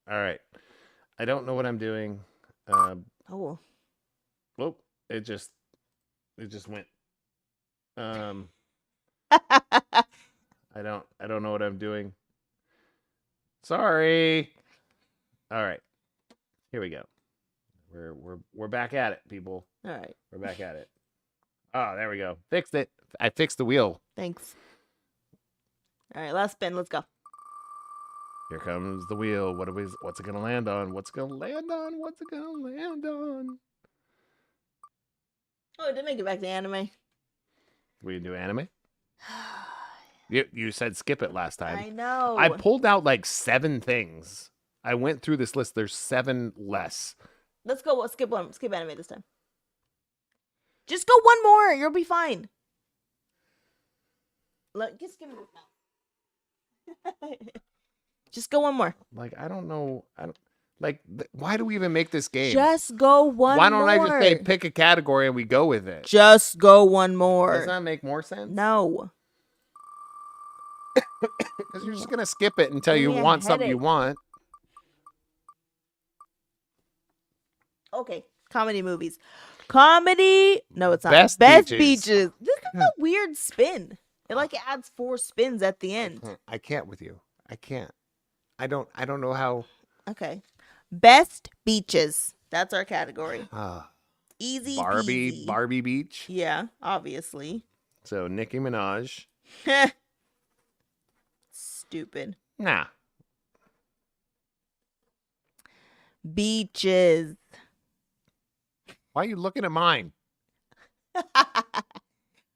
All right. I don't know what I'm doing. Oh. Whoop. It just went. I don't know what I'm doing. Sorry. All right. Here we go. We're back at it, people. All right. We're back at it. Oh, there we go. Fixed it. I fixed the wheel. Thanks. All right, last spin. Let's go. Here comes the wheel. What's it gonna land on? What's it gonna land on? What's it gonna land on? Oh, it did make it back to anime. We can do anime. You said skip it last time. I know. I pulled out like 7 things. I went through this list. There's 7 less. Let's go. Skip one. Skip anime this time. Just go one more. You'll be fine. Just give me this now. Just go one more. Like I don't know. Why do we even make this game? Just go one more. Why don't I just say pick a category and we go with it? Just go one more. Does that make more sense? No. Because you're just gonna skip it until Give you me a want something you headache. want. Okay, comedy movies. Comedy. No, it's not. Best Best beaches. beaches. This is a weird spin. It like adds 4 spins at the end. I can't with you. I can't. I don't know how. Okay. Best beaches. That's our category. Easy peasy. Barbie Beach. Yeah, obviously. So Nicki Minaj. Stupid. Nah. Beaches. Why are you looking at mine?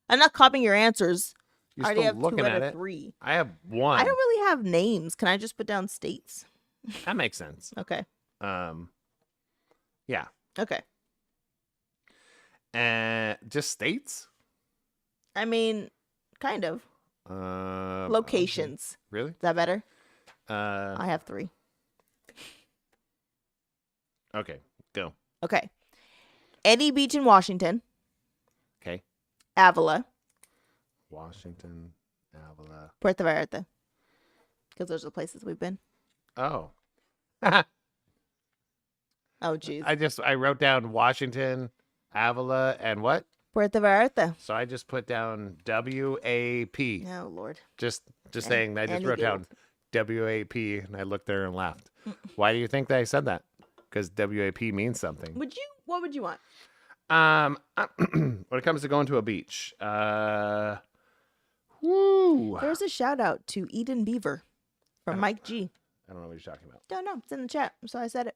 I'm not copying your answers. You're I already still have looking 2 out at of it. 3. I have 1. I don't really have names. Can I just put down states? That makes sense. Okay. Yeah. Okay. And just states. I mean, kind of. Locations. Really? Is that better? Uh. I have 3. Okay. Go. Okay. Any beach in Washington. Okay. Avila. Washington, Avila. Puerto Vallarta. Because those are the places we've been. Oh. Oh, jeez. I wrote down Washington, Avila, and what? Puerto Vallarta. So I just put down WAP. Oh, Lord. Just saying. I just any wrote guild. down WAP, and I looked there and laughed. Why do you think that I said that? Because WAP means something. What would you want? When it comes to going to a beach, woo. There's a shout out to Eden Beaver from Mike G. I don't know what you're talking about. Don't know. It's in the chat. So I said it.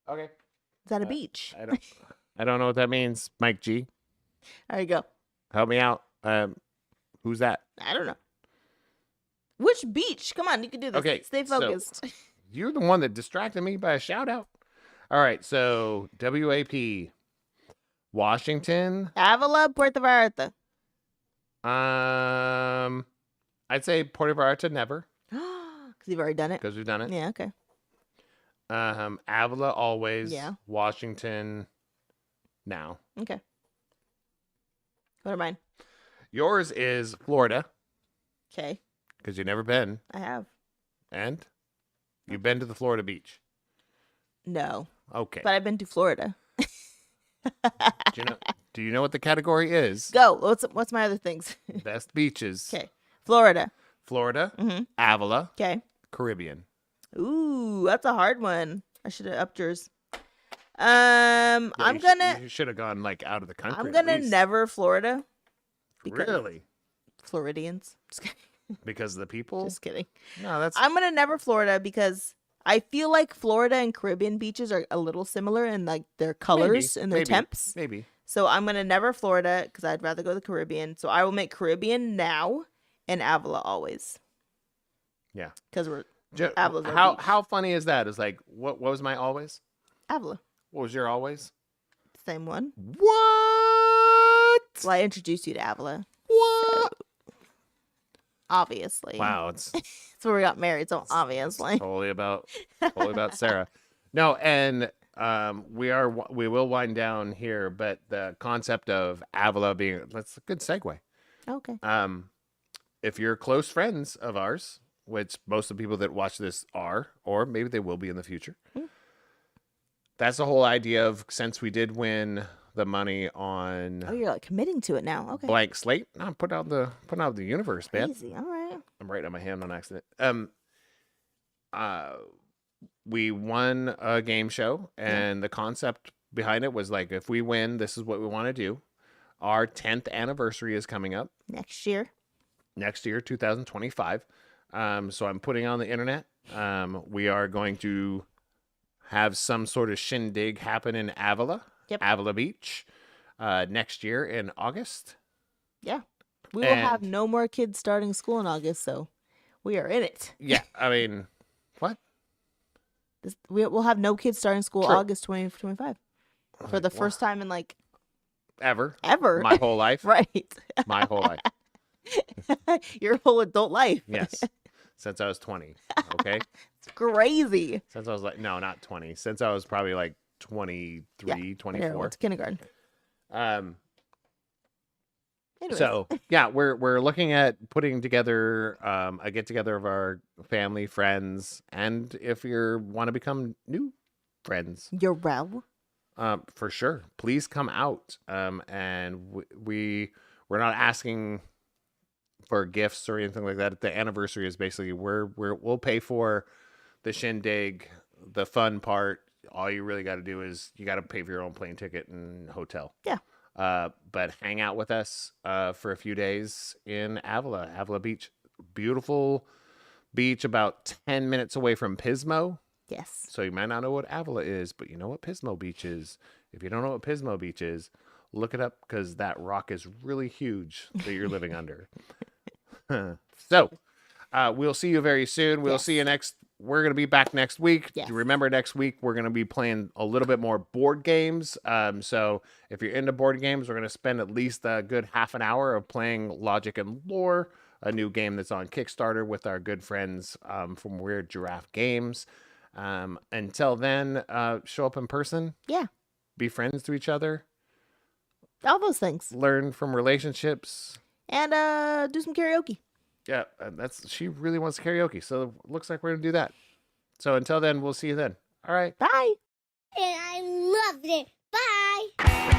Okay. Is that a beach? I don't know what that means. Mike G, There you go. help me out. Who's that? I don't know. Which beach? Come on, you can do this. Okay, Stay so- focused. You're the one that distracted me by a shout out. All right, so WAP, Washington. Avila, Puerto Vallarta. I'd say Puerto Vallarta never Because you've already done it. because we've done it. Yeah, okay. Avila always. Yeah. Washington now. Okay. What are mine? Yours is Florida Okay. because you've never been, I have. and you've been to the Florida beach. No. Okay. But I've been to Florida. Do you know what the category is? Go. What's my other things? Best beaches. Okay. Florida. Florida, Mm-hmm. Avila, Okay. Caribbean. Ooh, that's a hard one. I should have upped yours. I'm gonna You should have gone like out of the country. I'm at gonna least. never Florida. Because Really? Floridians. Just kidding. Because of the people? Just kidding. No, that's I'm gonna never Florida because I feel like Florida and Caribbean beaches are a little similar in like their colors and their temps. Maybe. So I'm gonna never Florida because I'd rather go to the Caribbean. So I will make Caribbean now and Avila always. Yeah. Because we're How Avila's our beach. how funny is that? It's like what was my always? Avila. What was your always? Same one. What? Well, I introduced you to Avila. What? Obviously. Wow, it's That's where we got married. So obviously. totally about Sarah. No, and we will wind down here, but the concept of Avila being that's a good segue. Okay. If you're close friends of ours, which most of the people that watch this are, or maybe they will be in the future. That's the whole idea of since we did win the money on Oh, you're like committing to it now. Okay. blank slate. No, I'm putting out the universe, man. Easy. All right. I'm writing on my hand on accident. We won a game show, and the concept behind it was like, if we win, this is what we want to do. Our 10th anniversary is coming up Next year. 2025. So I'm putting on the internet. We are going to have some sort of shindig happen in Avila, Yep. Avila Beach, next year in August. Yeah. We will have no more kids starting school in August, so we are in it. Yeah, I mean, what? We'll have no kids starting school True. August 2025 for the first time in like Ever. ever. My whole life. Right. My whole life. Your whole adult life. Yes. Since I was 20. Okay. It's crazy. Since I was like, no, not 20. Since I was probably like 23, Yeah. I never 24. went to kindergarten. Um, Anyways. So yeah, we're looking at putting together a get together of our family, friends, and if you want to become new friends, Yarel. for sure, please come out. And we're not asking for gifts or anything like that. The anniversary is basically we'll pay for the shindig, the fun part. All you really got to do is you got to pay for your own plane ticket and hotel. Yeah. But hang out with us for a few days in Avila Beach. Beautiful beach, about 10 minutes away from Pismo. Yes. So you might not know what Avila is, but you know what Pismo Beach is. If you don't know what Pismo Beach is, look it up because that rock is really huge that you're living under. So we'll see you very soon. We'll see you next. We're going to be back next week. Yes. Remember, next week, we're going to be playing a little bit more board games. So if you're into board games, we're going to spend at least a good half an hour of playing Logic and Lore, a new game that's on Kickstarter with our good friends from Weird Giraffe Games. Until then, show up in person. Yeah. Be friends to each other. All those things. Learn from relationships. And do some karaoke. Yeah, she really wants karaoke, so it looks like we're gonna do that. So until then, we'll see you then. All right. Bye. And I loved it. Bye.